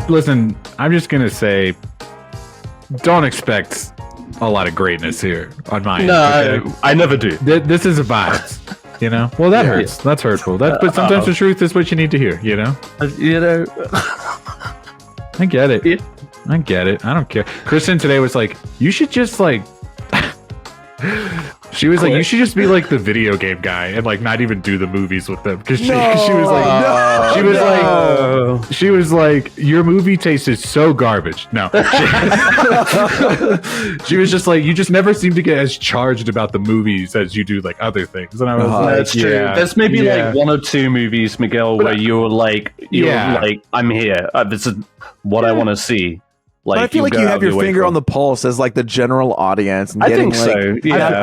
Listen, I'm just gonna say, don't expect a lot of greatness here on my end. No, I never do. This is a vibes, you know. Well, that hurts. That's hurtful. But sometimes the truth is what you need to hear, you know. I get it. I get it. I don't care. Kristen today was like, you should just like. She was like, you should just be like the video game guy and like not even do the movies with them, because she was like, your movie taste is so garbage. No, she was just like, you just never seem to get as charged about the movies as you do like other things. And I was like, that's true. There's maybe like one or two movies, Miguel, where you're like, I'm here. This is what I want to see. Like, but I feel like you have your finger on the pulse as like the general audience. And getting, I think so. Yeah.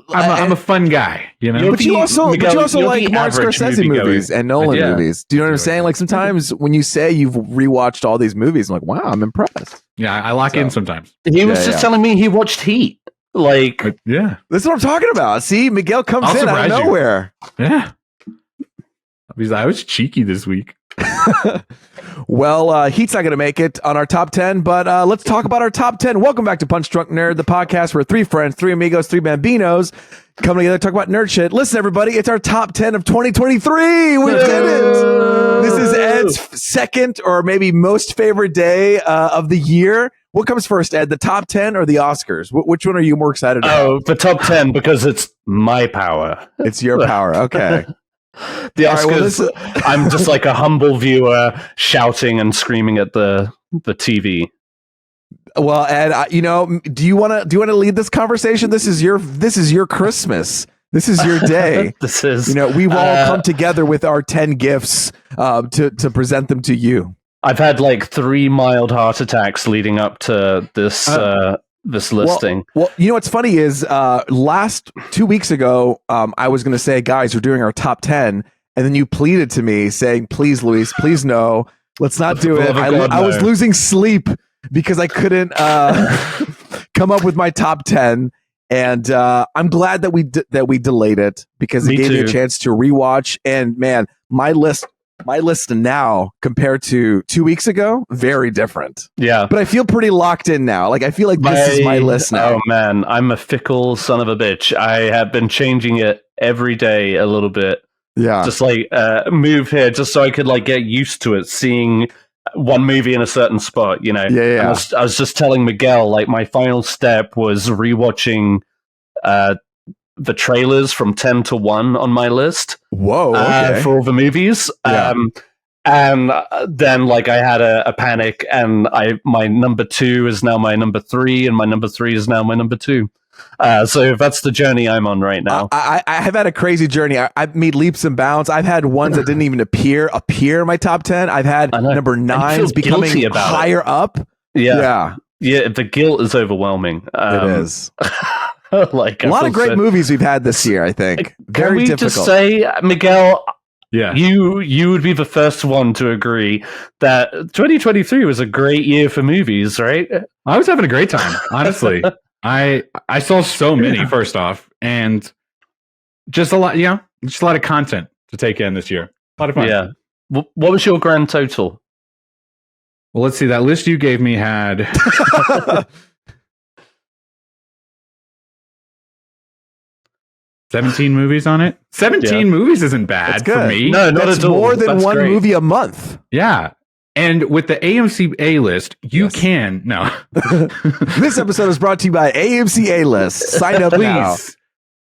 I'm a fun guy, you know. But you also like Martin Scorsese movies and Nolan movies. Do you know what I'm saying? Like sometimes when you say you've rewatched all these movies, I'm like, wow, I'm impressed. Yeah, I lock in sometimes. He was just telling me he watched Heat. Like, yeah, that's what I'm talking about. See, Miguel comes in out of nowhere. Yeah, because I was cheeky this week. Well, Heat's not going to make it on our top 10, but let's talk about our top 10. Welcome back to Punch Drunk Nerd, the podcast where three friends, three amigos, three bambinos come together to talk about nerd shit. Listen, everybody, it's our top 10 of 2023. We did it. This is Ed's second or maybe most favorite day of the year. What comes first, Ed, the top 10 or the Oscars? Which one are you more excited about? Oh, the top 10, because it's my power. It's your power. Okay. The Oscars, I'm just like a humble viewer shouting and screaming at the TV. Well, Ed, do you want to lead this conversation? This is your Christmas. This is your day. This is, we've all come together with our 10 gifts to present them to you. I've had like 3 mild heart attacks leading up to this this listing. Well, what's funny is last 2 weeks ago, I was going to say, guys, we're doing our top 10. And then you pleaded to me saying, please, Luis, please no, let's not do it. I was losing sleep because I couldn't come up with my top 10. And I'm glad that we delayed it because it gave me a chance to rewatch. And man, my list now compared to 2 weeks ago, very different. Yeah. But I feel pretty locked in now. Like I feel like this is my list now. Oh man, I'm a fickle son of a bitch. I have been changing it every day a little bit. Yeah. Just like move here just so I could like get used to it, seeing one movie in a certain spot, Yeah. I was just telling Miguel, like my final step was rewatching the trailers from 10 to 1 on my list. Whoa, okay. For all the movies. Yeah. And then like I had a panic, and my number 2 is now my number 3, and my number 3 is now my number 2. So that's the journey I'm on right now. I have had a crazy journey. I've made leaps and bounds. I've had ones that didn't even appear in my top 10. I've had number 9s becoming higher up. Yeah. The guilt is overwhelming. It is. Like a lot of great movies we've had this year, I think. Very difficult. Just say, Miguel, yeah, you would be the first one to agree that 2023 was a great year for movies, right? I was having a great time, honestly. I saw so many, first off, and just a lot, just a lot of content to take in this year. A lot of fun. Yeah. What was your grand total? Well, let's see. That list you gave me had 17 movies on it. 17 movies isn't bad for me. No, not at all. More than one movie a month. Yeah. And with the AMC A list, you can. No. This episode is brought to you by AMC A list. Sign up now.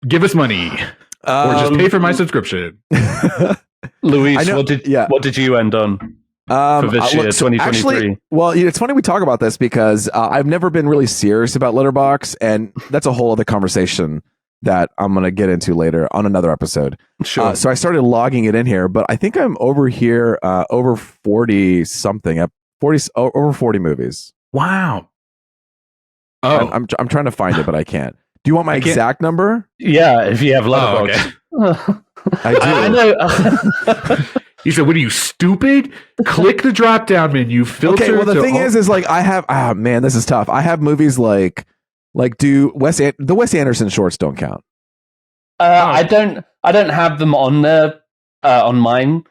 Give us money. Or just pay for my subscription. Luis, what did you end on? For this year, 2023. Actually, well, it's funny we talk about this because I've never been really serious about Letterboxd, and that's a whole other conversation that I'm going to get into later on another episode. Sure. So I started logging it in here, but I think I'm over here, over 40 something, over 40 movies. Wow. Oh, I'm trying to find it, but I can't. Do you want my exact number? Yeah, if you have Letterboxd. Okay. I do. I know. He said, "What are you, stupid? Click the drop down menu, filter." Okay, well the thing is like I have. Oh man, this is tough. I have movies like the Wes Anderson shorts don't count. I don't have them on there on mine.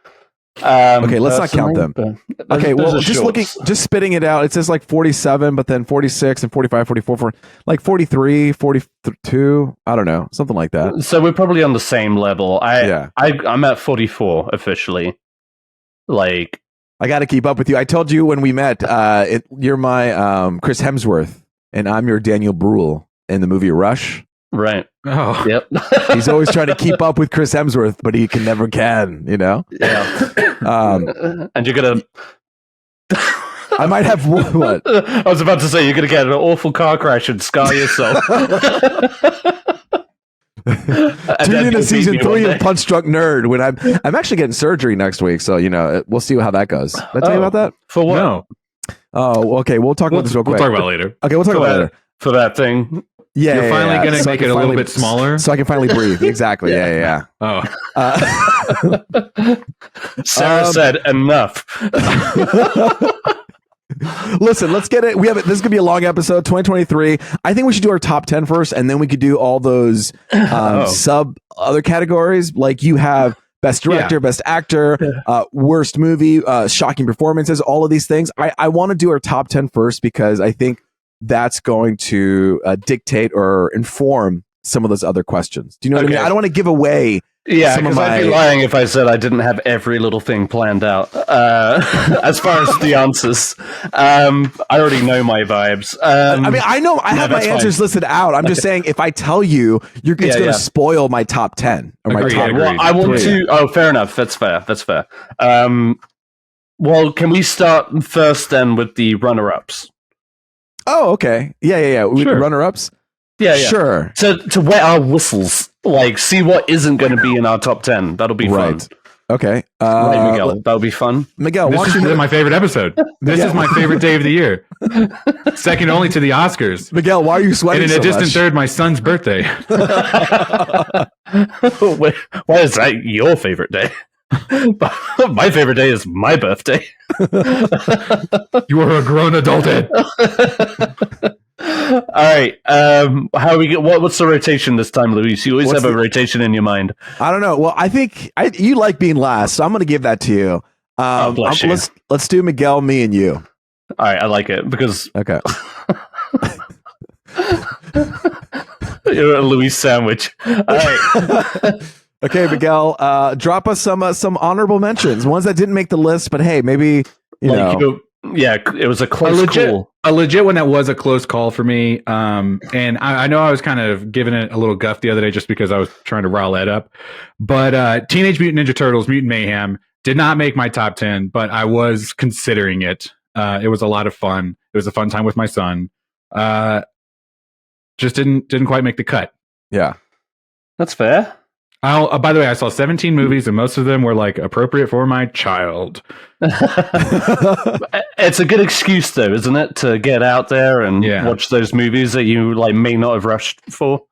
Okay, let's not count them. Okay, well, just spitting it out, it says like 47, but then 46 and 45, 44, like 43, 42. I don't know, something like that. So we're probably on the same level. I'm at 44 officially. Like, I got to keep up with you. I told you when we met, you're my Chris Hemsworth, and I'm your Daniel Bruhl in the movie Rush. Right. Oh, yep. He's always trying to keep up with Chris Hemsworth, but he never can. You know. Yeah. And you're gonna. I might have what? I was about to say you're gonna get an awful car crash and scar yourself. Tune into season 3 of Punch Drunk Nerd when I'm actually getting surgery next week, so we'll see how that goes. Did I tell you about that? For what? No. Oh, okay. We'll talk about this real quick. We'll talk about it later. Okay, we'll talk about it later. For that thing. Yeah, you're finally going to make it a little bit smaller, so I can finally breathe. Exactly. Yeah. Oh. Sarah said enough. Listen, let's get it. This is gonna be a long episode. 2023. I think we should do our top 10 first, and then we could do all those sub other categories. Like you have best director, best actor, worst movie, shocking performances, all of these things. I want to do our top 10 first because I think that's going to dictate or inform some of those other questions. Do you know what I mean? I don't want to give away. Yeah, because I'd be lying if I said I didn't have every little thing planned out. As far as the answers, I already know my vibes. I know I have my answers listed out. I'm just saying if I tell you, it's going to spoil my top 10 or my top. Well, I want to. Oh, fair enough. That's fair. Well, can we start first then with the runner-ups? Oh, okay. Yeah. Sure. Runner-ups. Yeah. Sure. To wet our whistles, like see what isn't going to be in our top 10. That'll be fun. Okay. Right, Miguel. That'll be fun. Miguel, this is my favorite episode. This is my favorite day of the year. Second only to the Oscars. Miguel, why are you sweating and in a distant third, my son's birthday. Why is that your favorite day? My favorite day is my birthday. You are a grown adult. All right. How we get? What's the rotation this time, Luis? You always have a rotation in your mind. I don't know. Well, I think you like being last, so I'm going to give that to you. Bless you. Let's do Miguel, me, and you. All right, I like it because okay. You're a Luis sandwich. All right. Okay, Miguel, drop us some honorable mentions, ones that didn't make the list, but hey, maybe you know. Yeah, it was a close call. A legit one that was a close call for me. And I know I was kind of giving it a little guff the other day just because I was trying to rile Ed up. But Teenage Mutant Ninja Turtles, Mutant Mayhem did not make my top 10, but I was considering it. It was a lot of fun. It was a fun time with my son. Just didn't quite make the cut. Yeah, that's fair. By the way, I saw 17 movies, and most of them were like appropriate for my child. It's a good excuse, though, isn't it, to get out there and watch those movies that you like may not have rushed for.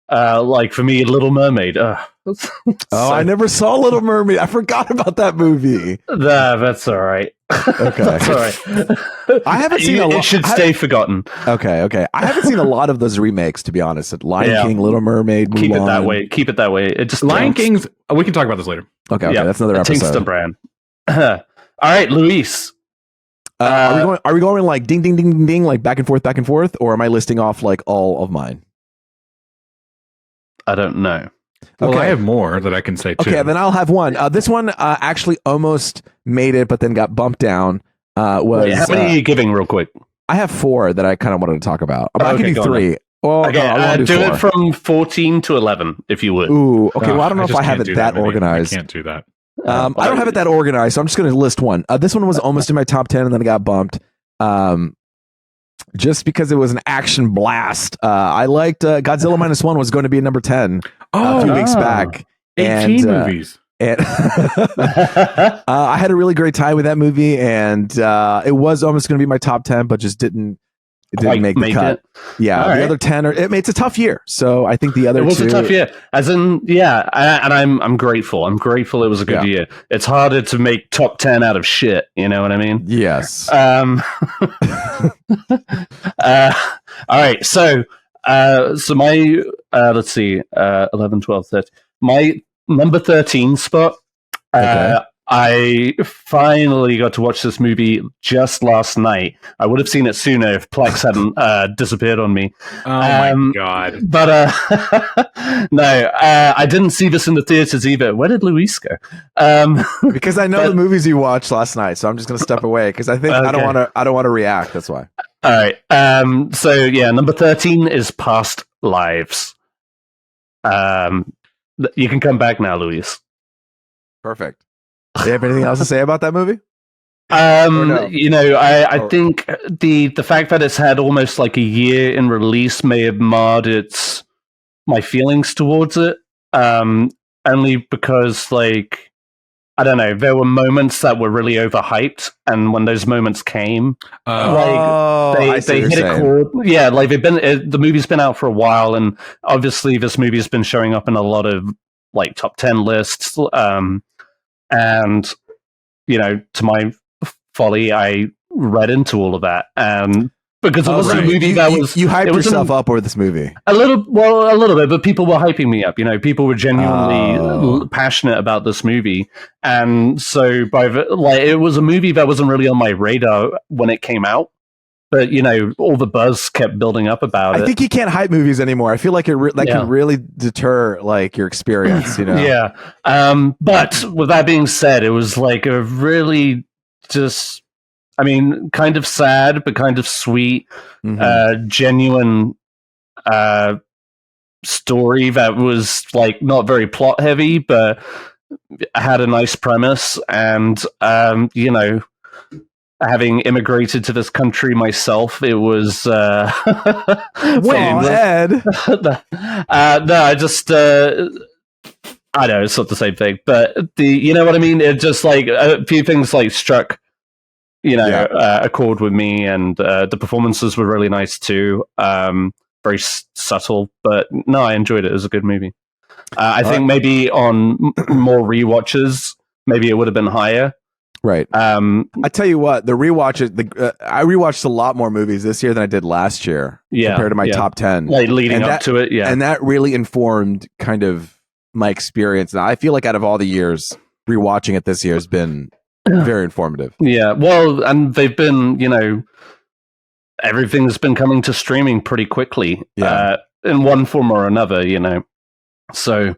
Like for me, Little Mermaid. I never saw Little Mermaid. I forgot about that movie. That's all right. Okay, that's all right. I haven't seen a lot. It should stay forgotten. Okay. I haven't seen a lot of those remakes, to be honest. Lion King, Little Mermaid, Mulan. Keep it that way. It just Lion King's. We can talk about this later. Okay, that's another episode. Tinks the brand. All right, Luis. Are we going like ding, ding, ding, ding, ding, like back and forth, or am I listing off like all of mine? I don't know. Well, I have more that I can say too. Okay, then I'll have one. This one actually almost made it, but then got bumped down. Was how many are you giving, real quick? I have 4 that I kind of wanted to talk about. I can do 3. Well, okay, do it from 14 to 11, if you would. Ooh, okay. Well, I don't know if I have it that organized. I can't do that. I don't have it that organized, so I'm just going to list one. This one was almost in my top 10, and then it got bumped. Just because it was an action blast. I liked Godzilla -1 was going to be number 10 a few weeks back. 18 movies. And I had a really great time with that movie, and it was almost going to be my top 10, but just didn't make the cut. Yeah, the other 10 it's a tough year. So I think the other 2. It was a tough year. As in, and I'm grateful. I'm grateful it was a good year. It's harder to make top 10 out of shit. You know what I mean? Yes. All right. So my let's see, 11, 12, 13. My number 13 spot. I finally got to watch this movie just last night. I would have seen it sooner if Plex hadn't disappeared on me. Oh my god! But no, I didn't see this in the theaters either. Where did Luis go? Because I know the movies you watched last night, so I'm just going to step away because I think I don't want to react. That's why. All right. So yeah, number 13 is Past Lives. You can come back now, Luis. Perfect. Do you have anything else to say about that movie? No? I think the fact that it's had almost like a year in release may have marred my feelings towards it. Only because, like, I don't know, there were moments that were really overhyped, and when those moments came, they hit a chord. Yeah, like the movie's been out for a while, and obviously this movie's been showing up in a lot of like top 10 lists. And to my folly, I read into all of that, because it wasn't a movie you hyped yourself up over this movie a little bit, but people were hyping me up. People were genuinely passionate about this movie, and so it was a movie that wasn't really on my radar when it came out. But all the buzz kept building up about it. I think you can't hype movies anymore. I feel like can really deter like your experience. Yeah. But with that being said, it was like a really just, kind of sad, but kind of sweet, genuine story that was like not very plot heavy, but had a nice premise, and having immigrated to this country myself, it was Ed. No, I just I know it's not the same thing, but you know what I mean. It just like a few things like struck a chord with me, and the performances were really nice too. Very subtle, but no, I enjoyed it. It was a good movie. I think maybe on more rewatches, maybe it would have been higher. Right. I tell you what, the rewatches. I rewatched a lot more movies this year than I did last year. Compared to my top 10, like leading up to it. Yeah, and that really informed kind of my experience. And I feel like out of all the years, rewatching it this year has been very informative. Yeah. Well, and they've been, everything's been coming to streaming pretty quickly. Yeah. In one form or another. So.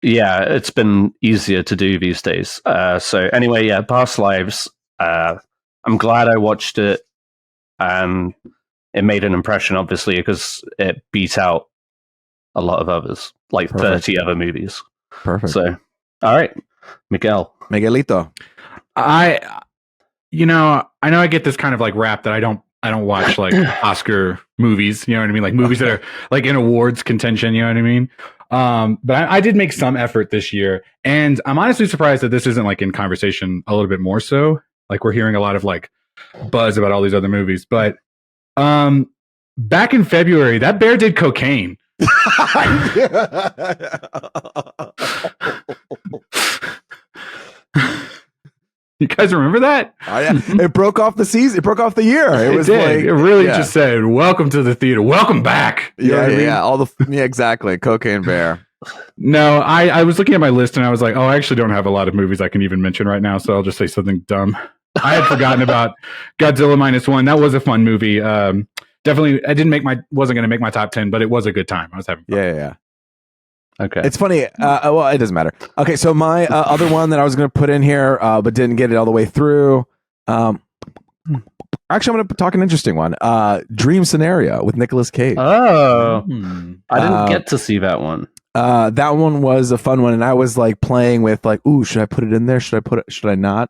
Yeah, it's been easier to do these days. So anyway, yeah, Past Lives. I'm glad I watched it, and it made an impression, obviously, because it beat out a lot of others, like 30 other movies. Perfect. So, all right, Miguelito. I know I get this kind of like rap that I don't watch like Oscar movies. You know what I mean? Like movies that are like in awards contention. You know what I mean? But I did make some effort this year, and I'm honestly surprised that this isn't like in conversation a little bit more so. Like we're hearing a lot of like buzz about all these other movies, but back in February, that bear did cocaine. You guys remember that? Oh, yeah. It broke off the season. It broke off the year. It was did. like it really just said, "Welcome to the theater. Welcome back." You know what I mean? All the exactly. Cocaine Bear. No, I was looking at my list and I was like, oh, I actually don't have a lot of movies I can even mention right now, so I'll just say something dumb. I had forgotten about Godzilla -1. That was a fun movie. Definitely, wasn't going to make my top 10, but it was a good time. I was having fun. Yeah. Okay. It's funny. Well, it doesn't matter. Okay, so my other one that I was going to put in here, but didn't get it all the way through. Actually, I'm going to talk an interesting one. Dream Scenario with Nicolas Cage. Oh, I didn't get to see that one. That one was a fun one, and I was like playing with like, ooh, should I put it in there? Should I not?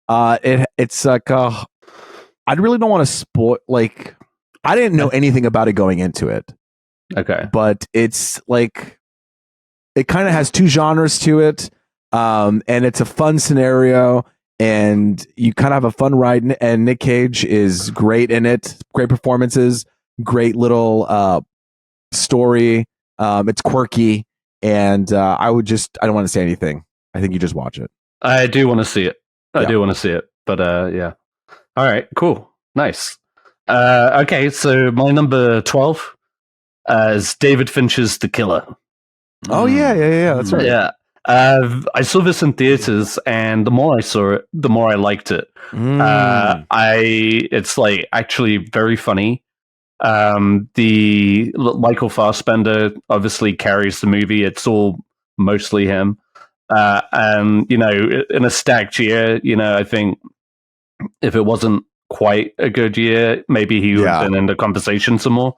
It's like I really don't want to spoil. Like, I didn't know anything about it going into it. Okay, but it's like it kind of has two genres to it, and it's a fun scenario, and you kind of have a fun ride. And Nick Cage is great in it. Great performances. Great little story. It's quirky, and I don't want to say anything. I think you just watch it. I do want to see it. I do want to see it, but yeah. All right, cool, nice. Okay, so my number 12 is David Fincher's The Killer. Oh yeah, that's right. Yeah, I saw this in theaters, and the more I saw it, the more I liked it. It's like actually very funny. The Michael Fassbender obviously carries the movie. It's all mostly him. And in a stacked year, I think if it wasn't quite a good year, maybe he would have been in the conversation some more.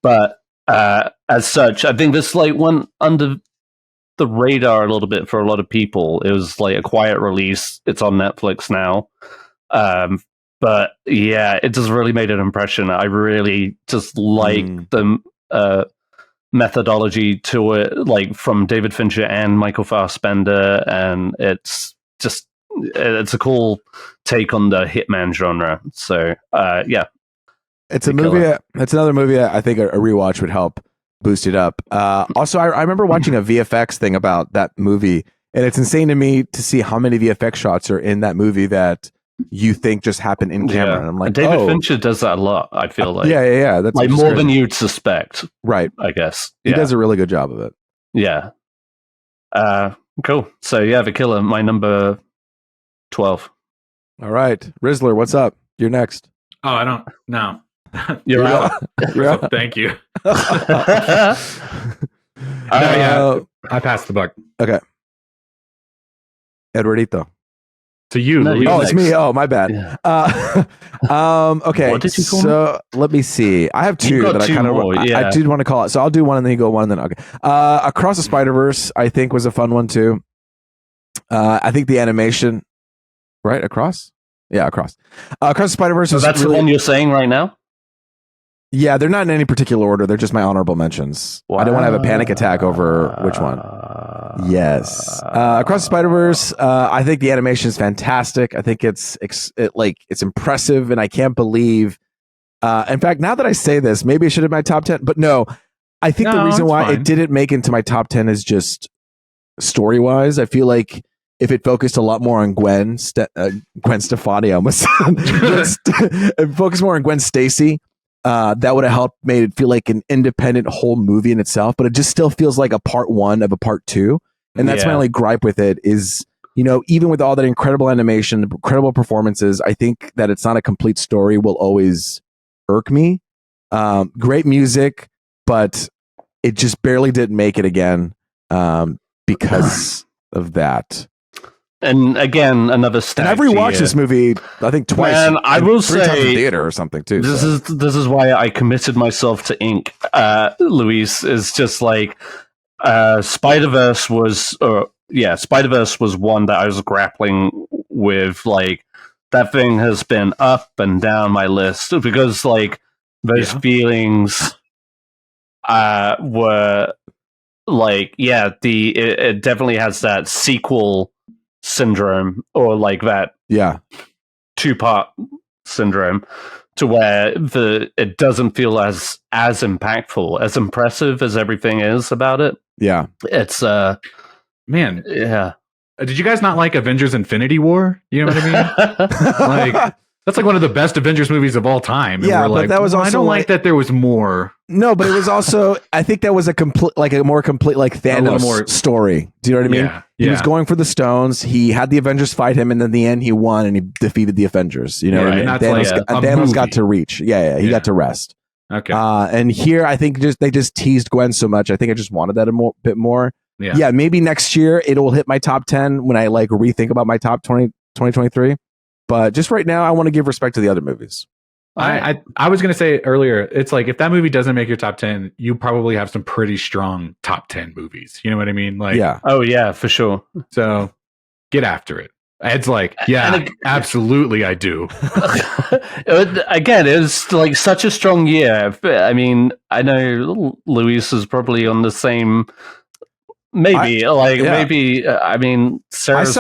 But as such, I think this like went under the radar a little bit for a lot of people. It was like a quiet release. It's on Netflix now. But yeah, it just really made an impression. I really just like the methodology to it, like from David Fincher and Michael Fassbender, and it's a cool take on the hitman genre. So yeah, it's a movie. It's another movie. I think a rewatch would help boost it up. Also, I remember watching a VFX thing about that movie, and it's insane to me to see how many VFX shots are in that movie that you think just happened in camera. Yeah. And I'm like, David Fincher does that a lot. I feel like, yeah. That's like more than you'd suspect, right? I guess he does a really good job of it. Yeah. Cool. So yeah, The Killer, my number 12. All right, Rizzler, what's up? You're next. Oh, I don't know. You're out. So, thank you. Yeah, I passed the buck. Okay. Eduardito. To you. No, Oh, it's me. Oh, my bad. Yeah. Okay. What did you call me? So let me see. I have two that I kind of I did want to call it. So I'll do one and then you go one and then okay. Across the Spider-Verse, I think was a fun one too. I think the animation, right? Across? Yeah, Across the Spider-Verse. So that's really, the one you're saying right now? Yeah, they're not in any particular order. They're just my honorable mentions. Wow. I don't want to have a panic attack over which one. Yes. Across the Spider-Verse, I think the animation is fantastic. I think it's impressive, and I can't believe. In fact, now that I say this, maybe it should have my top 10, but no. I think the reason why it didn't make into my top 10 is just story-wise. I feel like if it focused a lot more on Gwen Stefani, I almost focused more on Gwen Stacy. That would have helped made it feel like an independent whole movie in itself, but it just still feels like a part one of a part two. And that's my only gripe with it is, even with all that incredible animation, incredible performances, I think that it's not a complete story will always irk me. Great music, but it just barely didn't make it again because of that. And again, another stat. And I've rewatched this movie, I think twice. And I will 3 times say, in theater or something too. This is why I committed myself to Ink. Luis is just like Spider-Verse was one that I was grappling with. Like that thing has been up and down my list because like those feelings were like it definitely has that sequel syndrome or like that 2-part syndrome to where it doesn't feel as impactful, as impressive as everything is about it. It's man, did you guys not like Avengers Infinity War? You know what I mean? Like that's like one of the best Avengers movies of all time. And but that was also I don't like that there was more. No, but it was also I think that was a more complete like Thanos story. Do you know what I mean? Yeah. He was going for the stones. He had the Avengers fight him, and then in the end he won and he defeated the Avengers. You know what I mean? And Thanos got to reach. He got to rest. Okay. And here I think they just teased Gwen so much. I think I just wanted that bit more. Yeah. Maybe next year it'll hit my top 10 when I like rethink about my top 2023. But just right now, I want to give respect to the other movies. I was going to say earlier, it's like if that movie doesn't make your top 10, you probably have some pretty strong top 10 movies. You know what I mean? Like, oh yeah, for sure. So get after it. Ed's like, absolutely, I do. Again, it was like such a strong year. I mean, I know Luis is probably on the same. Maybe. I mean, Sarah's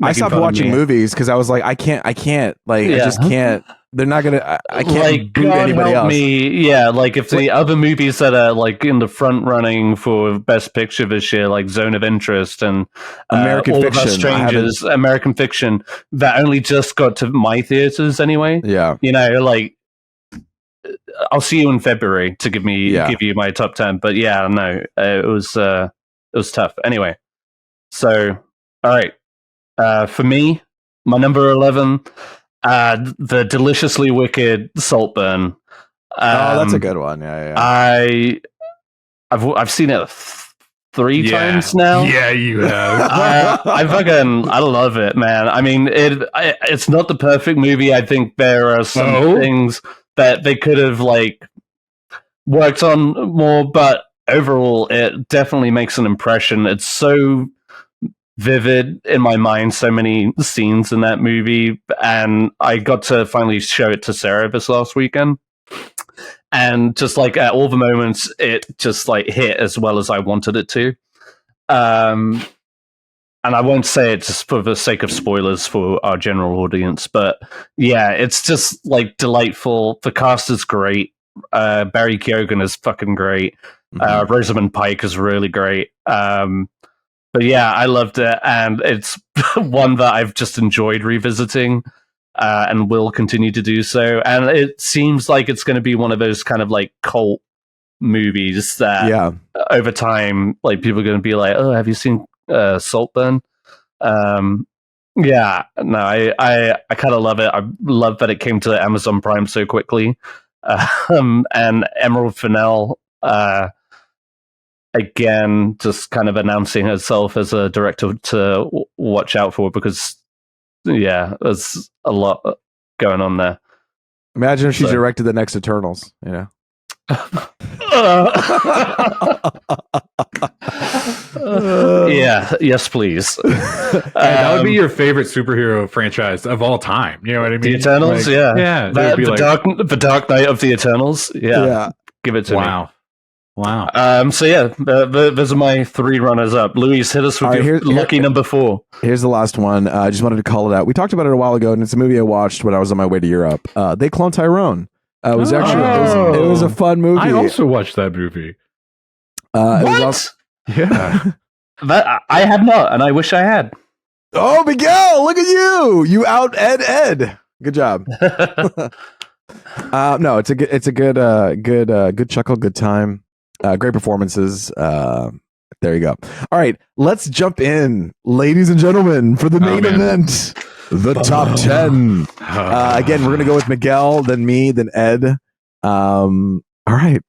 I stopped watching movies because I was like, I can't, like, I just can't. They're not gonna. I can't like, boot God anybody help else. Me, like if the other movies that are like in the front running for Best Picture this year, like Zone of Interest and American All Fiction, of Us Strangers, American Fiction, that only just got to my theaters anyway. Yeah, like I'll see you in February to give you my top 10. But it was tough. Anyway, So, all right. For me, my number 11, the deliciously wicked Saltburn. That's a good one. Yeah. I've seen it 3 times now. Yeah, you have. I love it, man. I mean, it's not the perfect movie. I think there are some things that they could have worked on more, but overall, it definitely makes an impression. It's so vivid in my mind, so many scenes in that movie, and I got to finally show it to Sarah this last weekend. And just at all the moments, it just hit as well as I wanted it to. And I won't say it just for the sake of spoilers for our general audience, but yeah, it's just delightful. The cast is great. Barry Keoghan is fucking great. Rosamund Pike is really great. But yeah, I loved it, and it's one that I've just enjoyed revisiting. And will continue to do so. And it seems like it's going to be one of those kind of cult movies that over time, people are going to be like, oh, have you seen Saltburn? Yeah, no, I kind of love it. I love that it came to Amazon Prime so quickly. And Emerald Fennell, again, just kind of announcing herself as a director to watch out for, because yeah, there's a lot going on there. Imagine if she directed the next Eternals, Yeah, yes, please. That would be your favorite superhero franchise of all time. You know what I mean? The Eternals, yeah. The Dark Knight of the Eternals, yeah. Give it to me. Wow. So yeah, those are my 3 runners up. Luis, hit us with your lucky number 4. Here's the last one. I just wanted to call it out. We talked about it a while ago, and it's a movie I watched when I was on my way to Europe. They Clone Tyrone. It was actually it was a fun movie. I also watched that movie. What? Yeah. That I have not, and I wish I had. Oh, Miguel, look at you! You out Ed. Good job. No, it's a good chuckle, good time. Great performances. There you go. All right, let's jump in, ladies and gentlemen, for the main event, the top 10. Again, we're gonna go with Miguel, then me, then Ed. All right,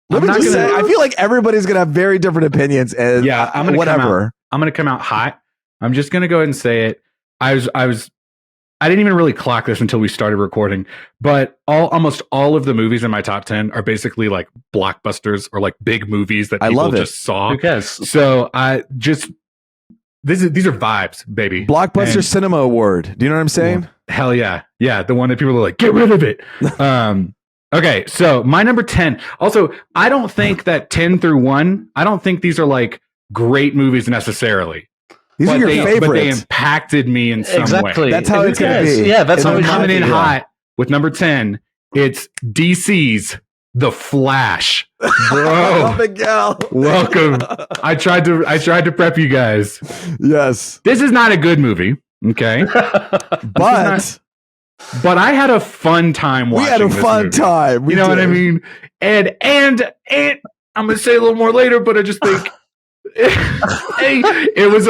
let me just say, I feel like everybody's gonna have very different opinions, and I'm gonna come out hot. I'm just gonna go ahead and say it. I didn't even really clock this until we started recording, but almost all of the movies in my top 10 are basically blockbusters or big movies that people just saw. Who cares? So these are vibes, baby. Blockbuster Cinema Award. Do you know what I'm saying? Hell yeah. Yeah. The one that people are like, get rid of it. Okay. So my number 10. Also, I don't think that 10 through 1, I don't think these are great movies necessarily. These are your favorites. But they impacted me in some way. That's how it's going to be. Yeah, that's how it's coming in hot with number 10. It's DC's The Flash. Bro. Miguel. Welcome. I tried to prep you guys. Yes. This is not a good movie, okay? But I had a fun time watching We had a fun time. You know what I mean? And I'm going to say a little more later, but I just think it was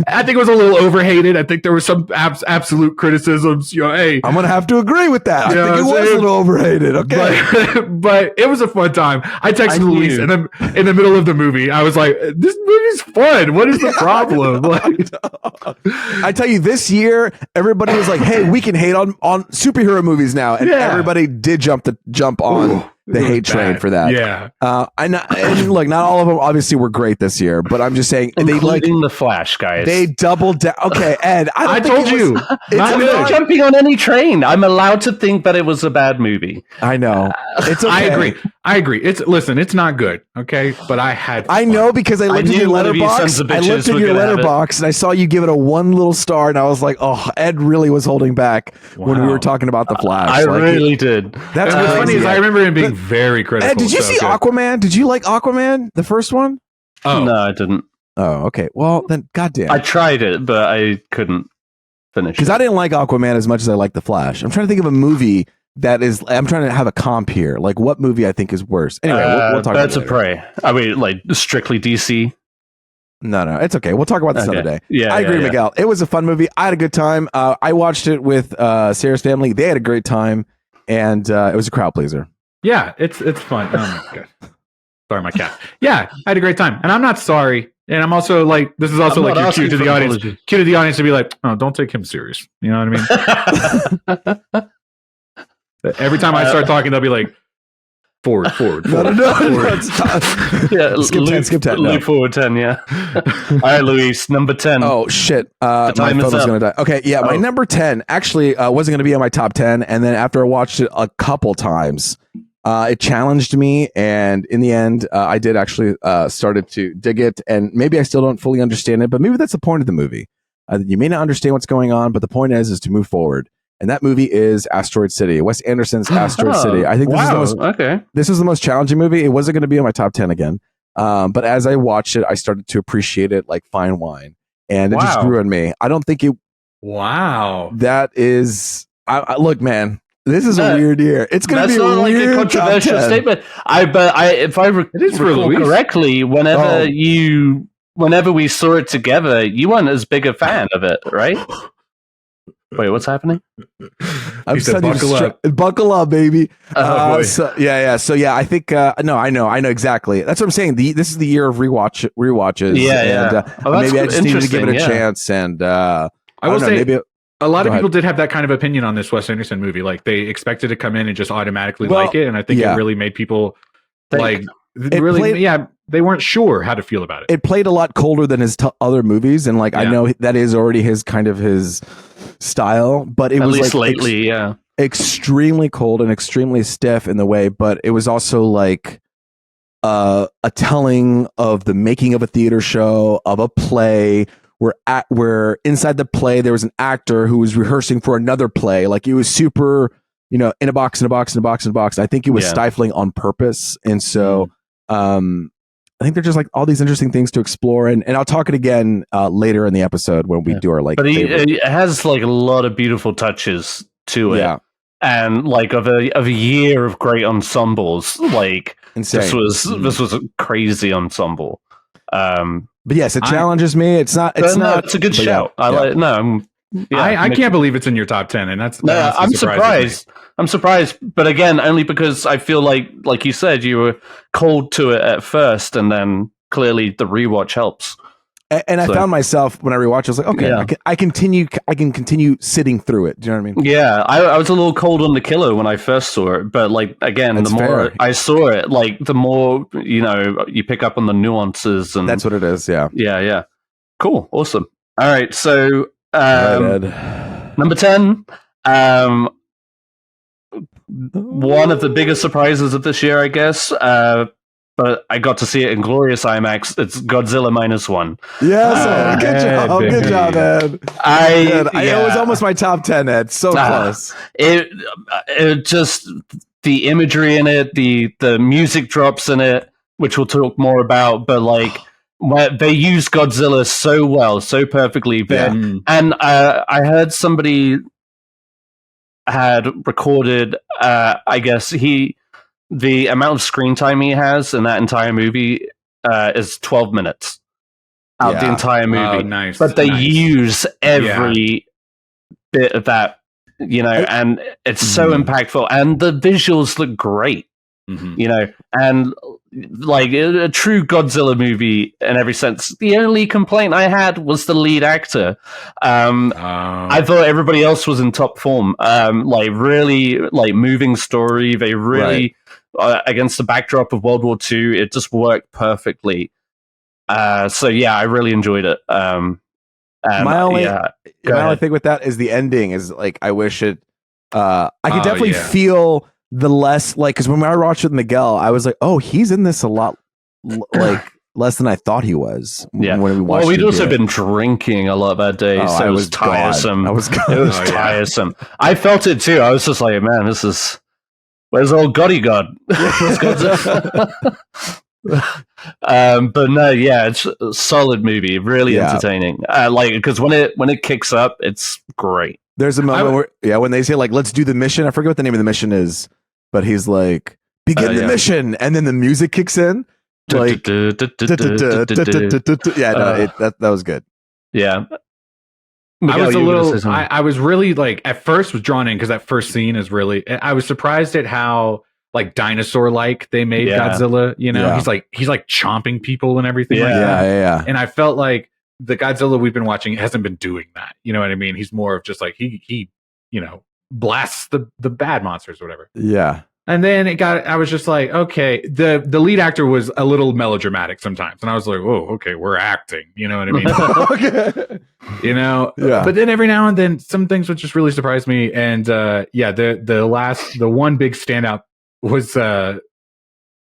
I think it was a little overhated. I think there was some absolute criticisms. I'm going to have to agree with that. I think it was a little overhated. Okay. But it was a fun time. I texted Luis in the middle of the movie. I was like, this movie's fun. What is the problem? I tell you, this year, everybody was like, hey, we can hate on superhero movies now. And everybody did jump on the hate train for that. Yeah. And look, not all of them obviously were great this year, but I'm just saying, including The Flash, guys. They doubled down. Okay, Ed, I told you. I'm not jumping on any train. I'm allowed to think that it was a bad movie. I know. It's okay. I agree. It's not good. Okay, but I had fun. I know, because I looked at your letterbox. I looked at your letterbox and I saw you give it a 1 little star, and I was like, oh, Ed really was holding back when we were talking about The Flash. I really did. That's what's funny is I remember him being very critical. Ed, did you see Aquaman? Did you like Aquaman, the first one? Oh no, I didn't. Oh, okay. Well, then, goddamn. I tried it, but I couldn't finish it. Because I didn't like Aquaman as much as I like The Flash. I'm trying to think of a movie I'm trying to have a comp here. What movie I think is worse. Anyway, we'll talk about it. Birds of Prey. I mean, strictly DC. No, it's okay. We'll talk about this another day. Yeah, I agree, Miguel. It was a fun movie. I had a good time. I watched it with Sarah's family. They had a great time, and it was a crowd pleaser. Yeah, it's fun. Oh my god. Sorry, my cat. Yeah, I had a great time, and I'm not sorry. And I'm also like, this is also like your cue to the audience. Cue to the audience to be like, oh, don't take him serious. You know what I mean? Every time I start talking, they'll be like, forward. No. Yeah, skip 10. Loop forward 10, yeah. All right, Luis, number 10. Oh, shit. My phone was going to die. Okay, yeah, my number 10 actually wasn't going to be on my top 10. And then after I watched it a couple times, it challenged me. And in the end, I did actually started to dig it. And maybe I still don't fully understand it, but maybe that's the point of the movie. You may not understand what's going on, but the point is to move forward. And that movie is Asteroid City, Wes Anderson's Asteroid City. I think this is the most challenging movie. It wasn't going to be on my top 10 again. But as I watched it, I started to appreciate it like fine wine. And it just grew on me. I don't think it... Wow. That is... look, man, this is a weird year. It's going to be a weird a controversial statement. If I recall correctly, whenever we saw it together, you weren't as big a fan of it, right? Wait, what's happening? I'm saying buckle up, baby. So I think I know exactly. That's what I'm saying. This is the year of rewatches. Yeah. Maybe I just needed to give it a chance. And I will say, maybe a lot of people did have that kind of opinion on this Wes Anderson movie. Like they expected to come in and just automatically like it, and I think it really made people they weren't sure how to feel about it. It played a lot colder than his other movies, and I know that is already his style, but it was least lately, extremely cold and extremely stiff in the way. But it was also like a telling of the making of a theater show, of a play, where inside the play there was an actor who was rehearsing for another play. Like it was super, in a box. I think it was stifling on purpose, and so I think they're just like all these interesting things to explore, and I'll talk it again later in the episode when we do our But it has like a lot of beautiful touches to it, and like of a year of great ensembles. Like insane. This was a crazy ensemble. But yes, it challenges me. It's not. It's a good shout. I can't believe it's in your top 10, and I'm surprised. I'm surprised, but again, only because I feel like you said, you were cold to it at first, and then clearly the rewatch helps. And I found myself when I rewatched, I was like, okay, I can continue sitting through it. Do you know what I mean? Yeah, I was a little cold on The Killer when I first saw it, but again, the more I saw it, the more you pick up on the nuances, and that's what it is. Yeah. Cool, awesome. All right, so number 10. One of the biggest surprises of this year, I guess. But I got to see it in glorious IMAX. It's Godzilla -1. Yes, good job, Ed. It was almost my top 10, Ed. So close. It just the imagery in it, the music drops in it, which we'll talk more about. But where they use Godzilla so well, so perfectly. And I heard somebody had recorded, I guess the amount of screen time he has in that entire movie is 12 minutes out the entire movie. Oh, nice. But they use every bit of that, and it's so impactful, and the visuals look great, and a true Godzilla movie in every sense. The only complaint I had was the lead actor. I thought everybody else was in top form. Really moving story. They really against the backdrop of World War II, it just worked perfectly. I really enjoyed it. My only thing with that is the ending is I wish it. I could definitely feel the less because when I watched with Miguel, I was like, oh, he's in this a lot less than I thought he was. Yeah. When we watched we'd also been drinking a lot that day, so it was tiresome. It was tiresome. I felt it too. I was just like, man, this is where's old Goddy God? But no, it's a solid movie, really entertaining. Because when it kicks up, it's great. There's a moment where when they say let's do the mission. I forget what the name of the mission is, but he's like, begin the mission, and then the music kicks in. Like, yeah, no, that was good. Yeah. Miguel, I was really like at first was drawn in because that first scene is really. I was surprised at how like dinosaur like they made Godzilla. You know, he's like chomping people and everything. Yeah. And I felt like the Godzilla we've been watching hasn't been doing that. You know what I mean? He's more of just like he blasts the bad monsters or whatever. Yeah. And then I was just like, okay, the lead actor was a little melodramatic sometimes. And I was like, oh, okay, we're acting. You know what I mean? Okay. You know? Yeah. But then every now and then some things would just really surprise me. And the one big standout was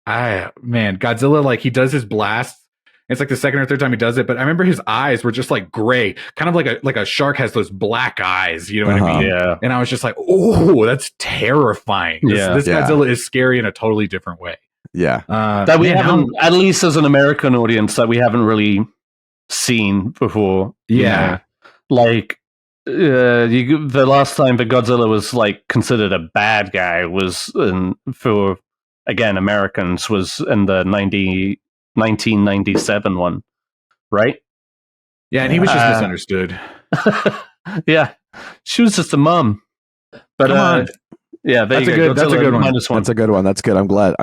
Godzilla, like he does his blast. It's like the second or third time he does it, but I remember his eyes were just like gray, kind of like a shark has those black eyes. You know what I mean? Yeah. And I was just like, oh, that's terrifying. This Godzilla is scary in a totally different way. Yeah. That we haven't, at least as an American audience, that we haven't really seen before. Yeah. Like the last time that Godzilla was like considered a bad guy was for again Americans was in the 1997 one, right? Yeah, and he was just misunderstood. Yeah, she was just a mum. But come on, yeah, that's a good one. That's a good one. That's good. I'm glad.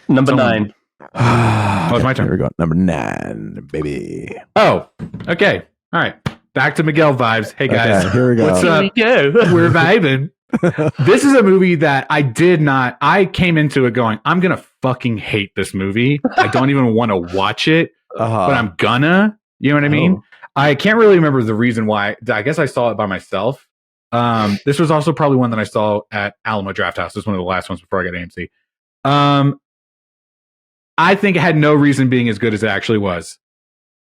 Number 9. Oh, it's my turn. Here we go. Number 9, baby. Oh, okay. All right. Back to Miguel vibes. Hey guys, okay, here we go. What's up? We're vibing. This is a movie that I came into it going, I'm going to fucking hate this movie. I don't even want to watch it, but I'm gonna, you know what I mean? I can't really remember the reason why. I guess I saw it by myself. This was also probably one that I saw at Alamo Drafthouse. This was one of the last ones before I got AMC. I think it had no reason being as good as it actually was.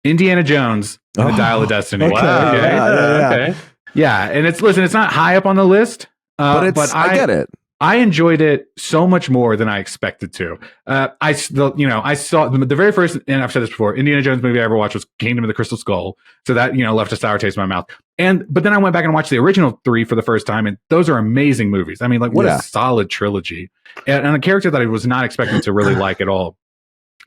Indiana Jones and the Dial of Destiny. Okay. Wow. Okay. Yeah. Yeah, and it's not high up on the list, but I get it. I enjoyed it so much more than I expected to. I saw the very first, and I've said this before, Indiana Jones movie I ever watched was Kingdom of the Crystal Skull, so that left a sour taste in my mouth. But then I went back and watched the original 3 for the first time, and those are amazing movies. I mean, like what a solid trilogy, and a character that I was not expecting to really like at all.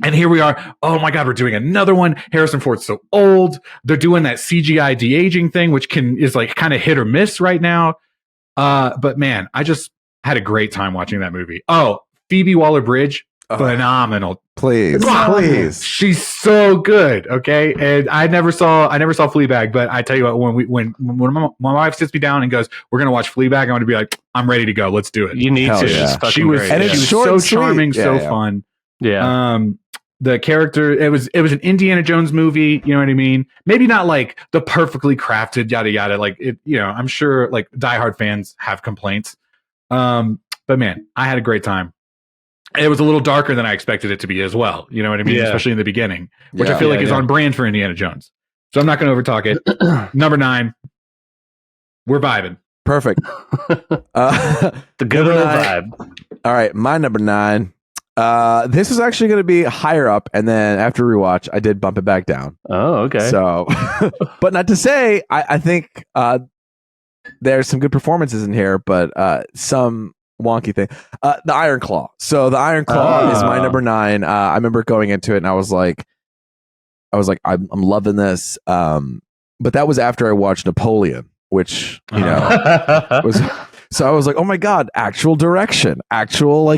And here we are. Oh my God, we're doing another one. Harrison Ford's so old. They're doing that CGI de-aging thing, which is like kind of hit or miss right now. But man, I just had a great time watching that movie. Oh, Phoebe Waller-Bridge, phenomenal. Please. She's so good. Okay, and I never saw Fleabag, but I tell you what, when my wife sits me down and goes, "We're gonna watch Fleabag," I'm gonna be like, "I'm ready to go. Let's do it." You need to. Yeah. She was so charming, so fun. Yeah. The character, it was an Indiana Jones movie, you know what I mean? Maybe not like the perfectly crafted yada yada, like it, I'm sure like diehard fans have complaints. But man, I had a great time. It was a little darker than I expected it to be as well, you know what I mean? Yeah. Especially in the beginning, which I feel like is on brand for Indiana Jones. So I'm not going to overtalk it. Number 9, we're vibing. Perfect. The good old vibe. All right, my number 9. This is actually going to be higher up, and then after rewatch, I did bump it back down. Oh, okay. So, but not to say, I think there's some good performances in here, but some wonky thing. The Iron Claw. So the Iron Claw is my number 9. I remember going into it, and I was like, I'm loving this. But that was after I watched Napoleon, which was. So I was like, oh my God, actual direction, actual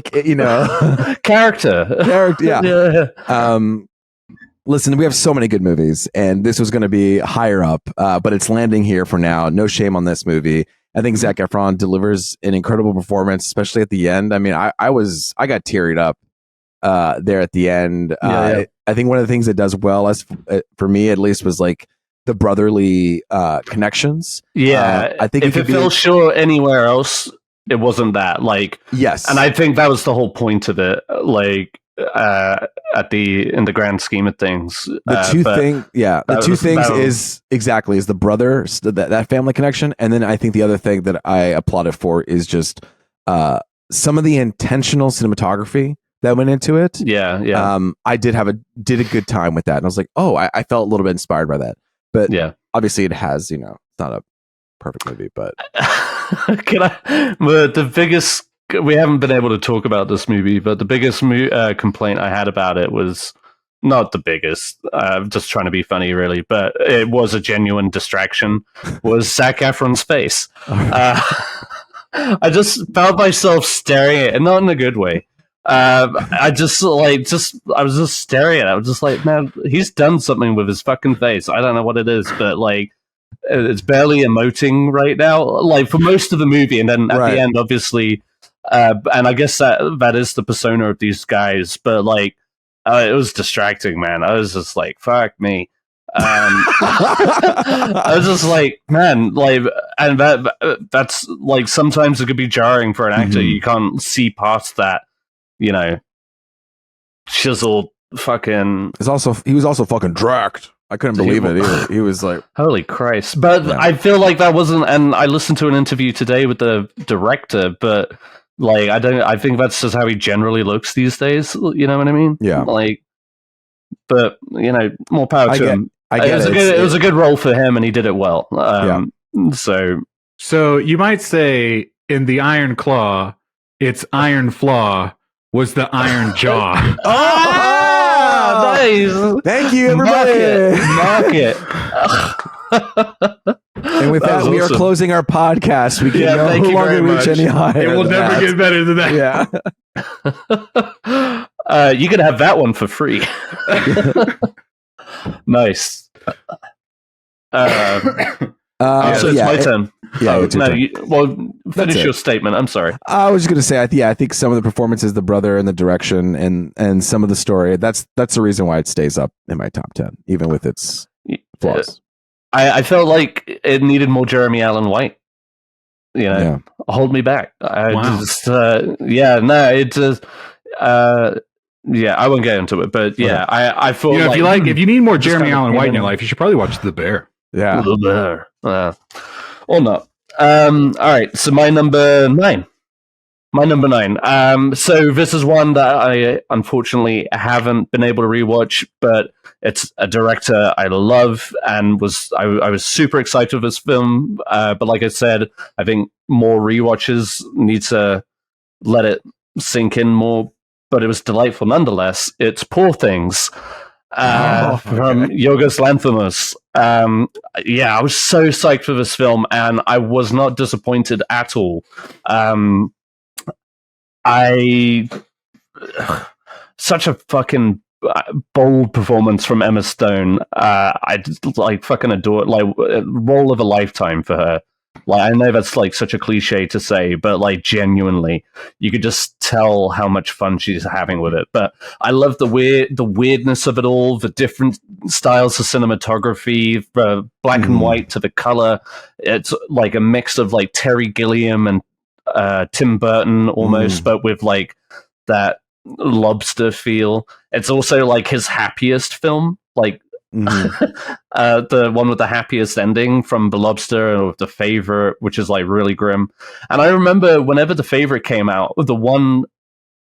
character. Yeah. Listen, we have so many good movies, and this was going to be higher up, but it's landing here for now. No shame on this movie. I think Zac Efron delivers an incredible performance, especially at the end. I mean, I got teared up there at the end. I think one of the things it does well, as for me at least, was like the brotherly connections. I think if it fell short anywhere else, it wasn't that. Like, yes, and I think that was the whole point of it. Like, in the grand scheme of things, the two things is the brother, that family connection, and then I think the other thing that I applauded for is just some of the intentional cinematography that went into it. I did a good time with that, and I was like, I felt a little bit inspired by that. But obviously it has, it's not a perfect movie, but the biggest, we haven't been able to talk about this movie, but the biggest complaint I had about it was not the biggest, just trying to be funny, really, but it was a genuine distraction, was Zac Efron's face. I just found myself staring at it, not in a good way. I was just staring at it. I was just like, man, he's done something with his fucking face. I don't know what it is, but like, it's barely emoting right now, like for most of the movie, and then at the end, obviously, and I guess that is the persona of these guys, but like, it was distracting, man. I was just like, fuck me. I was just like, man, like, and that's like, sometimes it could be jarring for an actor. You can't see past that, you know, chiseled fucking. He was also fucking dracked. I couldn't believe it either. He was like, holy Christ. But I feel like that wasn't, and I listened to an interview today with the director, but like, I think that's just how he generally looks these days. You know what I mean? Yeah. Like, but you know, more power to him. It was a good role for him, and he did it well. So you might say in the Iron Claw, its iron flaw was the iron jaw. Nice. Thank you, everybody. Mark it. And with that, we are closing our podcast. We can no longer reach any higher. It will never get better than that. Yeah. You can have that one for free. Nice. So it's my turn. Yeah, finish your statement. I'm sorry. I was just gonna say, I think some of the performances, the brother, and the direction, and some of the story. That's the reason why it stays up in my top 10, even with its flaws. I felt like it needed more Jeremy Allen White. You know, hold me back. I won't get into it, but I thought, you know, if you need more Jeremy Allen White in your life, you should probably watch The Bear. Yeah, The Bear, or not. All right, so my number 9. So this is one that I unfortunately haven't been able to rewatch, but it's a director I love, and I was super excited for this film. But like I said, I think more rewatches need to let it sink in more. But it was delightful nonetheless. It's Poor Things from Yorgos Lanthimos. I was so psyched for this film, and I was not disappointed at all. Such a fucking bold performance from Emma Stone. I just, like, fucking adore it. Like, role of a lifetime for her. Like, I know that's like such a cliche to say, but like, genuinely, you could just tell how much fun she's having with it. But I love the weirdness of it all, the different styles of cinematography, black and white to the color. It's like a mix of like Terry Gilliam and Tim Burton almost, but with like that lobster feel. It's also like his happiest film, like the one with the happiest ending from The Lobster, or The Favorite, which is like really grim. And I remember whenever The Favorite came out, the one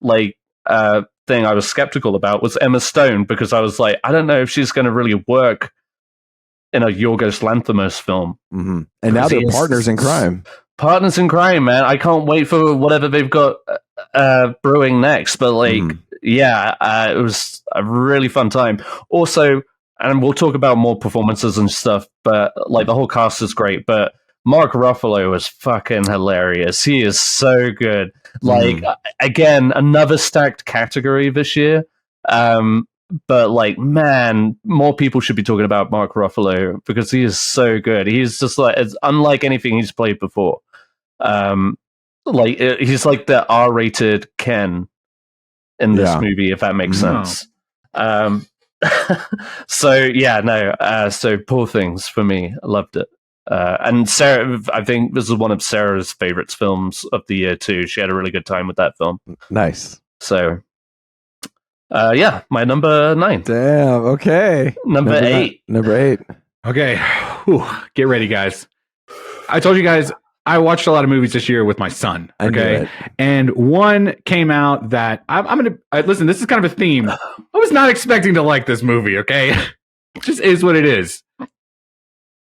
like thing I was skeptical about was Emma Stone, because I was like, I don't know if she's going to really work in a Yorgos Lanthimos film. And now they're partners in crime. Partners in crime, man. I can't wait for whatever they've got brewing next. But like, it was a really fun time. Also, and we'll talk about more performances and stuff, but like, the whole cast is great. But Mark Ruffalo was fucking hilarious. He is so good. Like, again, another stacked category this year. But like, man, more people should be talking about Mark Ruffalo, because he is so good. He's just like, it's unlike anything he's played before. Like, he's like the R-rated Ken in this movie, if that makes sense. So Poor Things for me. I loved it. And Sarah, I think this is one of Sarah's favorites films of the year too. She had a really good time with that film. Nice. So, my number 9. Damn. Okay. Number 8. Number 8. Okay. Whew. Get ready, guys. I told you guys I watched a lot of movies this year with my son. Okay. And one came out that I'm going to listen. This is kind of a theme. I was not expecting to like this movie. Okay. It just is what it is.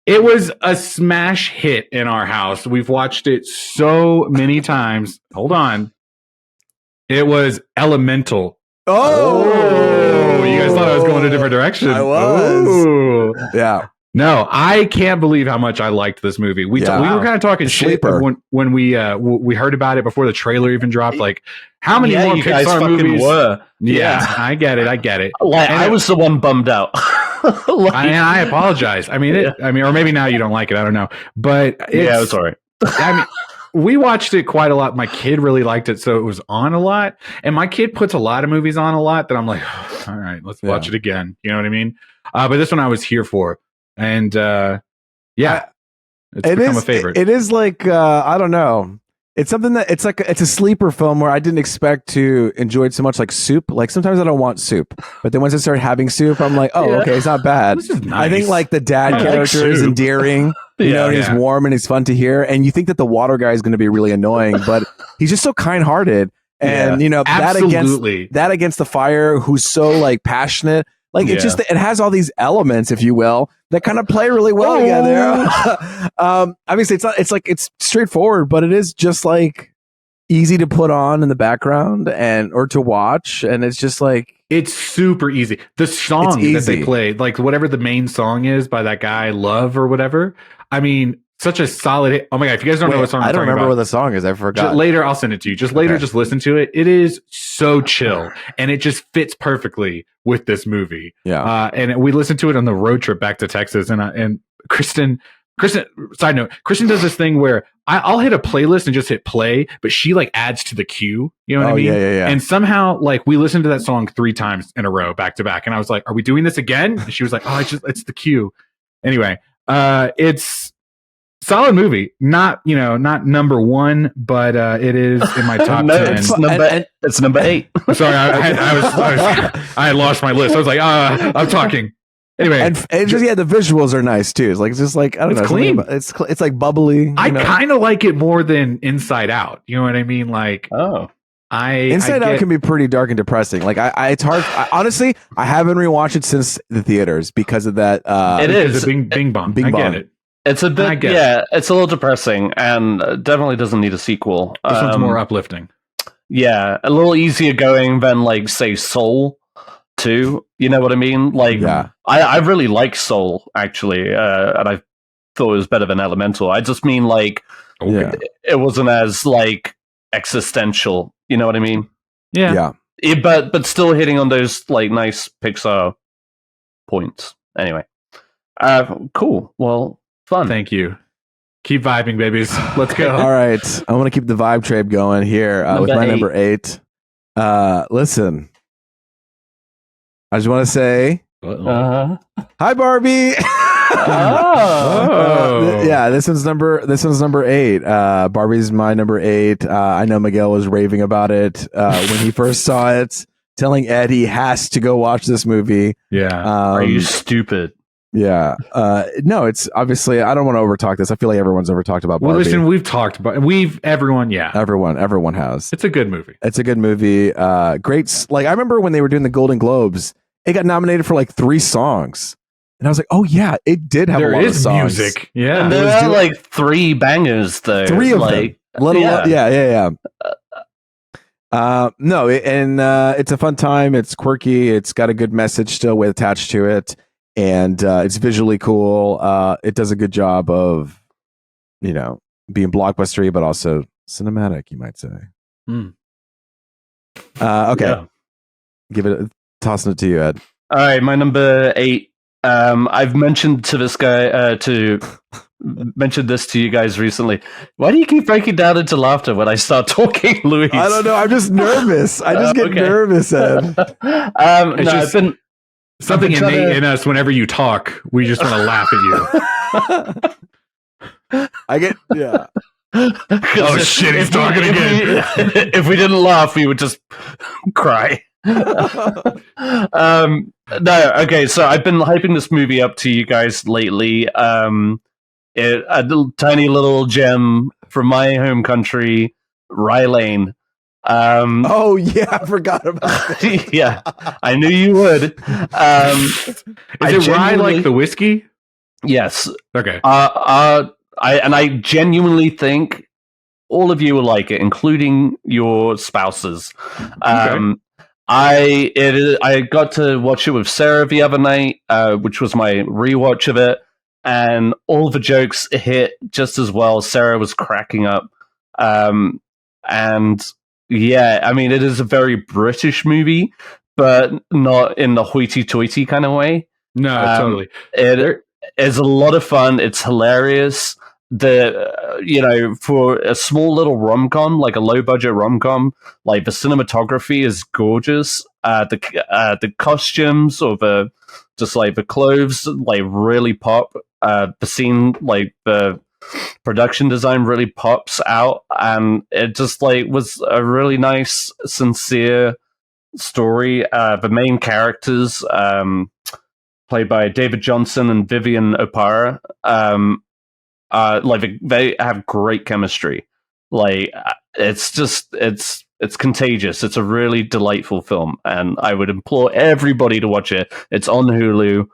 It was a smash hit in our house. We've watched it so many times. Hold on. It was Elemental Oh, you guys thought I was going a different direction. I was. Ooh. Yeah. No, I can't believe how much I liked this movie. We were kind of talking shit when we heard about it before the trailer even dropped. Like, how many more Pixar movies were? Yeah, I get it. Like, I was the one bummed out. I apologize. I mean, or maybe now you don't like it. I don't know, but it was alright. I mean, we watched it quite a lot. My kid really liked it, so it was on a lot. And my kid puts a lot of movies on a lot that I'm like, all right, let's watch it again. You know what I mean? But this one I was here for. And it's become a favorite. It is like I don't know. It's something that it's a sleeper film where I didn't expect to enjoy it so much. Like soup. Like sometimes I don't want soup, but then once I start having soup, I'm like, oh, okay, it's not bad. This is nice. I think like the dad character is endearing. You know, he's warm and he's fun to hear. And you think that the water guy is going to be really annoying, but he's just so kind-hearted. And you know that against the fire, who's so like passionate. Like it's just it has all these elements, if you will, that kind of play really well together. Obviously, it's straightforward, but it is just like easy to put on in the background or to watch, and it's just like it's super easy. The song that they played, like whatever the main song is by that guy, Love or whatever. I mean, such a solid hit. Oh my god! If you guys don't know what song, I don't remember what the song is. I forgot. Later, I'll send it to you. Just listen to it. It is so chill, and it just fits perfectly with this movie. Yeah. And we listened to it on the road trip back to Texas, and Kristen. Side note: Kristen does this thing where I'll hit a playlist and just hit play, but she like adds to the queue. You know what I mean? Yeah. And somehow, like, we listened to that song 3 times in a row, back to back, and I was like, "Are we doing this again?" And she was like, "Oh, it's the queue." Anyway, it's solid movie. Not number 1, but it is in my top 10. It's number 8. Sorry, I had lost my list. I was like, I'm talking. Anyway, and just the visuals are nice too. It's just like I don't know, it's clean. It's like bubbly. I kind of like it more than Inside Out. You know what I mean? Like, Inside Out can be pretty dark and depressing. Like it's hard. Honestly, I haven't rewatched it since the theaters because of that. It is a bing bong. I get it. It's a bit, it's a little depressing and definitely doesn't need a sequel. This one's more uplifting. Yeah, a little easier going than, like, say, Soul 2. You know what I mean? Like, I really like Soul, actually, and I thought it was better than Elemental. I just mean, like, it wasn't as, like, existential. You know what I mean? Yeah. But still hitting on those, like, nice Pixar points. Anyway. Cool. Well, fun. Thank you. Keep vibing, babies. Let's go. All right. I want to keep the vibe trade going here with my number 8. Listen, I just want to say, hi, Barbie. This one's number 8. Barbie's my number 8. I know Miguel was raving about it when he first saw it, telling Ed he has to go watch this movie. Yeah. Are you stupid? Yeah. No, it's obviously, I don't want to overtalk this. I feel like everyone's overtalked about Barbie. Well, listen, we've talked about everyone has. It's a good movie. It's a good movie. Great. Like, I remember when they were doing the Golden Globes, it got nominated for like 3 songs. And I was like, oh yeah, it did have a lot of songs. Music. Yeah. And there are like 3 bangers though. 3 of them. No, it's a fun time. It's quirky. It's got a good message still attached to it. And it's visually cool. It does a good job of, being blockbustery, but also cinematic, you might say. Okay. Yeah. Tossing it to you, Ed. All right, my number 8. I've mentioned to this guy mentioned this to you guys recently. Why do you keep breaking down into laughter when I start talking, Luis? I don't know. I'm just nervous. I just get nervous, Ed. Something innate in us. Whenever you talk, we just want to laugh at you. I get Oh shit! He's talking again. If we didn't laugh, we would just cry. No, okay. So I've been hyping this movie up to you guys lately. A tiny little gem from my home country, Rye Lane. I forgot about that. Yeah, I knew you would. Is it rye like the whiskey? Yes. Okay. I genuinely think all of you will like it, including your spouses. Okay. I got to watch it with Sarah the other night, which was my rewatch of it, and all the jokes hit just as well. Sarah was cracking up, and yeah, I mean, it is a very British movie, but not in the hoity-toity kind of way. No, totally. It is a lot of fun. It's hilarious. For a small little rom-com, like a low-budget rom-com, like the cinematography is gorgeous. The costumes or the clothes like really pop. The scene, like the production design, really pops out, and it just like was a really nice, sincere story. The main characters, played by David Johnson and Vivian Opara, they have great chemistry. Like it's contagious. It's a really delightful film, and I would implore everybody to watch it. It's on Hulu.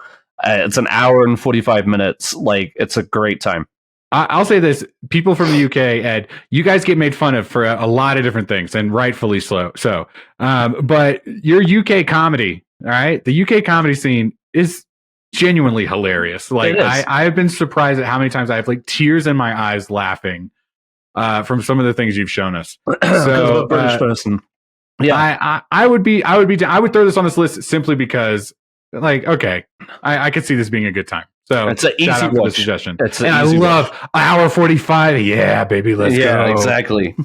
It's an hour and 45 minutes. Like, it's a great time. I'll say this: people from the UK, Ed, you guys get made fun of for a lot of different things, and rightfully so. But your UK comedy, all right, the UK comedy scene is genuinely hilarious. Like, I have been surprised at how many times I have like tears in my eyes laughing from some of the things you've shown us. So, a British person, yeah, I would throw this on this list simply because, like, okay, I could see this being a good time. So it's an easy watch. Suggestion. I love hour 45. Yeah, baby, let's go. Yeah, exactly.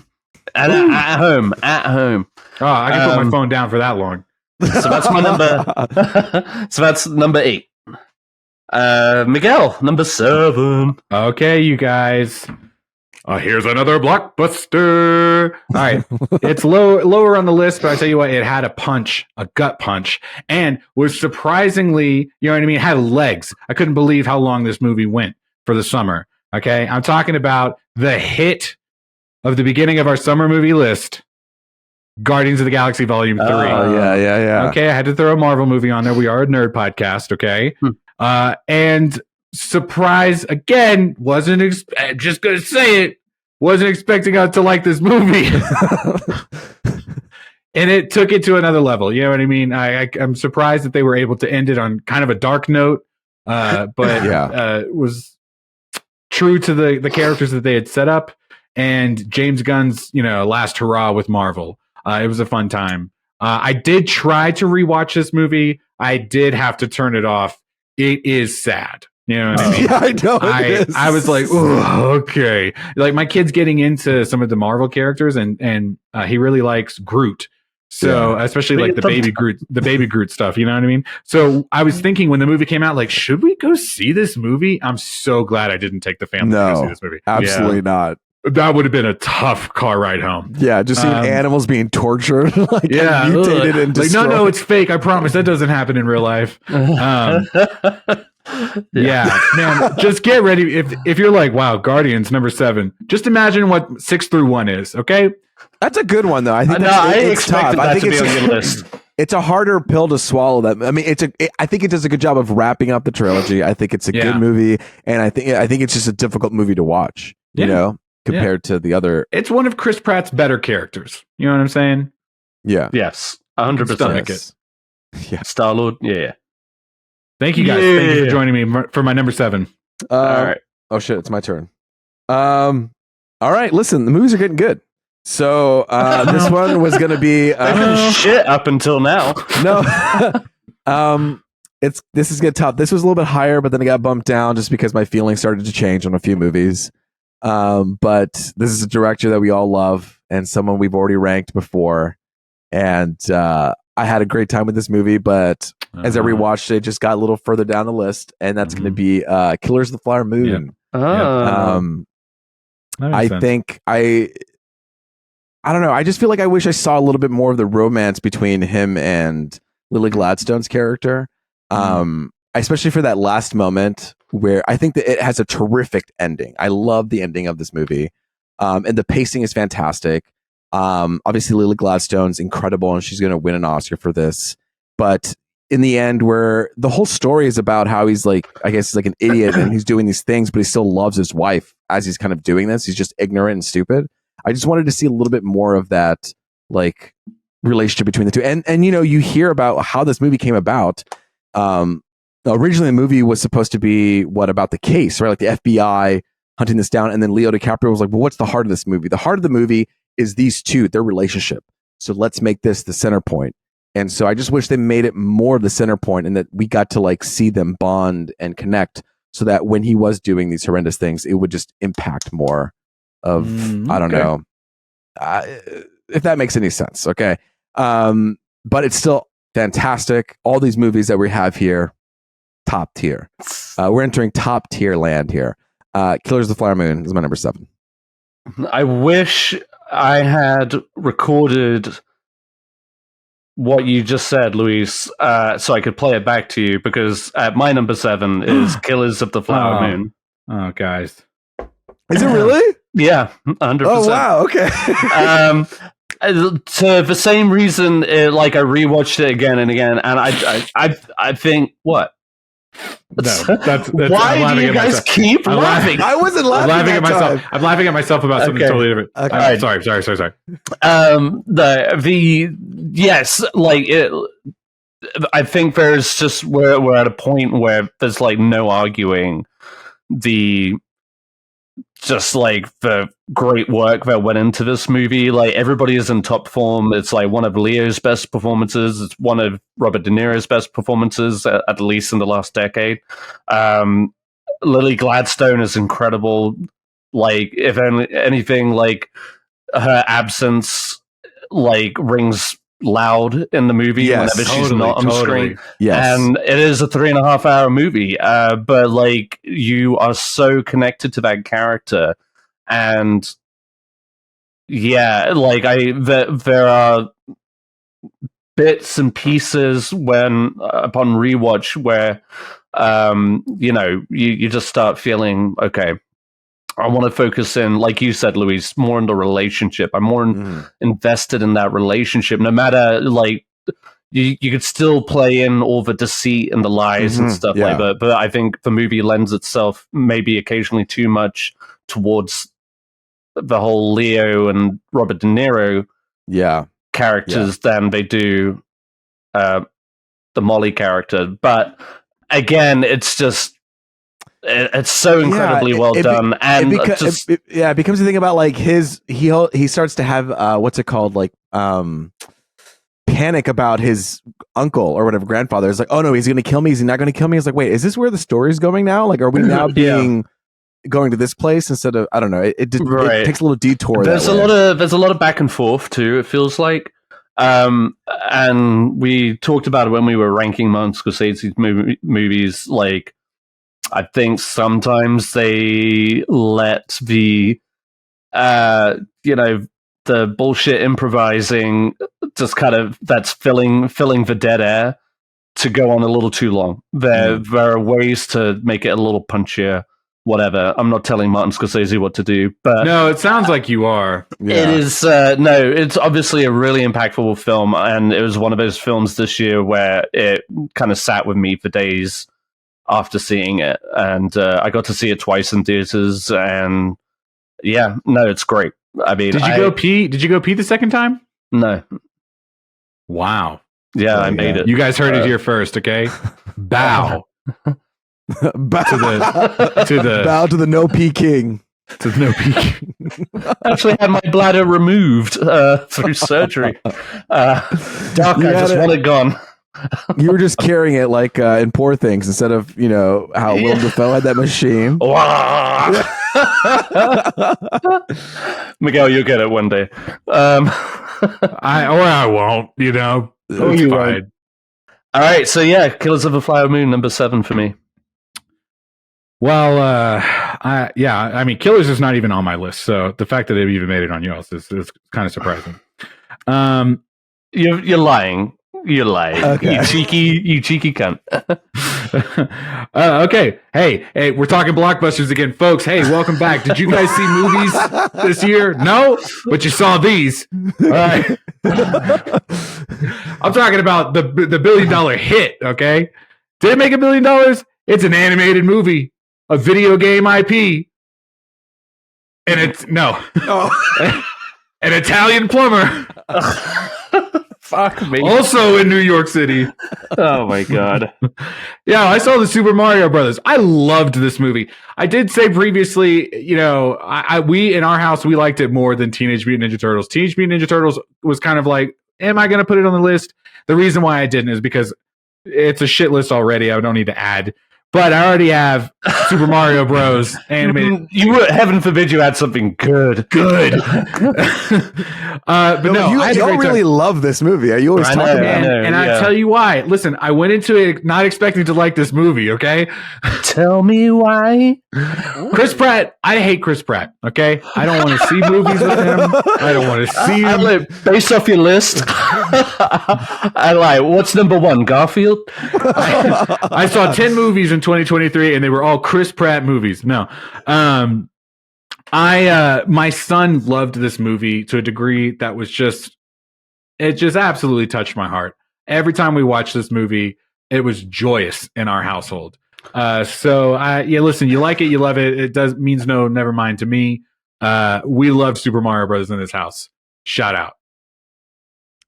At home. Oh, I can put my phone down for that long. So that's my number. So that's number 8. Miguel, number 7. Okay, you guys. Here's another blockbuster. All right, it's lower on the list, but I tell you what, it had a gut punch, and was surprisingly, you know what I mean, it had legs. I couldn't believe how long this movie went for the summer. Okay, I'm talking about the hit of the beginning of our summer movie list, Guardians of the Galaxy Volume 3. Oh, yeah. Okay, I had to throw a Marvel movie on there. We are a nerd podcast, okay? And surprise again, just gonna say it, wasn't expecting us to like this movie. And it took it to another level. You know what I mean? I'm surprised that they were able to end it on kind of a dark note, but was true to the characters that they had set up, and James Gunn's last hurrah with Marvel. It was a fun time. I did try to rewatch this movie. I did have to turn it off. It is sad. You know what I mean? Yeah, I know. I was like, oh, okay. Like, my kid's getting into some of the Marvel characters, and he really likes Groot. So especially like the baby Groot stuff. You know what I mean? So I was thinking when the movie came out, like, should we go see this movie? I'm so glad I didn't take the family to go see this movie. Absolutely not. That would have been a tough car ride home. Yeah, just seeing animals being tortured, mutated and destroyed. Like, no, it's fake. I promise that doesn't happen in real life. Yeah, man, just get ready. If you're like, wow, Guardians number 7, just imagine what 6 through 1 is. Okay, that's a good one though. I think it's tough. I think it's on your list. It's a harder pill to swallow. That I mean, I think it does a good job of wrapping up the trilogy. I think it's a good movie, and I think it's just a difficult movie to watch. You know. Compared to the other, it's one of Chris Pratt's better characters. You know what I'm saying? Yeah. Yes. 100%. Yeah. Star-Lord. Yeah. Thank you guys. Thank you for joining me for my number 7. All right. Oh shit! It's my turn. All right. Listen, the movies are getting good. So this one was going to be shit up until now. No. This is getting tough. This was a little bit higher, but then it got bumped down just because my feelings started to change on a few movies. But this is a director that we all love and someone we've already ranked before. And I had a great time with this movie, but as I rewatched it, just got a little further down the list, and that's going to be Killers of the Flower Moon. I think I don't know. I just feel like I wish I saw a little bit more of the romance between him and Lily Gladstone's character. Especially for that last moment where I think that it has a terrific ending. I love the ending of this movie. And the pacing is fantastic. Obviously Lily Gladstone's incredible and she's going to win an Oscar for this. But in the end, where the whole story is about how he's like, I guess he's like an idiot and he's doing these things, but he still loves his wife as he's kind of doing this. He's just ignorant and stupid. I just wanted to see a little bit more of that, like relationship between the two. And you hear about how this movie came about. Originally, the movie was supposed to be about the case, right? Like the FBI hunting this down, and then Leo DiCaprio was like, "Well, what's the heart of this movie? The heart of the movie is these two, their relationship. So let's make this the center point." And so I just wish they made it more of the center point, and that we got to like see them bond and connect, so that when he was doing these horrendous things, it would just impact more of I don't know if that makes any sense. Okay, but it's still fantastic. All these movies that we have here, top tier. We're entering top tier land here. Killers of the Flower Moon is my number 7. I wish I had recorded what you just said, Luis, so I could play it back to you, because my number 7 is Killers of the Flower Moon. Oh, guys. Is it really? Yeah, 100%. Oh, wow. Okay. To the same reason, like I rewatched it again and again, and I think what? That's why do you guys keep laughing? I wasn't laughing. I'm laughing at myself. I'm laughing at myself about something totally different. Okay. Right. Sorry. Yes, like it. I think there's just we're at a point where there's like no arguing the great work that went into this movie. Like everybody is in top form. It's like one of Leo's best performances. It's one of Robert De Niro's best performances, at least in the last decade. Lily Gladstone is incredible. Like if anything, like her absence like rings loud in the movie whenever she's not on the screen. Yes. And it is a 3.5 hour movie, but like you are so connected to that character, and like there are bits and pieces when upon rewatch where you just start feeling okay, I want to focus in, like you said, Luis, more in the relationship. I'm more invested in that relationship, no matter, like, you could still play in all the deceit and the lies and stuff like that. But I think the movie lends itself maybe occasionally too much towards the whole Leo and Robert De Niro characters than they do the Molly character. But again, it's just... It's so incredibly well done, and it becomes the thing about like he starts to have what's it called, like panic about his uncle or whatever, grandfather. Is like, oh no, he's gonna kill me. Is he not gonna kill me? It's like, wait, is this where the story's going now? Like, are we now going to this place instead of, I don't know. It takes a little detour. There's a lot of back and forth too. It feels like. And we talked about it when we were ranking Martin Scorsese's movies, like. I think sometimes they let the bullshit improvising just kind of that's filling the dead air to go on a little too long. There are ways to make it a little punchier. Whatever. I'm not telling Martin Scorsese what to do, but no, it sounds like you are. It is it's obviously a really impactful film, and it was one of those films this year where it kind of sat with me for days after seeing it, and I got to see it twice in theaters, and it's great. I mean, did you go pee? Did you go pee the second time? No. Wow. Yeah, I made it. You guys heard it here first, okay? Bow. Bow to the no pee king. To the no pee king. I actually had my bladder removed through surgery. Doc, I just want it gone. You were just carrying it like in Poor Things instead of, how Willem Dafoe had that machine. Miguel, you'll get it one day. I won't, Oh, you won't. All right, so Killers of the Flower Moon, number 7 for me. Well, I mean, Killers is not even on my list, so the fact that they've even made it on yours is kind of surprising. You're lying. You lie. Okay. You cheeky cunt. Okay. Hey, we're talking blockbusters again, folks. Hey, welcome back. Did you guys see movies this year? No? But you saw these. All right. I'm talking about the $1 billion hit, okay? Did it make $1 billion? It's an animated movie, a video game IP. And it's, no. Oh. An Italian plumber. Fuck me. Also in New York City. Oh my god. Yeah, I saw the Super Mario Brothers. I loved this movie. I did say previously, we in our house we liked it more than Teenage Mutant Ninja Turtles. Teenage Mutant Ninja Turtles was kind of like, am I going to put it on the list? The reason why I didn't is because it's a shit list already. I don't need to add. But I already have Super Mario Bros. Animated. Heaven forbid you had something good. Good. But no, you don't really love this movie. You always talk about it. And I tell you why. Listen, I went into it not expecting to like this movie, okay? Tell me why. Chris Pratt, I hate Chris Pratt, okay? I don't want to see movies with him. I don't want to see him. Based off your list, I like, what's number one, Garfield? I saw 10 movies in 2023 and they were all Chris Pratt movies. No. My son loved this movie to a degree that was it just absolutely touched my heart. Every time we watched this movie, it was joyous in our household. Listen, you like it, you love it. It means no, never mind to me. We loved Super Mario Bros. In this house. Shout out.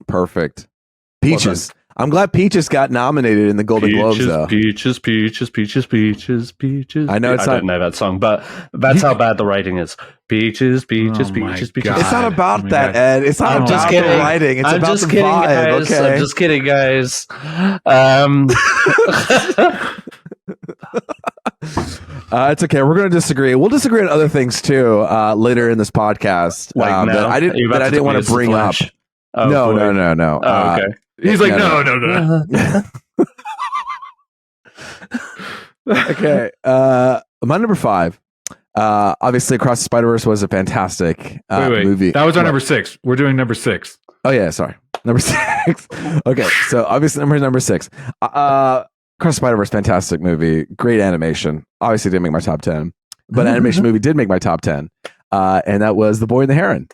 Perfect. Peaches. I'm glad Peaches got nominated in the Golden Globes, though. Peaches. I know I don't know that song, but that's how bad the writing is. Peaches. God. It's not about that, Ed. It's not about the writing. It's about the vibe. Guys. Okay. I'm just kidding, guys. It's okay. We're going to disagree. We'll disagree on other things too later in this podcast. That I didn't want to bring up. Oh, no. Oh, okay. He's like, no. Okay. My number 5. Obviously, Across the Spider-Verse was a fantastic movie. That was our number 6. We're doing number 6. Oh yeah, sorry. Number 6. Okay, so obviously number 6. Across the Spider-Verse, fantastic movie, great animation. Obviously didn't make my top 10, but animation movie did make my top 10, and that was The Boy and the Heron.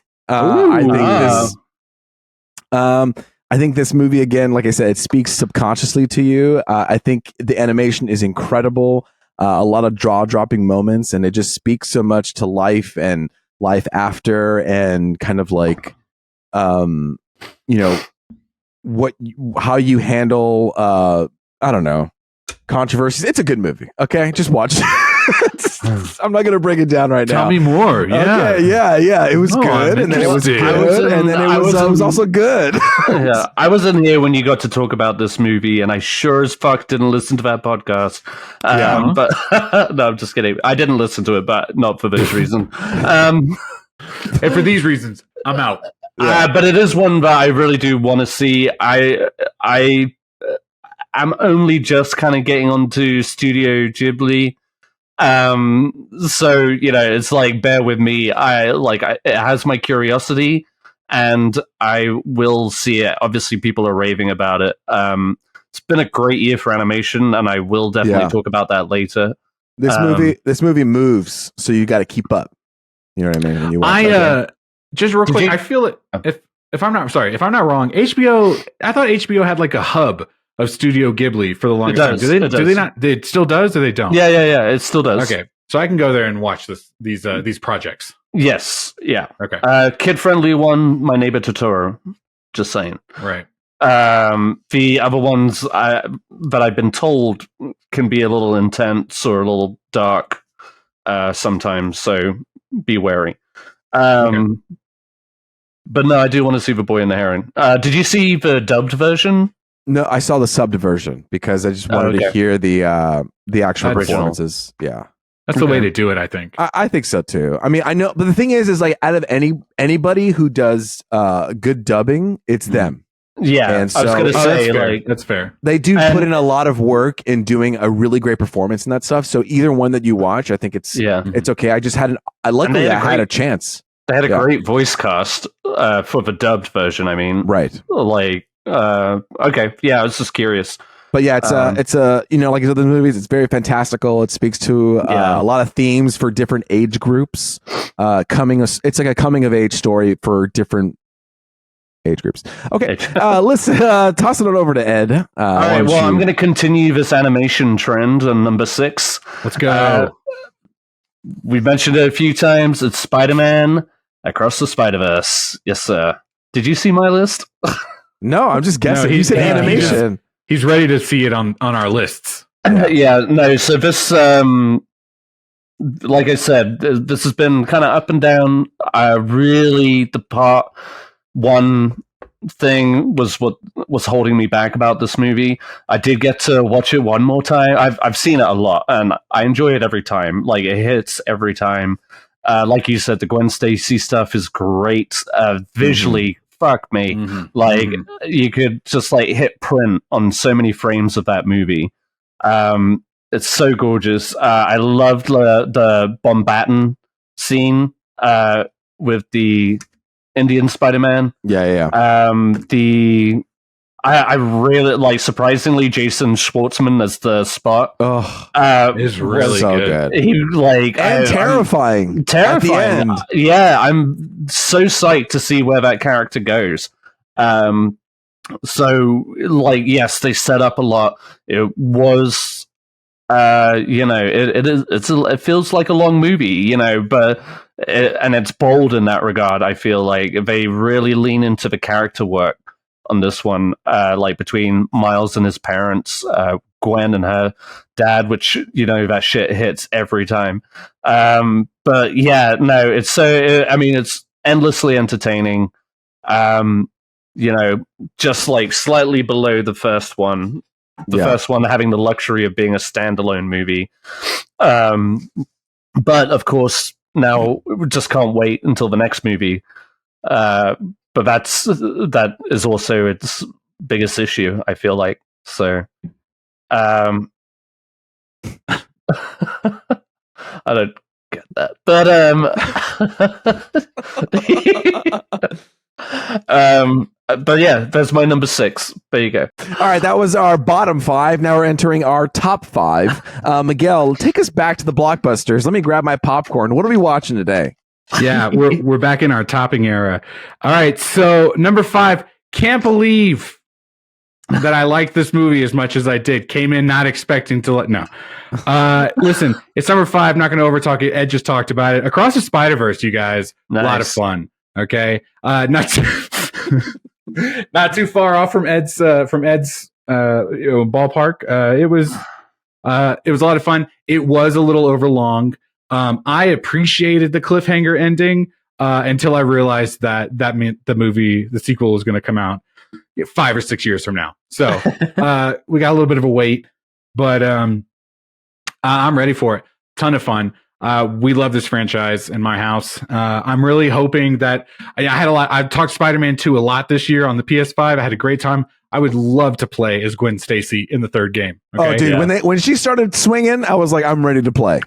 I think this movie, again, like I said, it speaks subconsciously to you. I think the animation is incredible. A lot of jaw-dropping moments, and it just speaks so much to life and life after, and kind of like, how you handle, I don't know, controversies. It's a good movie. Okay, just watch it. I'm not gonna break it down right now. Tell me more. Yeah, okay, yeah. It was good, and then it was good, and then it was also good. Yeah, I wasn't here when you got to talk about this movie, and I sure as fuck didn't listen to that podcast. But no, I'm just kidding. I didn't listen to it, but not for this reason. And for these reasons, I'm out. But it is one that I really do want to see. I'm only just kind of getting onto Studio Ghibli. So it's like, bear with me. It has my curiosity, and I will see it. Obviously, people are raving about it. It's been a great year for animation, and I will definitely talk about that later. This movie moves, so you got to keep up. You know what I mean? When you watch just real quick, I feel it. If I'm not wrong, HBO. I thought HBO had like a hub of Studio Ghibli for the longest time. Do they not? It still does, or they don't? Yeah. It still does. Okay, so I can go there and watch these projects. Yes. Yeah. Okay. Kid-friendly one, My Neighbor Totoro. Just saying. Right. The other ones that I've been told can be a little intense or a little dark sometimes, so be wary. But no, I do want to see The Boy and the Heron. Did you see the dubbed version? No, I saw the subbed version because I just wanted to hear the actual performances. Yeah, that's the way to do it. I think. I think so too. I mean, I know, but the thing is like, out of anybody who does good dubbing, it's them. Yeah, and so, I was going to say that's fair. They do put in a lot of work in doing a really great performance and that stuff. So either one that you watch, I think it's okay. I just had had a chance. They had a great voice cast for the dubbed version. I mean, right? Okay, yeah, I was just curious. But yeah, it's like other movies, it's very fantastical. It speaks to a lot of themes for different age groups. It's like a coming of age story for different age groups. Okay, let's toss it on over to Ed. All right, well, I'm going to continue this animation trend on number 6. Let's go. We've mentioned it a few times. It's Spider-Man Across the Spider-Verse. Yes, sir. Did you see my list? No, I'm just guessing. You said animation. He's ready to see it on our lists. No. So this, like I said, this has been kind of up and down. Really, the part one thing was what was holding me back about this movie. I did get to watch it one more time. I've seen it a lot, and I enjoy it every time. Like, it hits every time. Like you said, the Gwen Stacy stuff is great. Visually, fuck me. Like, you could just like hit print on so many frames of that movie. It's so gorgeous. I loved the Bombatin scene with the Indian Spider-Man. Yeah. I really like, surprisingly, Jason Schwartzman as the Spot. Is really so good. good. He like and terrifying. Terrifying. At the end. Yeah, I'm so psyched to see where that character goes. So like, yes, they set up a lot. It was it feels like a long movie, but and it's bold in that regard. I feel like they really lean into the character work on this one, like between Miles and his parents, Gwen and her dad, which that shit hits every time. But yeah, no, it's it's endlessly entertaining. Just like slightly below the first one. The first one having the luxury of being a standalone movie. But of course, now we just can't wait until the next movie. But that is also its biggest issue, I feel like. So, I don't get that. But yeah, that's my number 6. There you go. All right, that was our bottom 5. Now we're entering our top 5. Miguel, take us back to the blockbusters. Let me grab my popcorn. What are we watching today? Yeah, we're back in our topping era. All right, so number 5. Can't believe that I liked this movie as much as I did. Came in not expecting to listen, it's number 5. Not going to overtalk it. Ed just talked about it. Across the Spider-Verse, you guys. Nice. A lot of fun. Okay, not too far off from Ed's ballpark. It was a lot of fun. It was a little overlong. I appreciated the cliffhanger ending until I realized that meant the sequel was going to come out 5 or 6 years from now. So we got a little bit of a wait, but I'm ready for it. Ton of fun. We love this franchise in my house. I'm really hoping that I've talked Spider-Man 2 a lot this year on the PS5. I had a great time. I would love to play as Gwen Stacy in the third game. Okay? Oh, dude, when she started swinging, I was like, I'm ready to play.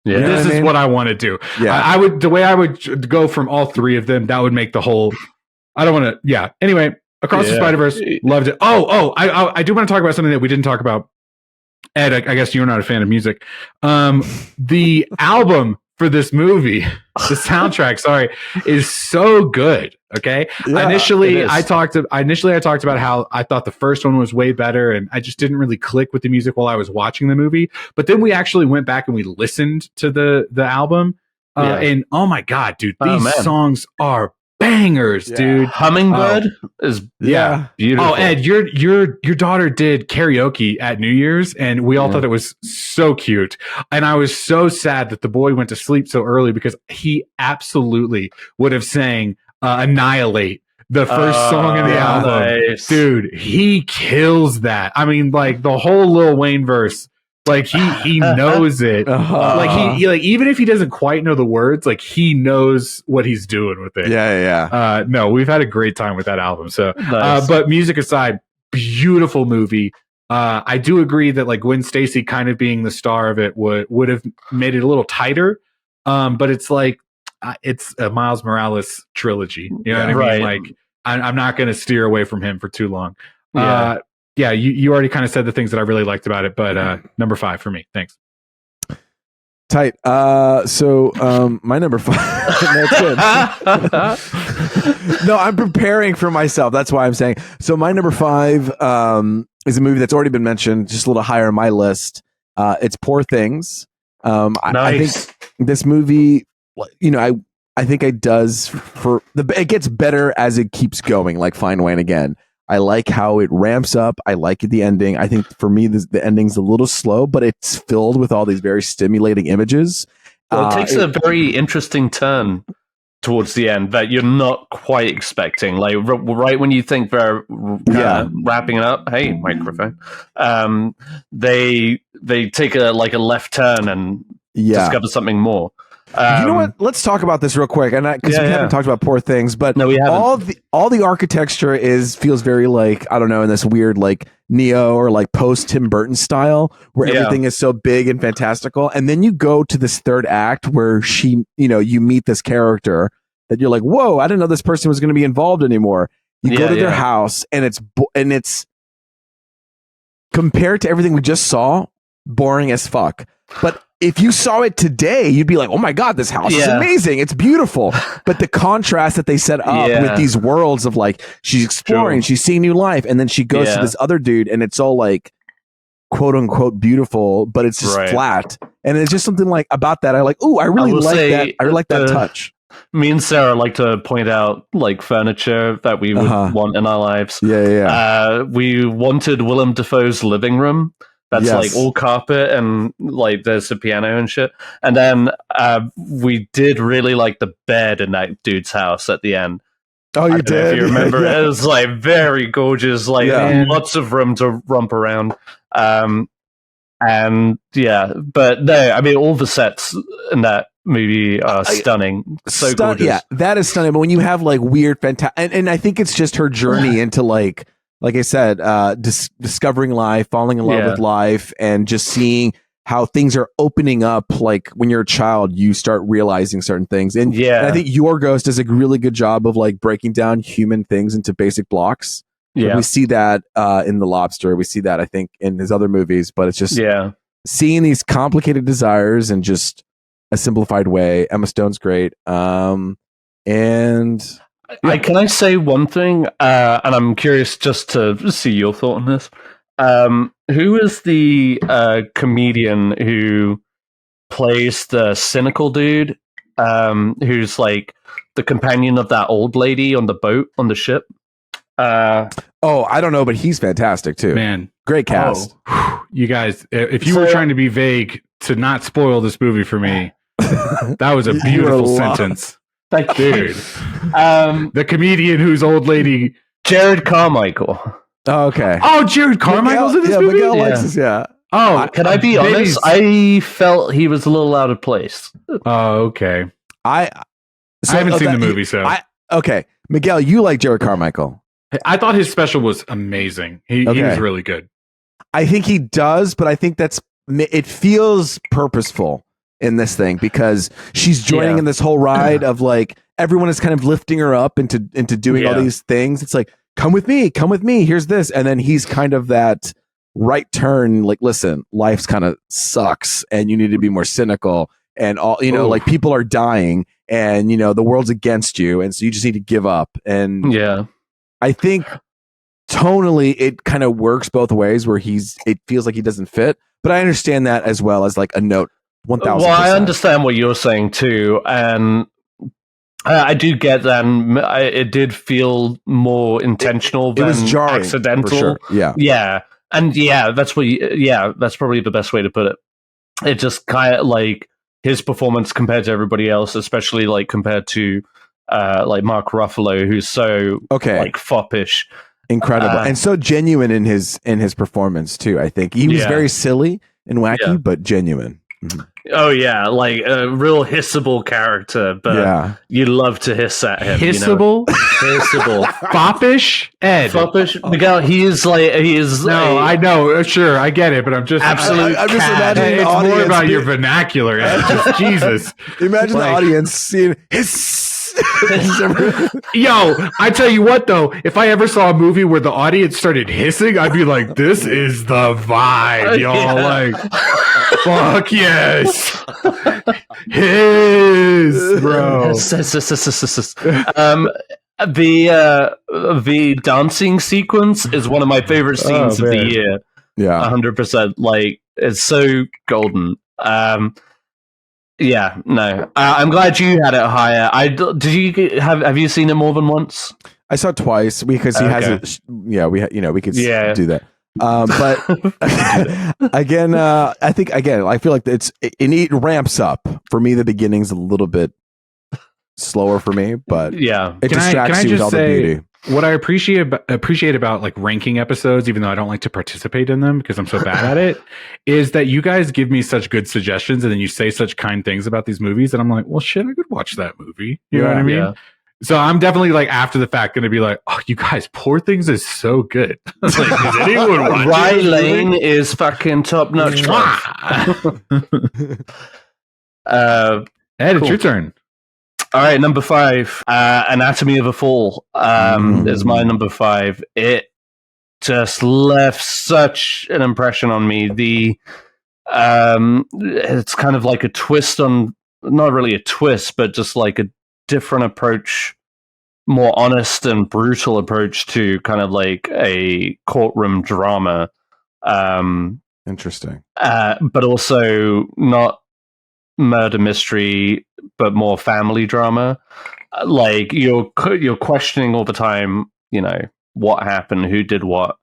Yeah, this is what I want to do. Yeah, the way I would go from all 3 of them. That would make the whole. I don't want to. Yeah. Anyway, Across the Spider-Verse, loved it. I do want to talk about something that we didn't talk about. Ed, I guess you're not a fan of music. The album for this movie, the soundtrack, is so good. Okay. Yeah, initially, I talked about how I thought the first one was way better, and I just didn't really click with the music while I was watching the movie. But then we actually went back and we listened to the album, and oh my god, dude, these songs are bangers, dude. Hummingbird is beautiful. Oh, Ed, your daughter did karaoke at New Year's, and we all thought it was so cute. And I was so sad that the boy went to sleep so early, because he absolutely would have sang Annihilate, the first song in the album. Nice. Dude, he kills that. I mean, like, the whole Lil Wayne verse, like, he knows it. Like, he even if he doesn't quite know the words, like, he knows what he's doing with it. Yeah. No, we've had a great time with that album. So, nice. But music aside, beautiful movie. I do agree that, like, Gwen Stacy kind of being the star of it would have made it a little tighter. But it's like, it's a Miles Morales trilogy. You know what I mean? Like, I'm not going to steer away from him for too long. Yeah, you already kind of said the things that I really liked about it, but number 5 for me. Thanks. Tight. So my number 5. That's good. No, I'm preparing for myself. That's why I'm saying. So my number 5 is a movie that's already been mentioned, just a little higher on my list. It's Poor Things. Nice. I think this movie, I think it does it gets better as it keeps going, like fine wine again. I like how it ramps up. I like the ending. I think for me, the ending's a little slow, but it's filled with all these very stimulating images. Well, it takes a very interesting turn towards the end that you're not quite expecting. Like right when you think they're wrapping it up, hey, microphone. They take a left turn and discover something more. You know what? Let's talk about this real quick, and because we haven't talked about Poor Things, but no, we haven't. all the architecture feels very like, I don't know, in this weird like neo or like post Tim Burton style, where everything is so big and fantastical, and then you go to this third act where you meet this character that you're like, whoa, I didn't know this person was going to be involved anymore. You go to their house, and it's compared to everything we just saw, boring as fuck, but if you saw it today, you'd be like, oh my God, this house is amazing. It's beautiful. But the contrast that they set up with these worlds of like, she's exploring, she's seeing new life. And then she goes to this other dude and it's all like, quote unquote, beautiful, but it's just flat. And it's just something like about that. I like, ooh, I really like that. I really like that touch. Me and Sarah like to point out like furniture that we would want in our lives. We wanted Willem Dafoe's living room. That's like all carpet and like there's a piano and shit. And then we did really like the bed in that dude's house at the end. Oh, you did? If you remember, it was like very gorgeous, like lots of room to romp around. But no, I mean, all the sets in that movie are stunning. So gorgeous. Yeah, that is stunning. But when you have like weird, fantastic, and I think it's just her journey into like I said, discovering life, falling in love with life, and just seeing how things are opening up. Like when you're a child, you start realizing certain things. And I think Yorgos does a really good job of like breaking down human things into basic blocks. Yeah. We see that in The Lobster. We see that, I think, in his other movies. But it's just seeing these complicated desires in just a simplified way. Emma Stone's great. And... Can I say one thing? And I'm curious just to see your thought on this. Who is the comedian who plays the cynical dude? Who's like the companion of that old lady on the boat on the ship? I don't know, but he's fantastic too. Man, great cast. You guys, if you were trying to be vague to not spoil this movie for me, that was a beautiful sentence. Thank you. Dude. The comedian whose old lady... Jared Carmichael. Oh, okay. Oh, Jared Carmichael's in this movie? Miguel likes this, Oh, can I be honest? I felt he was a little out of place. Oh, okay. I haven't seen the movie, so... Okay. Miguel, you like Jared Carmichael. I thought his special was amazing. He was really good. I think he does, but I think it feels purposeful in this thing because she's joining in this whole ride of like everyone is kind of lifting her up into doing all these things. It's like, come with me, here's this. And then he's kind of that right turn, like, listen, life's kind of sucks and you need to be more cynical and all, like people are dying and the world's against you. And so you just need to give up. And I think tonally it kind of works both ways where it feels like he doesn't fit, but I understand that as well as like a note. 1000%. Well, I understand what you're saying too, and I do get that. And it did feel more intentional than accidental. For sure. Yeah, and that's that's probably the best way to put it. It just kind of like his performance compared to everybody else, especially like compared to like Mark Ruffalo, who's so like foppish, incredible, and so genuine in his performance too. I think he was very silly and wacky, but genuine. Mm-hmm. Oh yeah, like a real hissable character, but you love to hiss at him. Hissable, hissable, foppish, Ed, foppish. Miguel, he is. No, I know, sure, I get it, but I'm just absolutely. I'm just imagining it's more about your vernacular, Ed. Just, Jesus, imagine the audience seeing hiss. Yo, I tell you what though, if I ever saw a movie where the audience started hissing, I'd be like, this is the vibe, y'all. Like, fuck yes. Hiss, bro. The dancing sequence is one of my favorite scenes of the year. Yeah. 100%. Like, it's so golden. I'm glad you had it higher. Have you seen it more than once? I saw it twice because he has it. Yeah, we could do that. But again, I feel like it ramps up for me. The beginning's a little bit slower for me, but it distracts you with all the beauty. What I appreciate about like ranking episodes, even though I don't like to participate in them because I'm so bad at it, is that you guys give me such good suggestions and then you say such kind things about these movies, and I'm like, well, shit, I could watch that movie. You know what I mean? Yeah. So I'm definitely like after the fact going to be like, oh, you guys, Poor Things is so good. Like, is anyone watching? Rye Lane is fucking top notch. Ed, it's your turn. All right, number 5, Anatomy of a Fall is my number 5. It just left such an impression on me. It's kind of like a twist on, not really a twist, but just like a different approach, more honest and brutal approach to kind of like a courtroom drama. Interesting. But also not murder mystery, but more family drama. Like you're questioning all the time, what happened, who did what,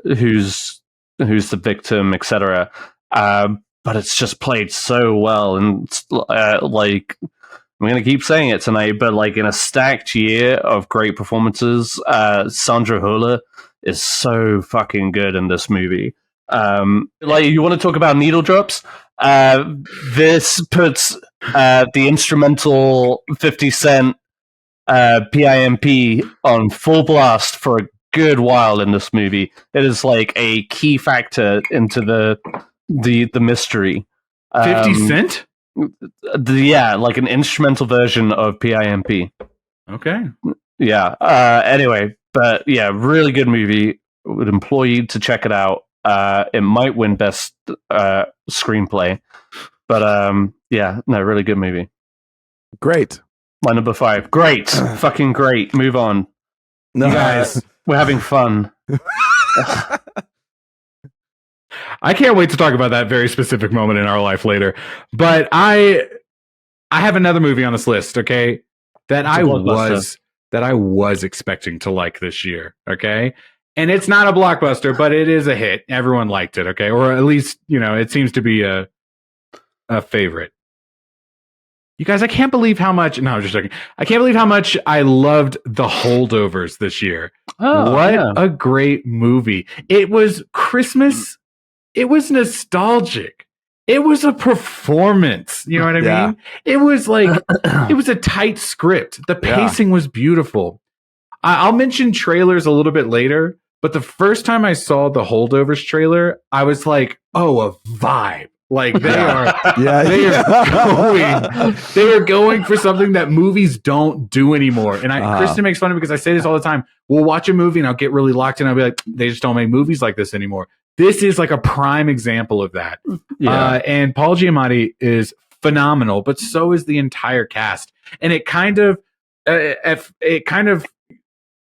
who's the victim, etc. But it's just played so well, and like I'm going to keep saying it tonight, but like in a stacked year of great performances, Sandra Hüller is so fucking good in this movie. Like you want to talk about needle drops? This puts the instrumental 50 Cent PIMP on full blast for a good while in this movie. It is like a key factor into the mystery. 50 Cent? Like an instrumental version of PIMP. Okay. Yeah. Anyway, but yeah, really good movie. Would implore you to check it out. It might win best screenplay, but really good movie. Great. My number 5. Great. Fucking great. Move on. No. You guys, we're having fun. I can't wait to talk about that very specific moment in our life later. But I have another movie on this list, okay, that I was expecting to like this year, okay? And it's not a blockbuster, but it is a hit. Everyone liked it, okay? Or at least, it seems to be a favorite. You guys, I can't believe how much... No, I'm just joking. I can't believe how much I loved The Holdovers this year. Oh, what a great movie. It was Christmas. It was nostalgic. It was a performance. You know what I mean? It was like... it was a tight script. The pacing was beautiful. I'll mention trailers a little bit later, but the first time I saw the Holdovers trailer, I was like, oh, a vibe. Like they are going for something that movies don't do anymore. And Kristen makes fun of me because I say this all the time. We'll watch a movie and I'll get really locked in. I'll be like, they just don't make movies like this anymore. This is like a prime example of that. Yeah. And Paul Giamatti is phenomenal, but so is the entire cast. And it kind of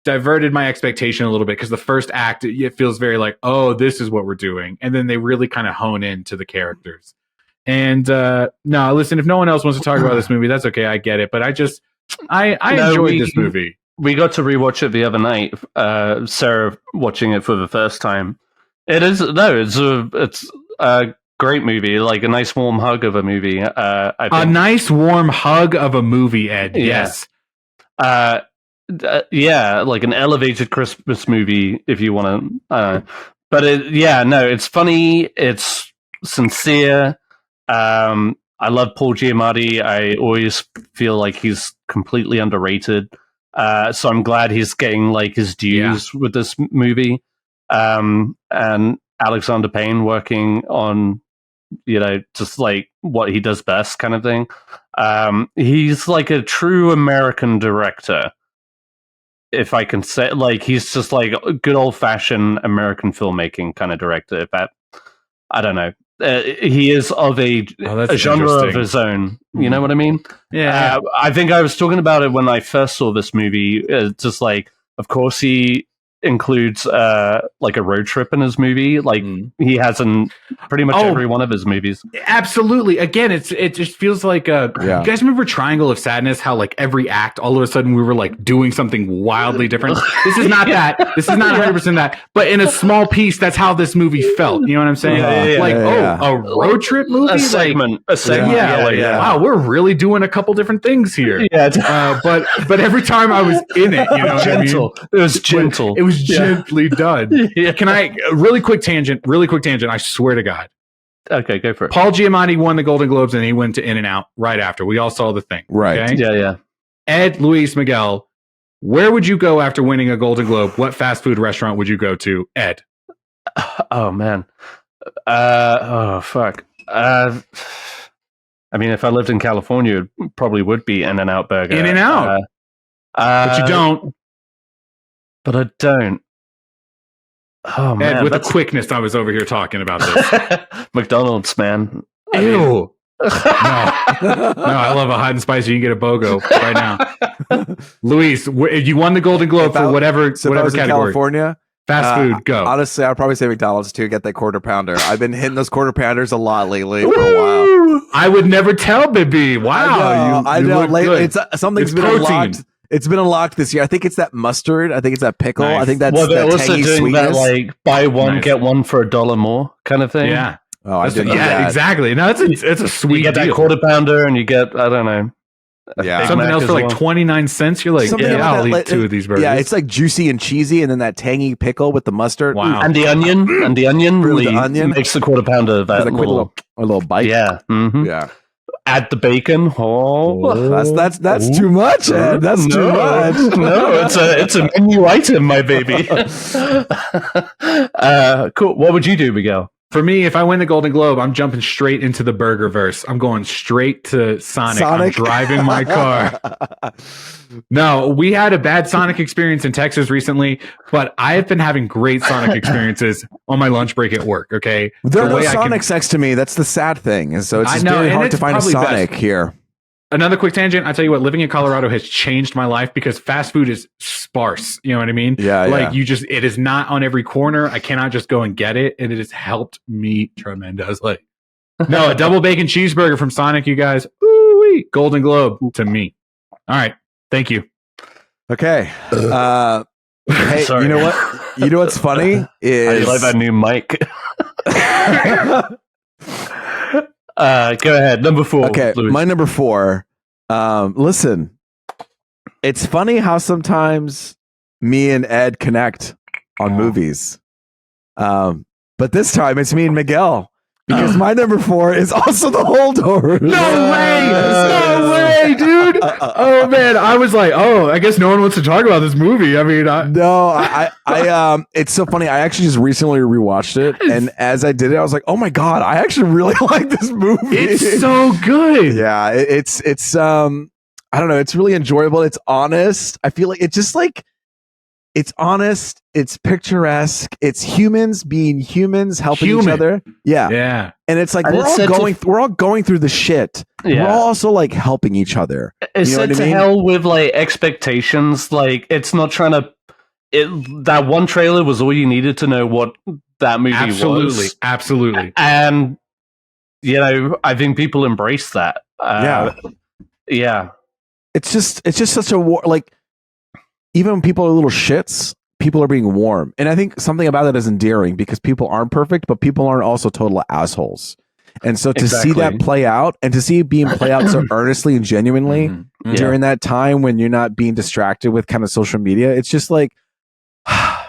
diverted my expectation a little bit because the first act, it feels very like, oh, this is what we're doing. And then they really kind of hone into the characters. And no, listen, if no one else wants to talk about this movie, that's okay. I get it. But I enjoyed this movie. We got to rewatch it the other night. Sarah watching it for the first time. It's a great movie, like a nice warm hug of a movie. I think. A nice warm hug of a movie, Ed. Yeah. Yes. Like an elevated Christmas movie, if you want to. But it's funny. It's sincere. I love Paul Giamatti. I always feel like he's completely underrated. So I'm glad he's getting like his dues with this movie. And Alexander Payne working on, just like what he does best kind of thing. He's like a true American director. If I can say, like, he's just like a good old fashioned American filmmaking kind of director. I don't know. He is of a genre of his own. You know what I mean? Yeah. I think I was talking about it when I first saw this movie. Just like, of course, he includes like a road trip in his movie. Like he has in pretty much every one of his movies. Absolutely. Again, it just feels like you guys remember Triangle of Sadness? How like every act, all of a sudden we were like doing something wildly different. This is not that. This is not 100% that. But in a small piece, that's how this movie felt. You know what I'm saying? A road trip movie, a segment. Wow, we're really doing a couple different things here. Yeah, but every time I was in it, you know, gentle. What I mean? It was gentle. It was gently done. Can I really quick tangent? I swear to God. Okay, go for it. Paul Giamatti won the Golden Globes and he went to In-N-Out right after. We all saw the thing. Right. Okay? Yeah. Ed, Luis, Miguel, where would you go after winning a Golden Globe? What fast food restaurant would you go to, Ed? Oh man. Fuck. I mean, if I lived in California, it probably would be In-N-Out Burger. In-N-Out. But you don't. But I don't. Oh man! Ed, with the quickness I was over here talking about this. McDonald's, man. Ew. No, I love a hot and spicy. You can get a BOGO right now. Luis, you won the Golden Globe for whatever category. California. Fast food, go. Honestly, I'd probably say McDonald's too. Get that quarter pounder. I've been hitting those quarter pounders a lot lately for a while. I would never tell, baby. Wow, I know. Lately, something's been protein. unlocked. It's been unlocked this year. I think it's that mustard. I think it's that pickle. Nice. I think that's they're that also tangy doing sweetness. that like buy one get one for $1 more kind of thing. Yeah. Oh, I didn't do that. Exactly. No, it's a sweet. You get that deal. quarter pounder, and you get I don't know. Something else for like 29 cents. You're like, I'll eat two of these burgers. Yeah, it's like juicy and cheesy, and then that tangy pickle with the mustard. Wow. And the onion really makes the quarter pounder that a little bite. Yeah. Mm-hmm. Yeah. Add the bacon. That's too much, Ed. That's too much. No, it's a menu item, my baby. Cool. What would you do, Miguel? For me, if I win the Golden Globe, I'm jumping straight into the burger verse. I'm going straight to Sonic. I'm driving my car. No, we had a bad Sonic experience in Texas recently, but I have been having great Sonic experiences on my lunch break at work. Okay, there are no Sonics next to me. That's the sad thing, and so it's just very hard to find a Sonic here. Another quick tangent. I tell you what, living in Colorado has changed my life because fast food is sparse. You know what I mean? Yeah. Like it is not on every corner. I cannot just go and get it. And it has helped me tremendously. No, a double bacon cheeseburger from Sonic, you guys. Ooh-wee. Golden Globe to me. All right. Thank you. Okay. Hey, sorry. You know what? You know what's funny is how do you like that new mic? Go ahead. Number 4. Okay, Louis. my number 4. Listen, it's funny how sometimes me and Ed connect on movies. But this time it's me and Miguel. Because my number 4 is also the Holdovers. No way, dude. Oh man, I was like, I guess no one wants to talk about this movie. I mean, I it's so funny. I actually just recently rewatched it, and as I did it, I was like, oh my god, I actually really like this movie. It's so good. Yeah, it's I don't know, it's really enjoyable. It's honest. I feel like it's just like it's honest, it's picturesque, it's humans being humans helping each other. Yeah. And it's like we're all going through the shit. Yeah. We're all also like helping each other. It's set to hell with like expectations. Like it's not trying to that one trailer was all you needed to know what that movie was. Absolutely. And you know, I think people embrace that. Yeah. It's just such a war, like even when people are little shits, people are being warm. And I think something about that is endearing because people aren't perfect, but people aren't also total assholes. And so to see that play out and to see it being play out so earnestly and genuinely during that time when you're not being distracted with kind of social media, it's just like,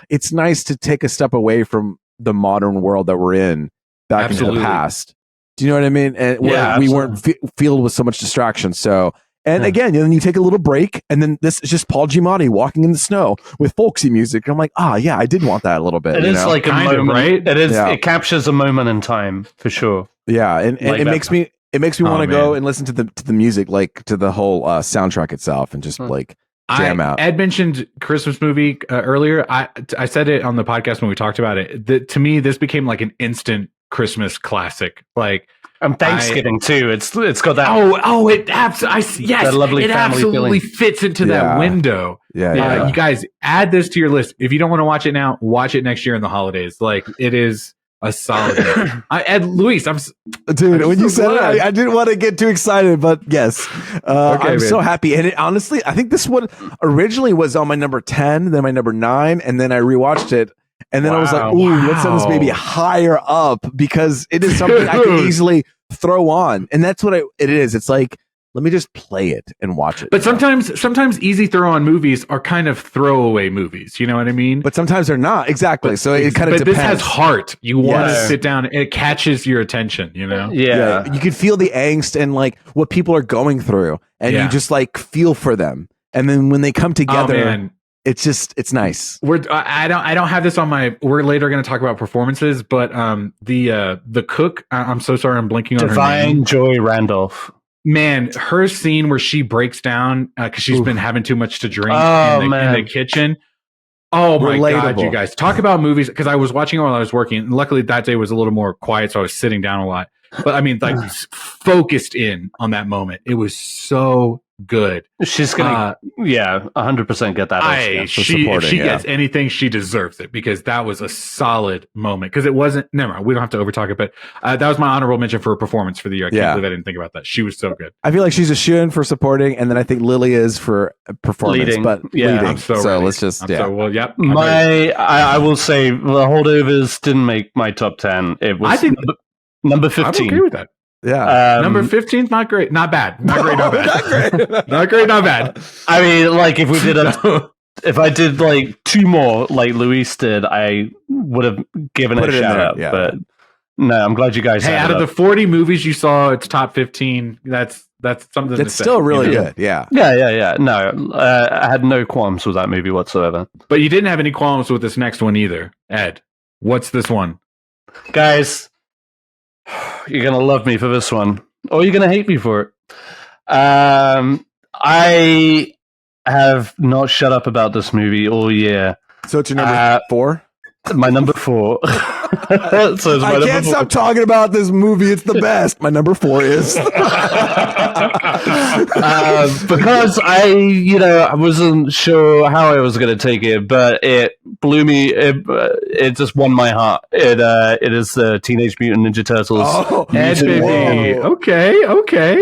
it's nice to take a step away from the modern world that we're in back into the past. Do you know what I mean? And we weren't filled with so much distraction. So, and again, then you take a little break, and then this is just Paul Giamatti walking in the snow with folksy music. And I'm like, yeah, I did want that a little bit. It is like a moment, right? It is. It captures a moment in time for sure. Yeah, and like it makes me want to go and listen to the music, like to the whole soundtrack itself, and just like jam out. Ed mentioned Christmas movie earlier. I said it on the podcast when we talked about it. To me, this became like an instant Christmas classic. Like And Thanksgiving too. It's got that. Yes, lovely it absolutely fits into that window. Yeah. You guys add this to your list. If you don't want to watch it now, watch it next year in the holidays. Like, it is a solid movie. Luis, dude, when you said it, I didn't want to get too excited, but yes, I'm so happy. And it, honestly, I think this one originally was on my number 10, then my number 9, and then I rewatched it. And then I was like, ooh, let's send this baby higher up, because it is something I can easily throw on. And that's what it is. It's like, let me just play it and watch it. But sometimes easy throw on movies are kind of throwaway movies. You know what I mean? But sometimes they're not. Exactly. So it kind of depends. But this has heart. You want to sit down. It catches your attention, you know? Yeah. You can feel the angst and like what people are going through. And you just like feel for them. And then when they come together, it's nice. I don't have this on my. We're later going to talk about performances, but the cook. I'm so sorry, I'm blinking on her name. Divine Joy Randolph. Man, her scene where she breaks down because she's been having too much to drink in the kitchen. Oh my God, you guys, talk about movies, because I was watching it while I was working. And luckily that day was a little more quiet, so I was sitting down a lot. But I mean, like, focused in on that moment. It was so good. She's gonna 100% get that. If she gets anything, she deserves it, because that was a solid moment. Because it wasn't, never mind, we don't have to overtalk it, but that was my honorable mention for a performance for the year. I can't believe I didn't think about that. She was so good. I feel like she's a shoo-in for supporting, and then I think Lily is for performance, leading. But leading. I'm so let's just I will say the holdovers didn't make my top 10. It was number 15. I'm okay with that. Yeah. Number 15, not great. Not bad. Not great, not bad. Not great. Not great, not bad. I mean, like, if I did like 2 more like Luis did, I would have given it a shout out. Yeah. But no, I'm glad you guys out of the 40 movies you saw, it's top 15. That's something. It's still really good. Yeah. No, I had no qualms with that movie whatsoever. But you didn't have any qualms with this next one either. Ed, what's this one? Guys, you're going to love me for this one, or you're going to hate me for it. I have not shut up about this movie all year. So it's your number 4? My number 4. I can't stop talking about this movie. It's the best. My number 4 is because I wasn't sure how I was going to take it, but it blew me. It just won my heart. It is the Teenage Mutant Ninja Turtles. Oh, baby. Okay.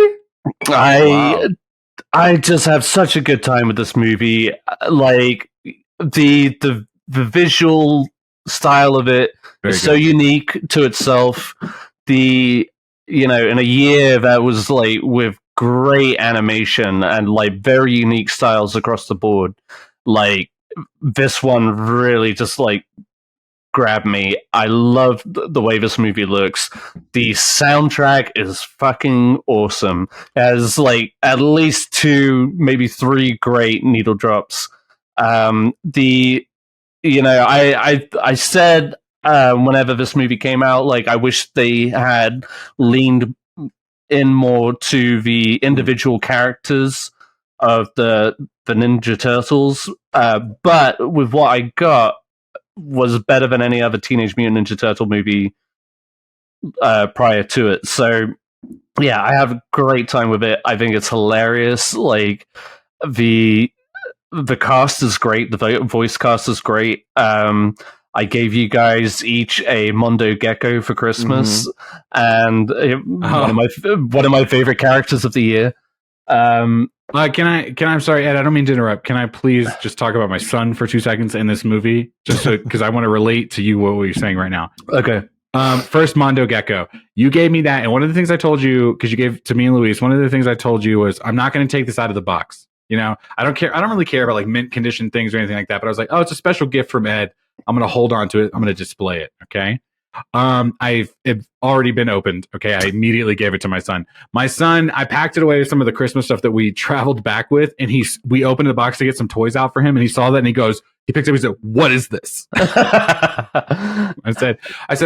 I just have such a good time with this movie. Like the visual style of it is so unique to itself. In a year that was like with great animation and like very unique styles across the board, like this one really just like grabbed me. I love the way this movie looks. The soundtrack is fucking awesome. It has like at least 2, maybe 3 great needle drops. I said whenever this movie came out, like, I wish they had leaned in more to the individual characters of the Ninja Turtles, but with what I got was better than any other Teenage Mutant Ninja Turtle movie prior to it. So yeah, I have a great time with it. I think it's hilarious. Like, the cast is great. The voice cast is great. I gave you guys each a Mondo Gecko for Christmas, and one of my favorite characters of the year. I'm sorry, Ed, I don't mean to interrupt. Can I please just talk about my son for 2 seconds in this movie? Just because I want to relate to you what you're saying right now. Okay. First, Mondo Gecko. You gave me that, and one of the things I told you, because you gave to me and Luis, one of the things I told you was, I'm not going to take this out of the box. You know, I don't care. I don't really care about like mint condition things or anything like that. But I was like, oh, it's a special gift from Ed. I'm going to hold on to it. I'm going to display it. Okay. It's already been opened. Okay. I immediately gave it to my son. My son, I packed it away with some of the Christmas stuff that we traveled back with. And we opened the box to get some toys out for him. And he saw that and he picked it up. He said, "What is this?" I said,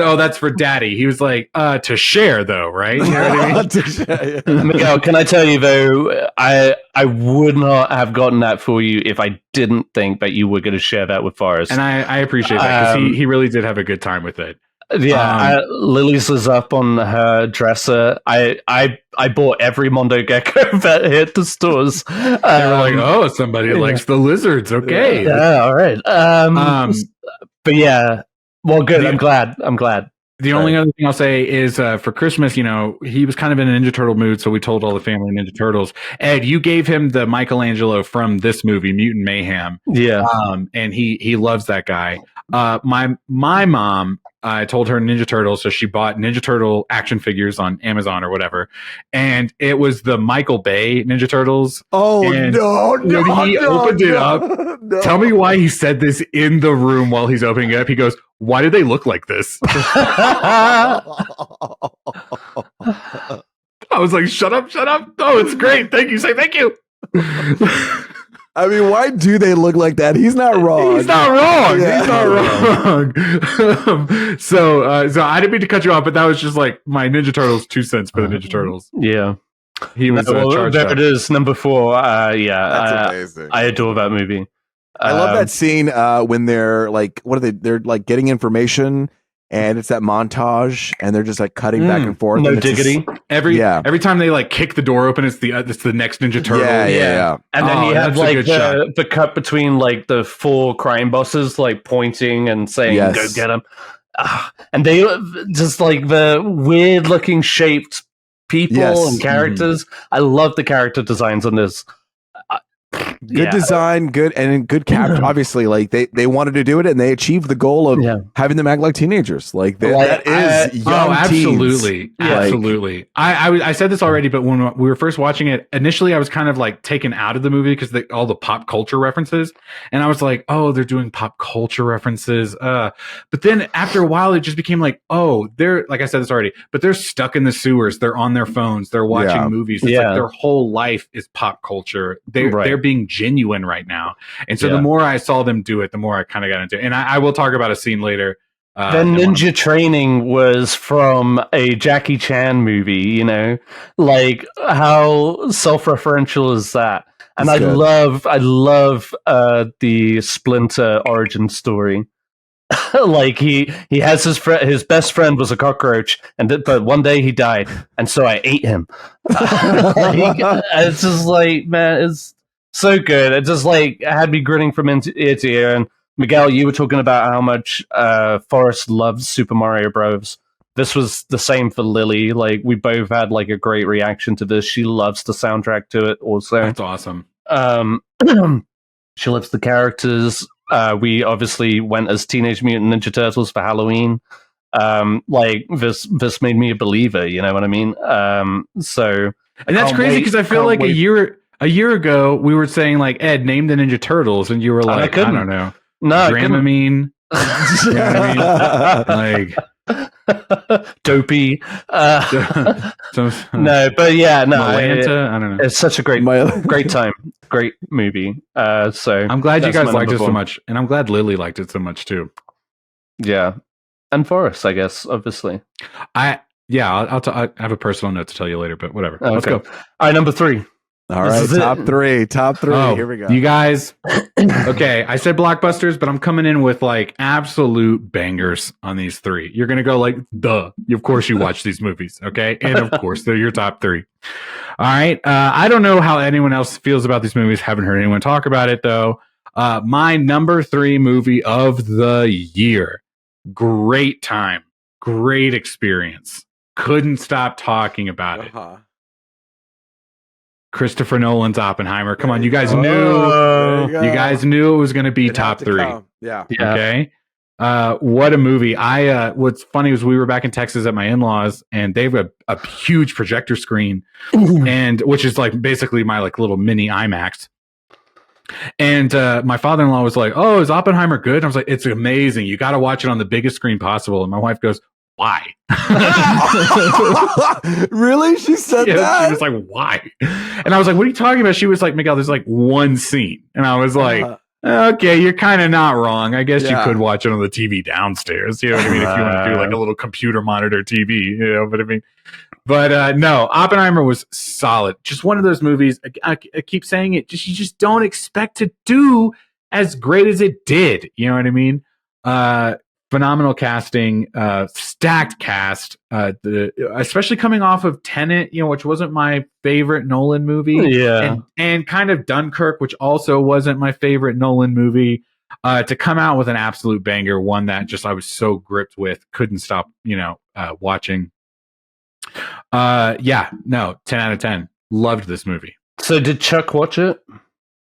"Oh, that's for Daddy." He was like, "To share, though, right?" You know what I mean? Miguel, can I tell you though, I would not have gotten that for you if I didn't think that you were going to share that with Forrest. And I appreciate that, because he really did have a good time with it. Yeah, Lily's is up on her dresser. I bought every Mondo Gecko that hit the stores. They were like, "Oh, somebody likes the lizards." Okay, yeah, all right. But yeah, well, good. I'm glad. The only other thing I'll say is for Christmas, he was kind of in a Ninja Turtle mood, so we told all the family Ninja Turtles. Ed, you gave him the Michelangelo from this movie, Mutant Mayhem. Yeah. And he loves that guy. My mom, I told her Ninja Turtles, so she bought Ninja Turtle action figures on Amazon or whatever, and it was the Michael Bay Ninja Turtles. Oh, no! When he opened it up, tell me why he said this in the room while he's opening it up. He goes, "Why do they look like this?" I was like, shut up. Oh, it's great. Thank you. Say thank you. I mean, why do they look like that? He's not wrong. He's not wrong. So I didn't mean to cut you off, but that was just like my Ninja Turtles 2 cents for the Ninja Turtles. Yeah. He was charged there up. It is, number 4. That's amazing. I adore that movie. I love that scene when they're like, what are they? They're like getting information, and it's that montage, and they're just like cutting back and forth. No and diggity. Every time they like kick the door open, it's the next Ninja Turtle. Yeah. And then you have like the cut between like the 4 crime bosses like pointing and saying, "Go get them," and they just like the weird looking shaped people and characters. I love the character designs on this. Good design, good capture. Obviously, like they wanted to do it, and they achieved the goal of having them act like teenagers. Like that is young absolutely, teens. absolutely. I said this already, but when we were first watching it, initially I was kind of like taken out of the movie because all the pop culture references, and I was like, oh, they're doing pop culture references. But then after a while, it just became like, oh, they're like I said this already, but they're stuck in the sewers. They're on their phones. They're watching movies. It's like their whole life is pop culture. They're being genuine right now, and so the more I saw them do it, the more I kind of got into it. And I will talk about a scene later. The ninja training was from a Jackie Chan movie, like how self-referential is that? And I love the Splinter origin story. Like he has his best friend was a cockroach, but one day he died, and so I ate him. It's just like, man, it's so good. It just like had me grinning from ear to ear. And Miguel, you were talking about how much Forrest loves Super Mario Bros. This was the same for Lily. Like we both had like a great reaction to this. She loves the soundtrack to it also. That's awesome. She loves the characters. We obviously went as Teenage Mutant Ninja Turtles for Halloween. Like this made me a believer. You know what I mean? And that's crazy because I feel like a year ago we were saying like, Ed, name the Ninja Turtles, and you were like, I don't know, Dramamine. You know what I mean? Like Dopey. No, but yeah, no. Malanta, I don't know. It's such a great time, great movie. So I'm glad you guys liked it so much, and I'm glad Lily liked it so much too. Yeah, and Forrest, I guess, obviously. I have a personal note to tell you later, but whatever. Okay. Let's go. All right, number 3. All right, top three. Oh, here we go. You guys, okay, I said blockbusters, but I'm coming in with like absolute bangers on these 3. You're going to go like, duh. Of course you watch these movies, okay? And of course, they're your top 3. All right. I don't know how anyone else feels about these movies. Haven't heard anyone talk about it, though. My number 3 movie of the year. Great time. Great experience. Couldn't stop talking about it. Christopher Nolan's Oppenheimer. Come on, you guys knew. You guys knew it was going to be top 3. Yeah. Okay. What a movie! What's funny was we were back in Texas at my in-laws, and they have a huge projector screen, and which is like basically my like little mini IMAX. And my father-in-law was like, "Oh, is Oppenheimer good?" And I was like, "It's amazing. You got to watch it on the biggest screen possible." And my wife goes, "Why?" Really? She said that? She was like, "Why?" And I was like, "What are you talking about?" She was like, "Miguel, there's like one scene." And I was like, "Okay, you're kind of not wrong. I guess you could watch it on the TV downstairs. You know what I mean? If you want to do like a little computer monitor TV, but I mean, but no, Oppenheimer was solid. Just one of those movies. I keep saying it. You just don't expect to do as great as it did. You know what I mean? phenomenal casting, stacked cast, especially coming off of Tenet, which wasn't my favorite Nolan movie. Yeah. And kind of Dunkirk, which also wasn't my favorite Nolan movie. To come out with an absolute banger, one that just I was so gripped with, couldn't stop, watching. 10 out of 10. Loved this movie. So did Chuck watch it?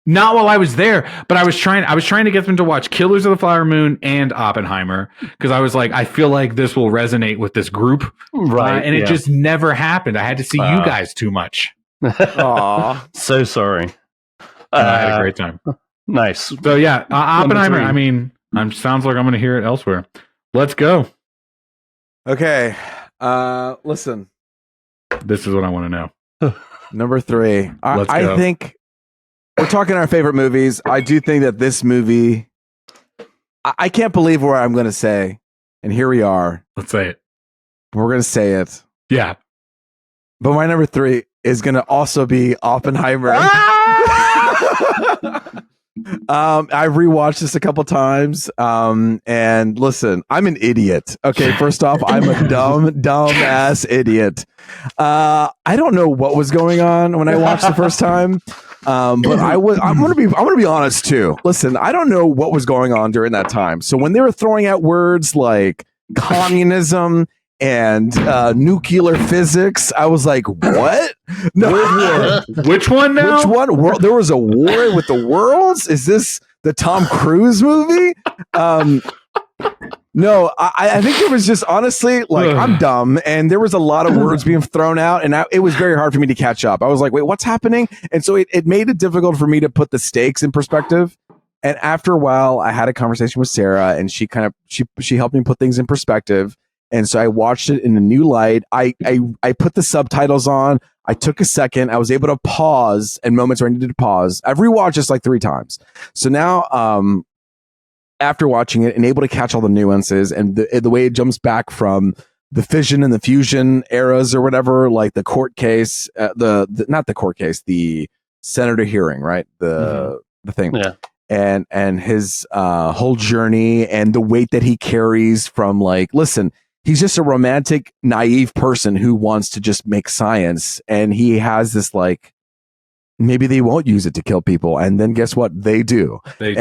Not while I was there, but I was trying to get them to watch Killers of the Flower Moon and Oppenheimer, because I was like, I feel like this will resonate with this group. Right. And it just never happened. I had to see you guys too much. Aw. So sorry. I had a great time. Nice. So yeah, Oppenheimer, I mean, sounds like I'm going to hear it elsewhere. Let's go. Okay. Listen. This is what I want to know. Number 3. I think we're talking our favorite movies. I do think that this movie, I can't believe what I'm going to say. And here we are. Let's say it. We're going to say it. Yeah. But my number 3 is going to also be Oppenheimer. I've rewatched this a couple times. And listen, I'm an idiot. Okay, first off, I'm a dumb ass idiot. I don't know what was going on when I watched the first time. But I'm gonna be honest too. Listen, I don't know what was going on during that time. So when they were throwing out words like communism and nuclear physics, I was like, what? No. Which one now? Which one? There was a war with the worlds? Is this the Tom Cruise movie? No, I think it was just honestly like I'm dumb, and there was a lot of words being thrown out, and it was very hard for me to catch up. I was like, wait, what's happening? And so it made it difficult for me to put the stakes in perspective. And after a while, I had a conversation with Sarah, and she helped me put things in perspective. And so I watched it in a new light. I put the subtitles on. I took a second. I was able to pause in moments where I needed to pause. I've rewatched this like 3 times. So now, after watching it and able to catch all the nuances and the way it jumps back from the fission and the fusion eras or whatever, like the court case, not the court case, the senator hearing, right? The thing. Yeah. And his whole journey and the weight that he carries from like, listen, he's just a romantic, naive person who wants to just make science. And he has this like, maybe they won't use it to kill people. And then guess what? They do. They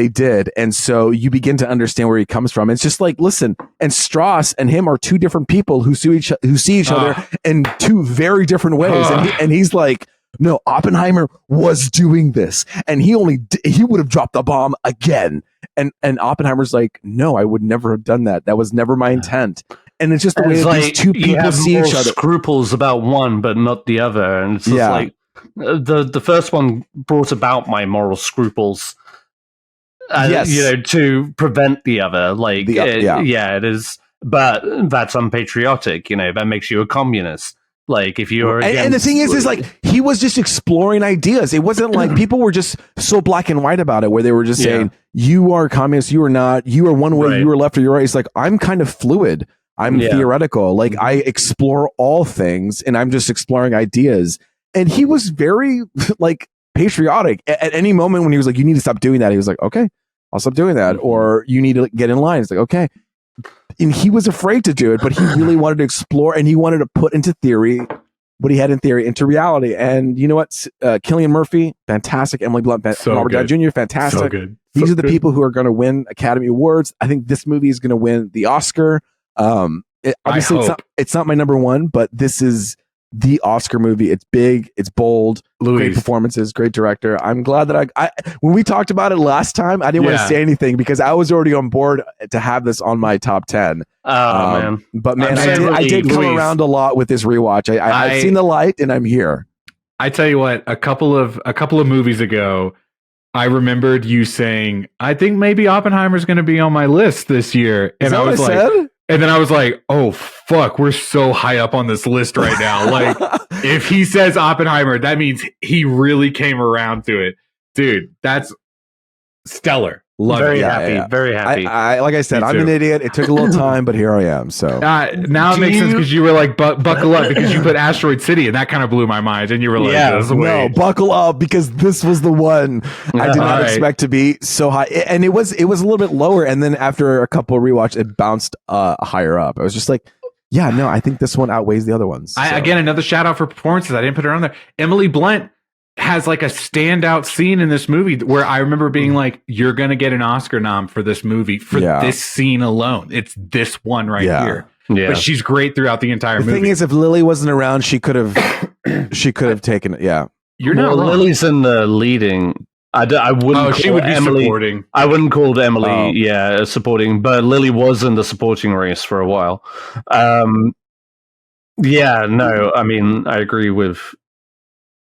did. And so you begin to understand where he comes from. It's just like, listen, and Strauss and him are 2 different people who see each other in 2 very different ways. And he's like, no, Oppenheimer was doing this, and he would have dropped the bomb again. And Oppenheimer's like, no, I would never have done that. That was never my intent. And it's just the way that these 2 people see each other. Scruples about one, but not the other. And it's just like the first one brought about my moral scruples. To prevent the other. Like, it is. But that's unpatriotic. That makes you a communist. Like if you're and the thing is like he was just exploring ideas. It wasn't like people were just so black and white about it, where they were just saying you are communist, you are not, you are one way, you are left or you're right. It's like I'm kind of fluid. I'm theoretical. Like I explore all things, and I'm just exploring ideas. And he was very like patriotic. At any moment when he was like, "You need to stop doing that," he was like, "Okay, I'll stop doing that," or "You need to get in line." It's like, "Okay." And he was afraid to do it, but he really wanted to explore, and he wanted to put into theory what he had in theory into reality. And you know what? Cillian Murphy, fantastic. Emily Blunt, Robert Downey Jr., fantastic. So good. These are the people who are going to win Academy Awards. I think this movie is going to win the Oscar. Obviously, it's not my number 1, but this is the Oscar movie. It's big, it's bold, great performances, great director. I'm glad that I when we talked about it last time, I didn't want to say anything because I was already on board to have this on my top 10. Man. But man, I did come around a lot with this rewatch. I've seen the light, and I'm here. I tell you what, a couple of movies ago, I remembered you saying, I think maybe Oppenheimer's going to be on my list this year. And I was like, said? And then I was like, oh, fuck, we're so high up on this list right now. Like, if he says Oppenheimer, that means he really came around to it. Dude, that's stellar. Love very it. happy, very happy. I like I said, I'm an idiot. It took a little time, but here I am. So now it makes sense because you were like, buckle up because you put Asteroid City, and that kind of blew my mind. And you were like, no, buckle up because this was the one I did not expect to be so high, and it was a little bit lower. And then after a couple of rewatch, it bounced higher up. I was just like, yeah, no, I think this one outweighs the other ones. So. Again, another shout out for performances. I didn't put her on there. Emily Blunt has like a standout scene in this movie where I remember being like, you're going to get an Oscar nom for this movie for this scene alone. It's this one right here. Yeah. But she's great throughout the entire movie. The thing is, if Lily wasn't around, she could have taken it. Yeah. You're not wrong. Lily's in the leading. I wouldn't. Oh, she would be Emily, supporting. I wouldn't call Emily, supporting, but Lily was in the supporting race for a while. Yeah, no, I mean, I agree with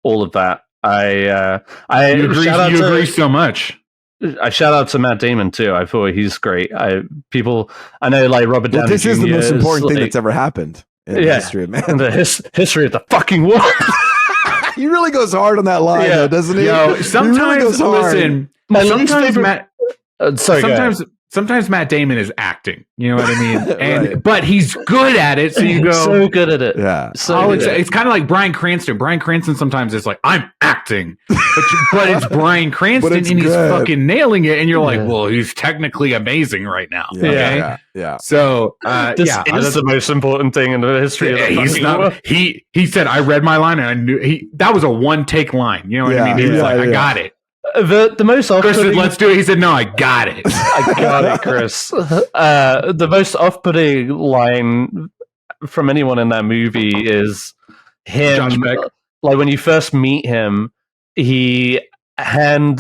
all of that. I you agree so much. I shout out to Matt Damon too. I thought he's great. I know like Robert Downey this Jr. is the most important thing that's ever happened in the history of man. The history of the fucking world. He really goes hard on that line, though, doesn't he? Yo, sometimes, really goes hard. Listen, sometimes Matt Damon is acting. You know what I mean? But he's good at it. So you go, so good at it. Yeah. It's kind of like Bryan Cranston. Bryan Cranston sometimes is like, I'm acting, but it's Bryan Cranston and he's fucking nailing it. And you're like, well, he's technically amazing right now. Yeah. So this is the most important thing in the history of the world. He said, I read my line and I knew that was a one take line. You know what I mean? He was like, I got it. The most Chris said, let's do it. He said, no, I got it. I got it, Chris. The most off-putting line from anyone in that movie is him. Josh Beck. Like when you first meet him, he's going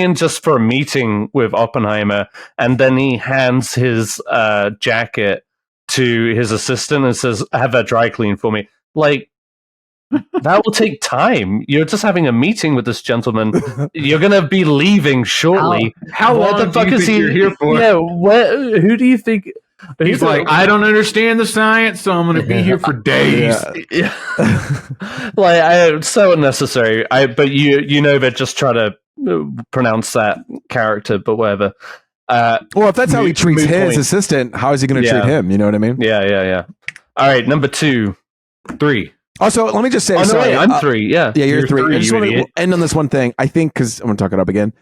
in just for a meeting with Oppenheimer, and then he hands his jacket to his assistant and says, have that dry clean for me. Like, that will take time. You're just having a meeting with this gentleman. You're gonna be leaving shortly. How long the fuck is he here for? Yeah, who do you think? He's like, I don't understand the science, so I'm gonna be here for days. Yeah. It's so unnecessary. But you know they're just trying to pronounce that character, but whatever. Well, if that's how he treats his assistant, how is he going to treat him? You know what I mean? Yeah. All right, number 2, 3. Also, let me just say, sorry, I'm 3. Yeah, you're 3. I just want to end on this one thing. I think because I'm going to talk it up again.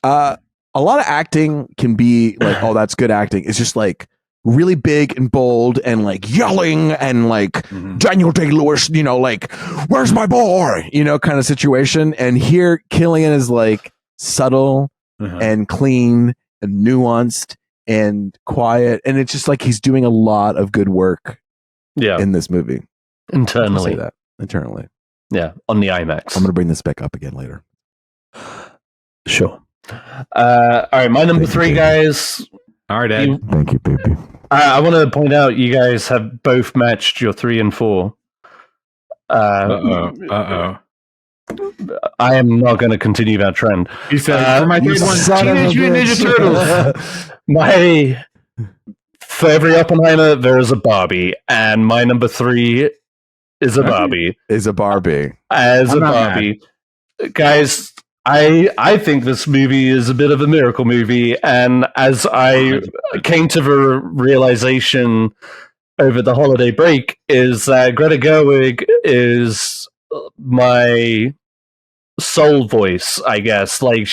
A lot of acting can be like, oh, that's good acting. It's just like really big and bold and like yelling and like Daniel Day-Lewis, you know, like where's my boy, you know, kind of situation. And here, Killian is like subtle and clean and nuanced and quiet, and it's just like he's doing a lot of good work. In this movie. Internally. Yeah, on the IMAX. I'm going to bring this back up again later. Sure. All right, my number 3, guys. All right, Ed. Thank you, baby. I want to point out you guys have both matched your 3 and 4. Uh-oh. I am not going to continue that trend. He said, for my third one, Teenage Mutant Ninja Turtles. For every Oppenheimer, there is a Barbie, and my number 3 is a Barbie. Guys, I think this movie is a bit of a miracle movie, and as I came to the realization over the holiday break, is that Greta Gerwig is my soul voice, I guess. Like,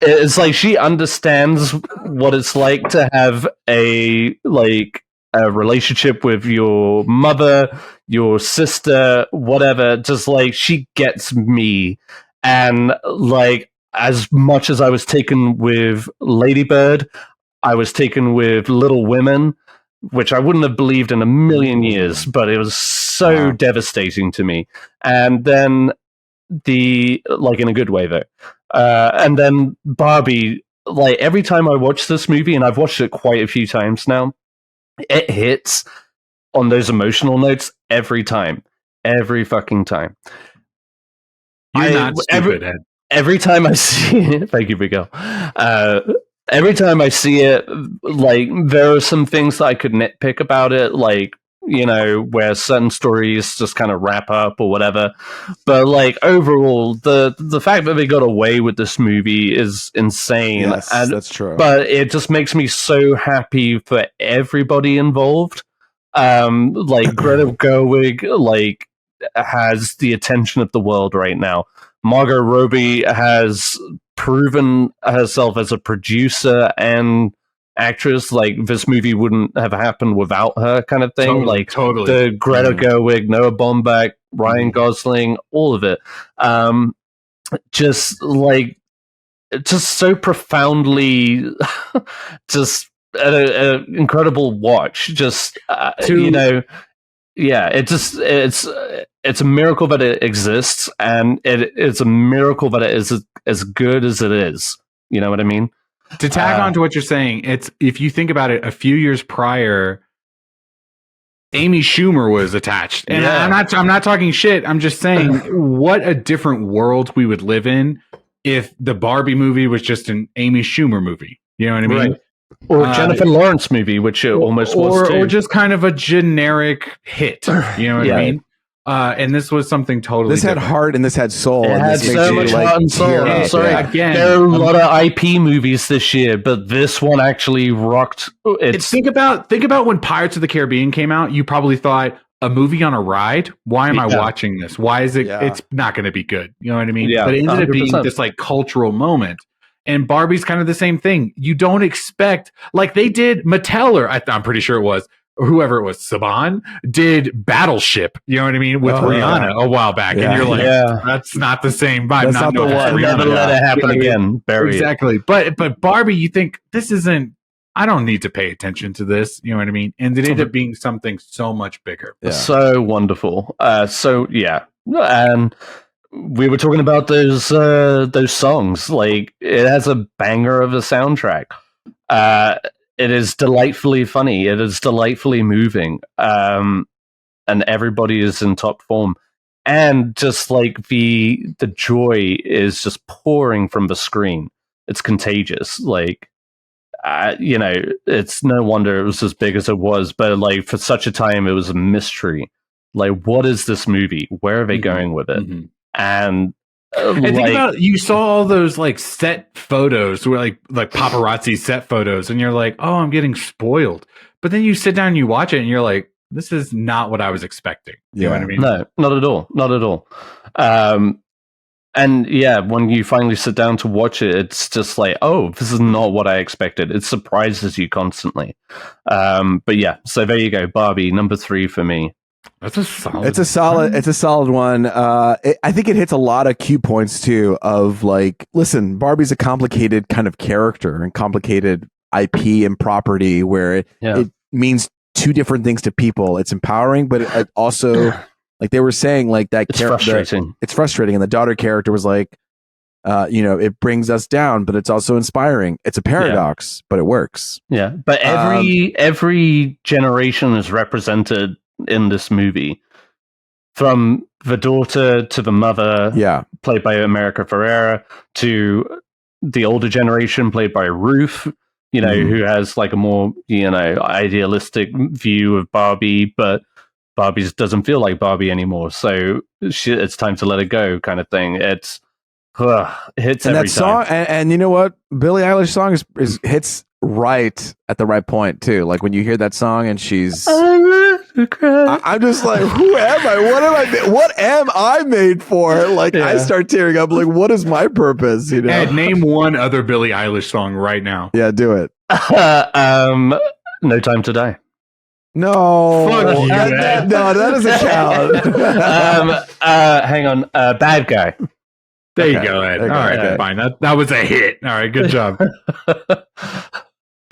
it's like she understands what it's like to have a relationship with your mother, your sister, whatever. Just like she gets me. And like, as much as I was taken with Lady Bird, I was taken with Little Women, which I wouldn't have believed in a million years, but it was so devastating to me. And then in a good way though. And then Barbie, like every time I watch this movie, and I've watched it quite a few times now, it hits on those emotional notes every fucking time. You're not stupid, Ed. Every time I see it, thank you, Miguel. Every time I see it, like there are some things that I could nitpick about it, like where certain stories just kind of wrap up or whatever. But like overall, the fact that they got away with this movie is insane. Yes, that's true. But it just makes me so happy for everybody involved. Like Greta Gerwig, like has the attention of the world right now. Margot Robbie has proven herself as a producer and actress. Like this movie wouldn't have happened without her, kind of thing. Totally. The Greta Gerwig, Noah Baumbach, Ryan Gosling, all of it. Just so profoundly, just an incredible watch. Just it's a miracle that it exists, and it's a miracle that it is as good as it is. You know what I mean? To tag on to what you're saying, it's if you think about it, a few years prior, Amy Schumer was attached, and I'm not talking shit. I'm just saying, what a different world we would live in if the Barbie movie was just an Amy Schumer movie. You know what I mean? Right. Or Jennifer Lawrence movie, which it almost was too. Or just kind of a generic hit. You know what I mean? And this was something totally This different. had heart and this had soul. It had so much heart and soul. I'm sorry. Again, there are a lot of IP movies this year, but this one actually rocked. Think about when Pirates of the Caribbean came out. You probably thought, a movie on a ride? Why am I watching this? Why is it? It's not going to be good. You know what I mean? Yeah, but it ended 100%. Up being this like cultural moment. And Barbie's kind of the same thing. You don't expect, like they did Mattel, or I'm pretty sure it was, or whoever it was, Saban, did Battleship, you know what I mean, with Rihanna a while back. And you're like, that's not the same vibe. That's not the one. Never let it happen again. Exactly. But Barbie, you think, this isn't, I don't need to pay attention to this, you know what I mean? And it ended up being something so much bigger. Yeah. So wonderful. And we were talking about those songs. Like, it has a banger of a soundtrack. It is delightfully funny. It is delightfully moving. And everybody is in top form. And just like the joy is just pouring from the screen. It's contagious. Like, it's no wonder it was as big as it was. But like, for such a time, it was a mystery. Like, what is this movie? Where are they going with it? Mm-hmm. And think about, you saw all those like set photos, where like paparazzi set photos, and you're like, oh, I'm getting spoiled. But then you sit down and you watch it, and you're like, this is not what I was expecting. You know what I mean? No, not at all. Not at all. And yeah, when you finally sit down to watch it, it's just like, oh, this is not what I expected. It surprises you constantly. But yeah, so there you go. Barbie, number 3 for me. That's a solid. It's a solid one. I think it hits a lot of cue points too. Of like, listen, Barbie's a complicated kind of character and complicated IP and property, where it means two different things to people. It's empowering, but it also, like they were saying, like that. It's frustrating. It's frustrating, and the daughter character was like, it brings us down, but it's also inspiring. It's a paradox, but it works. Yeah, but every generation is represented in this movie, from the daughter to the mother, played by America Ferrera, to the older generation played by Ruth, who has like a more idealistic view of Barbie, but Barbie doesn't feel like Barbie anymore, so it's time to let it go, kind of thing. It hits and every that song, time. and you know what, Billie Eilish song is hits right at the right point too. Like when you hear that song and she's, I'm just like, who am I? What am I made for? Like, I start tearing up. Like, what is my purpose? Ed, name one other Billie Eilish song right now. Yeah, do it. No Time to Die. No, fuck you, that doesn't count. Hang on, Bad Guy. There you go, Ed. All right, fine. That was a hit. All right, good job.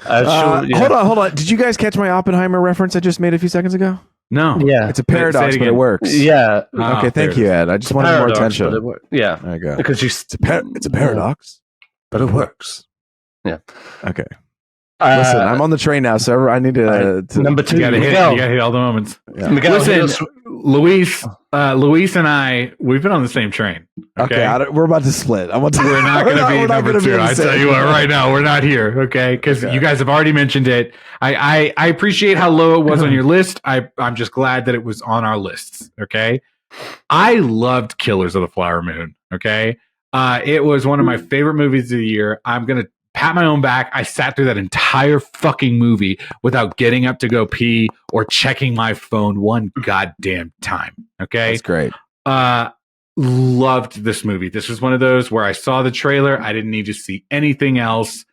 Hold on. Did you guys catch my Oppenheimer reference I just made a few seconds ago? No. Yeah. It's a paradox, but it works. Yeah. Okay, thank you, Ed. I just wanted more attention. Yeah. There you go. Because it's a paradox, but it works. Yeah. Okay. Listen, I'm on the train now, so I need to number 2. You gotta hit all the moments. Yeah. Miguel, Listen, Luis and I, we've been on the same train. Okay, we're about to split. We're not going to be number 2. I tell you what, right now, we're not here. Okay, because you guys have already mentioned it. I appreciate how low it was on your list. I'm just glad that it was on our lists. Okay, I loved Killers of the Flower Moon. Okay, it was one of my favorite movies of the year. I'm gonna pat my own back. I sat through that entire fucking movie without getting up to go pee or checking my phone one goddamn time. Okay. That's great. Loved this movie. This was one of those where I saw the trailer. I didn't need to see anything else.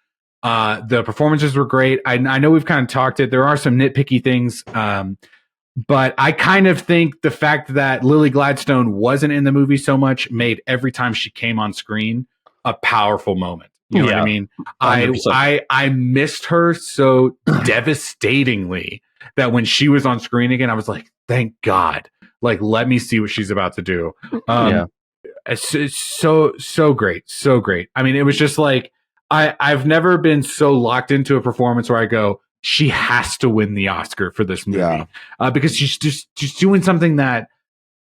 The performances were great. I know we've kind of talked it. There are some nitpicky things. But I kind of think the fact that Lily Gladstone wasn't in the movie so much made every time she came on screen a powerful moment. You know what I mean? 100%. I missed her so devastatingly that when she was on screen again, I was like, thank God. Like, let me see what she's about to do. It's so great. So great. I mean, it was just like, I've never been so locked into a performance where I go, she has to win the Oscar for this movie. Because she's doing something that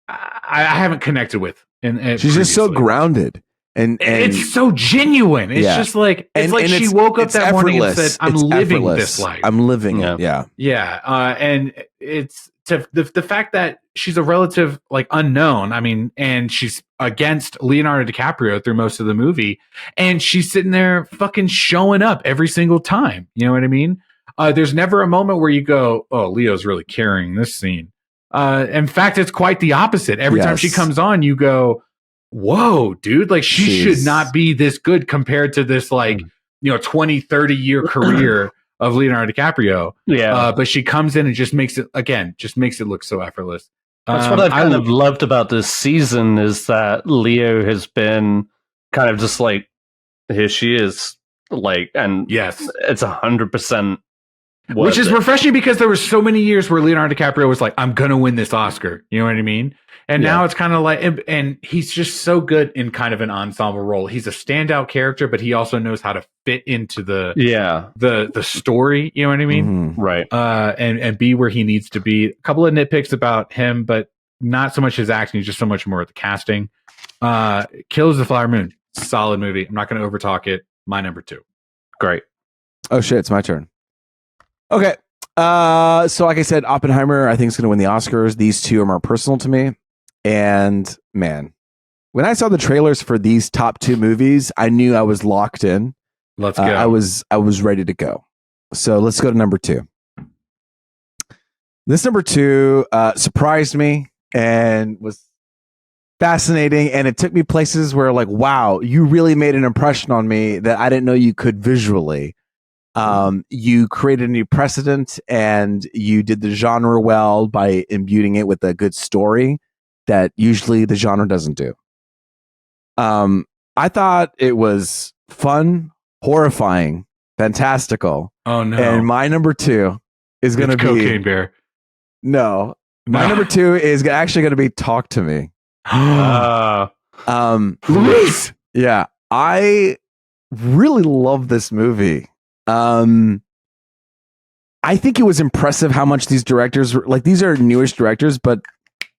I haven't connected with. And she's just so grounded. And it's so genuine. It's just like she woke up that morning and said, "I'm living this life. I'm living it." Yeah. And it's the fact that she's a relative like unknown. I mean, and she's against Leonardo DiCaprio through most of the movie, and she's sitting there fucking showing up every single time. You know what I mean? There's never a moment where you go, "Oh, Leo's really carrying this scene." In fact, it's quite the opposite. Every time she comes on, you go, whoa, dude, like she should not be this good compared to this 20, 30 year career of Leonardo DiCaprio. But she comes in and just makes it look so effortless. That's what I've kind of loved about this season is that Leo has been kind of just like, here she is. Like, and it's 100%. Which is refreshing because there were so many years where Leonardo DiCaprio was like, I'm going to win this Oscar. You know what I mean? And now it's kind of like, and he's just so good in kind of an ensemble role. He's a standout character, but he also knows how to fit into the story. You know what I mean? Mm-hmm. Right. And be where he needs to be. A couple of nitpicks about him, but not so much his acting, just so much more at the casting. Killers of the Flower Moon, solid movie. I'm not going to overtalk it. My number 2. Great. Oh shit, it's my turn. Okay. So like I said, Oppenheimer, I think is going to win the Oscars. These two are more personal to me. And man, when I saw the trailers for these top 2 movies, I knew I was locked in. Let's go. I was ready to go. So let's go to number 2. This number 2 surprised me and was fascinating. And it took me places where like, wow, you really made an impression on me that I didn't know you could visually. You created a new precedent and you did the genre well by imbuing it with a good story that usually the genre doesn't do. I thought it was fun, horrifying, fantastical. Oh no. And my number 2 is going to be Cocaine Bear. No. My number 2 is actually going to be Talk to Me. Luis. Yeah. I really love this movie. I think it was impressive how much these directors were like, these are newish directors, but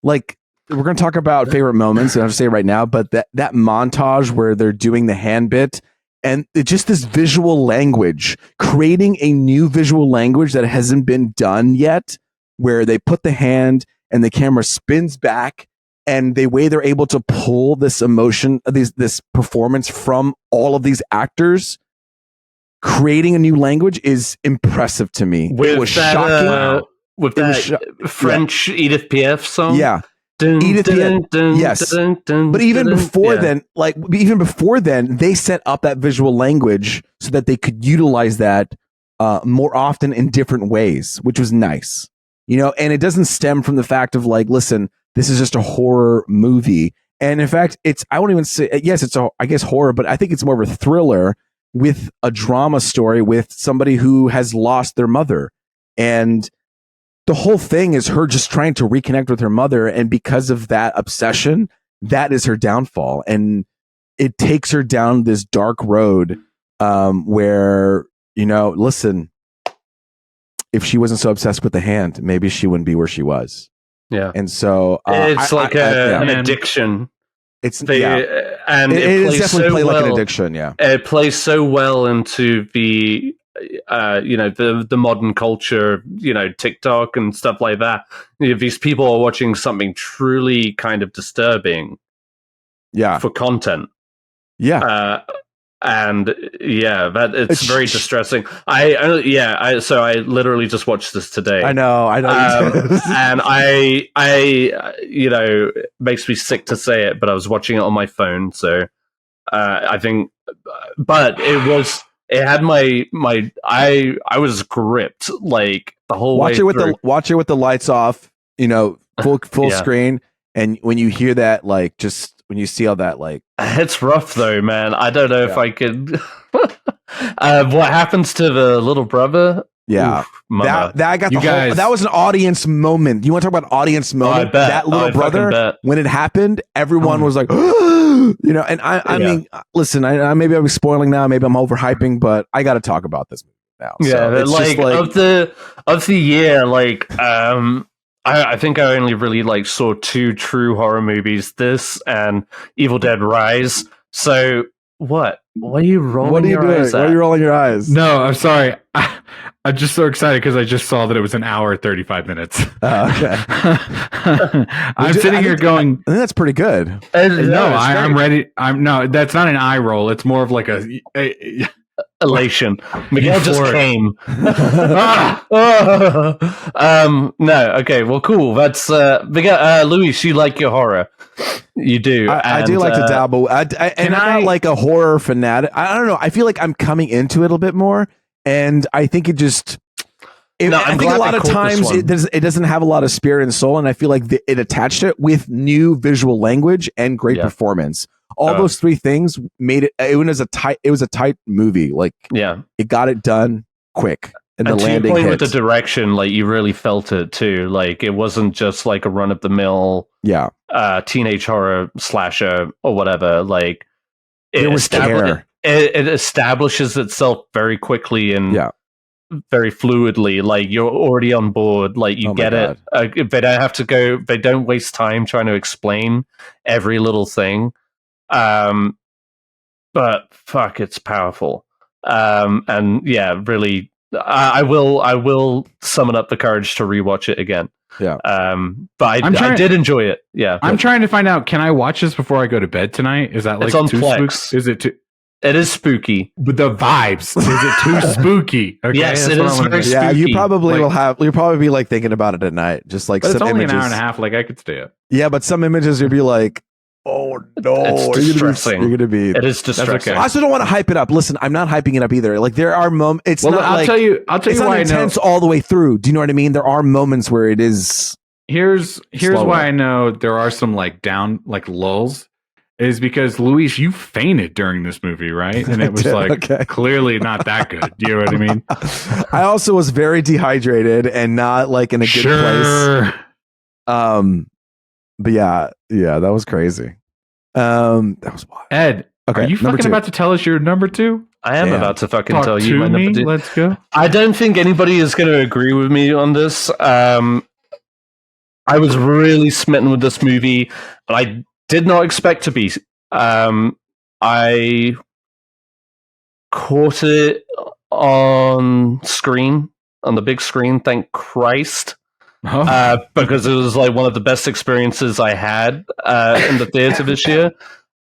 like we're going to talk about favorite moments and I'll just say it right now, but that montage where they're doing the hand bit and just this visual language, creating a new visual language that hasn't been done yet, where they put the hand and the camera spins back and the way they're able to pull this emotion, this performance from all of these actors, creating a new language is impressive to me. It was shocking. With that French Edith Piaf song? Yeah. Edith Piaf. Yes. But even before then, they set up that visual language so that they could utilize that more often in different ways, which was nice. You know, and it doesn't stem from the fact of like, listen, this is just a horror movie. And in fact, I won't even say, yes, it's I guess horror, but I think it's more of a thriller with a drama story with somebody who has lost their mother. And the whole thing is her just trying to reconnect with her mother. And because of that obsession, that is her downfall. And it takes her down this dark road where listen, if she wasn't so obsessed with the hand, maybe she wouldn't be where she was. Yeah. And so it's an addiction. It's and it is definitely play like an well, addiction. Yeah, it plays so well into the the modern culture, TikTok and stuff like that. These people are watching something truly kind of disturbing, for content. Yeah. And that it's very distressing. So I literally just watched this today. I know. And it makes me sick to say it, but I was watching it on my phone. So I think, but it had I was gripped like the whole way through. Watch it with the lights off, full screen, and when you hear that, like, just when you see all that, like, it's rough though, man. I don't know if I could. What happens to the little brother? Yeah, Oof, that was an audience moment. You want to talk about audience moment? That little brother, when it happened, everyone was like, and I mean, listen, I maybe I'm spoiling now, maybe I'm overhyping, but I got to talk about this movie now. Yeah, so like of the year, like I think I only really saw 2 true horror movies, this and Evil Dead Rise. So what? What are you rolling your eyes at? Why are you rolling your eyes? No, I'm sorry. I'm just so excited because I just saw that it was an hour 35 minutes. Okay. I'm sitting here going, I think that's pretty good. I'm ready. No, that's not an eye roll. It's more of like a elation. Miguel just came. No, okay, well, cool. That's Miguel. Luis, you like your horror. You do. I do like to dabble. I'm not like a horror fanatic. I don't know. I feel like I'm coming into it a bit more, and I think it just. I think a lot of times it doesn't have a lot of spirit and soul, and I feel like it attached it with new visual language and great performance. All those 3 things made it. It was a tight movie. Like, it got it done quick. And the landing point hit. With the direction, like, you really felt it too. Like, it wasn't just like a run of the mill, teenage horror slasher or whatever. Like, there was care. It establishes itself very quickly and very fluidly. Like, you're already on board. Like, you get it. They don't have to go. They don't waste time trying to explain every little thing. But fuck, it's powerful. And really. I will summon up the courage to rewatch it again. Yeah. But I did enjoy it. Yeah. I'm trying to find out, can I watch this before I go to bed tonight? Is that like it's on too Plex. Is it too? It is spooky. With the vibes. Is it too spooky? Okay, yes, it is very spooky. Yeah, you probably you'll probably be like thinking about it at night. Just like, but some it's only images. an hour and a half. Like, I could stay up. Yeah, but some images you'll be like, oh no, it's distressing. You're gonna be. It is distressing. Okay. I also don't want to hype it up. Listen, I'm not hyping it up either. Like, there are moments. It's not I'll tell you it's not why intense all the way through. Do you know what I mean? There are moments where it is. Here's why I know there are some lulls. Is because, Luis, you fainted during this movie, right? And it was clearly not that good. Do you know what I mean? I also was very dehydrated and not like in a good place. But yeah, that was crazy. That was wild. Ed, are you fucking about to tell us your number 2? I am about to fucking tell you my number 2. Let's go. I don't think anybody is going to agree with me on this. I was really smitten with this movie, and I did not expect to be. I caught it on the big screen, thank Christ. Because it was like one of the best experiences I had in the theater this year.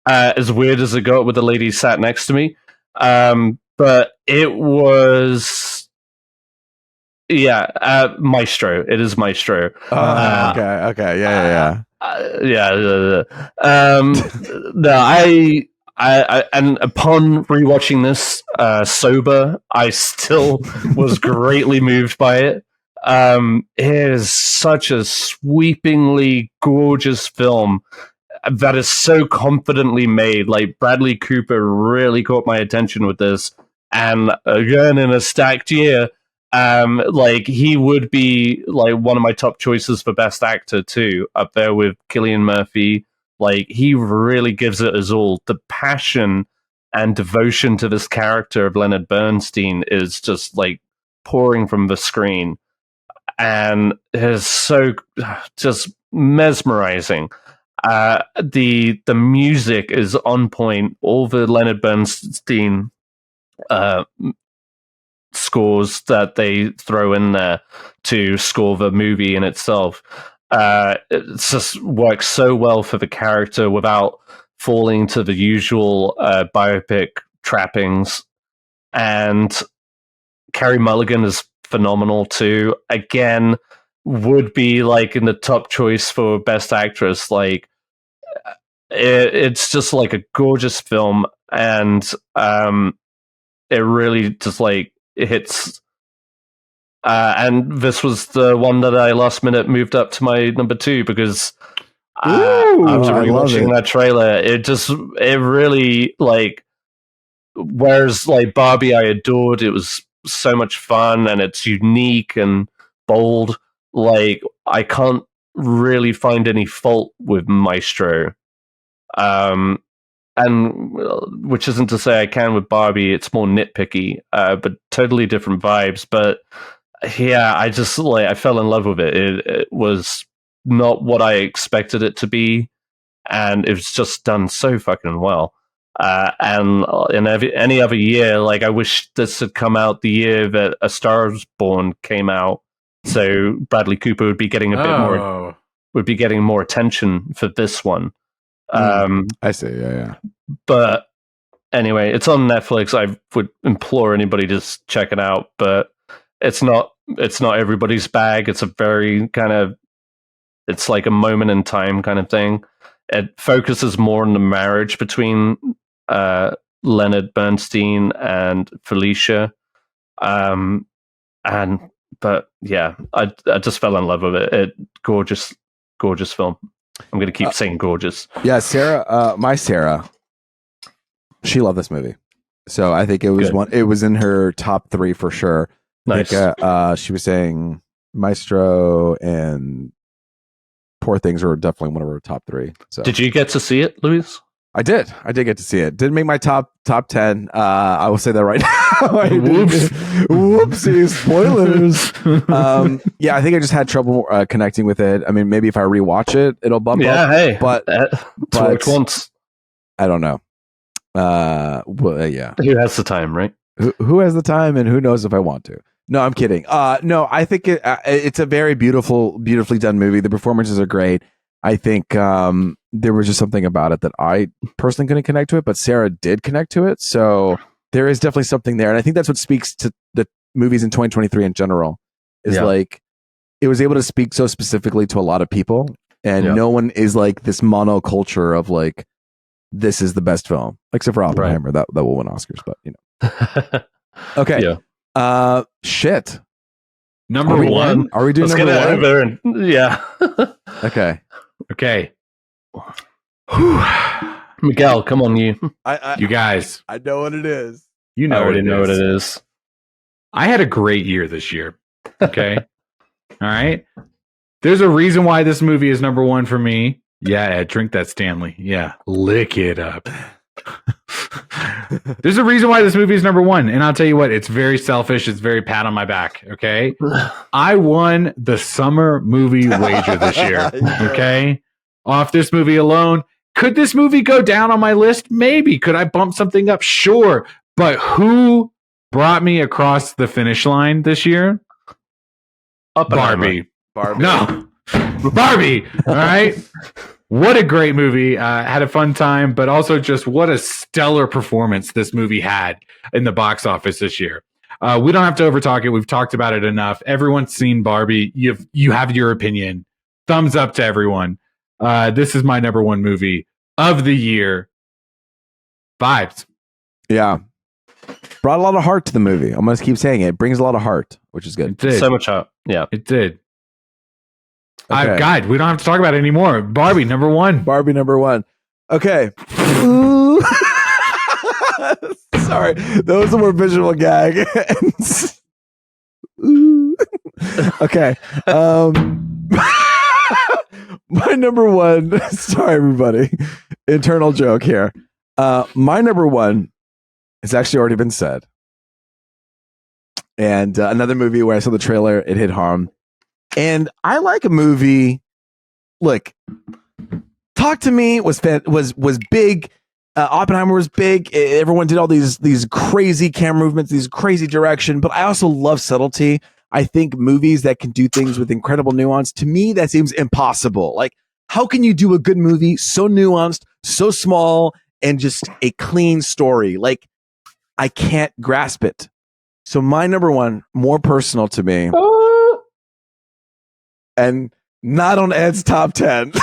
As weird as it got with the lady sat next to me. But it was Maestro. It is Maestro. Okay. Yeah. No, I and upon rewatching this sober, I still was greatly moved by it. It is such a sweepingly gorgeous film that is so confidently made. Like, Bradley Cooper really caught my attention with this, and again in a stacked year, like, he would be like one of my top choices for best actor too, up there with Cillian Murphy. Like, he really gives it his all. The passion and devotion to this character of Leonard Bernstein is just like pouring from the screen, and is so just mesmerizing. The music is on point. All the Leonard Bernstein scores that they throw in there to score the movie in itself, it just works so well for the character without falling to the usual biopic trappings. And Carey Mulligan is phenomenal too. Again, would be like in the top choice for best actress. Like it's just like a gorgeous film, and it really just like it hits. And this was the one that I last minute moved up to my number 2 because after rewatching that trailer, it really like. Whereas like Barbie, I adored. It was so much fun and it's unique and bold. Like I can't really find any fault with Maestro. And which isn't to say I can with Barbie. It's more nitpicky, but totally different vibes. But yeah, I just like I fell in love with it. It was not what I expected it to be, and it was just done so fucking well. And in any other year, like I wish this had come out the year that A Star Is Born came out, so Bradley Cooper would be getting a bit more attention for this one. I see, yeah. But anyway, it's on Netflix. I would implore anybody to just check it out. But it's not everybody's bag. It's a very it's like a moment in time kind of thing. It focuses more on the marriage between Leonard Bernstein and Felicia. But yeah, I just fell in love with it. Gorgeous film. I'm going to keep saying gorgeous. Yeah, Sarah, my Sarah, she loved this movie. So I think it was it was in her top 3 for sure. Nice. She was saying Maestro and Poor Things were definitely one of her top 3. So did you get to see it, Luis? I did get to see it. Didn't make my top 10. I will say that right now. Whoopsie, spoilers. Yeah, I think I just had trouble connecting with it. I mean, maybe if I rewatch it, it'll bump up. Yeah, hey, but once. I don't know. Well, yeah. Who has the time, right? Who has the time, and who knows if I want to? No, I'm kidding. No, I think it's a very beautifully done movie. The performances are great. I think there was just something about it that I personally couldn't connect to it, but Sarah did connect to it. So there is definitely something there. And I think that's what speaks to the movies in 2023 in general, is like it was able to speak so specifically to a lot of people. And no one is like this monoculture of like, this is the best film, except for Oppenheimer that will win Oscars, but you know. Okay. Yeah. Shit. Number 1. Are we doing Let's number 1? Yeah. Okay. Miguel, come on, you guys. I know what it is. You know, I already know what it is. I had a great year this year. Okay. All right. There's a reason why this movie is number 1 for me. Yeah, drink that Stanley. Yeah, lick it up. There's a reason why this movie is number 1, and I'll tell you what, it's very selfish. It's very pat on my back. Okay, I won the summer movie wager this year. Okay, off this movie alone. Could this movie go down on my list? Maybe. Could I bump something up? Sure. But who brought me across the finish line this year? Barbie. No, Barbie. All right. What a great movie. Had a fun time, but also just what a stellar performance this movie had in the box office this year. We don't have to overtalk it. We've talked about it enough. Everyone's seen Barbie. You have your opinion. Thumbs up to everyone. This is my number 1 movie of the year. Vibes. Yeah. Brought a lot of heart to the movie. I'm going to keep saying it. It brings a lot of heart, which is good. It did. So much heart. Yeah. It did. Okay. God, we don't have to talk about it anymore. Barbie, number 1. Barbie, number 1. Okay. Sorry. That was a more visual gag. Okay. My number 1. Sorry, everybody. Internal joke here. My number 1 It's actually already been said. And another movie where I saw the trailer, it hit home. And I like a movie. Look, Talk to Me was big. Oppenheimer was big. Everyone did all these crazy camera movements, these crazy direction. But I also love subtlety. I think movies that can do things with incredible nuance, to me, that seems impossible. Like, how can you do a good movie so nuanced, so small, and just a clean story? Like, I can't grasp it. So my number one, more personal to me, and not on Ed's top 10,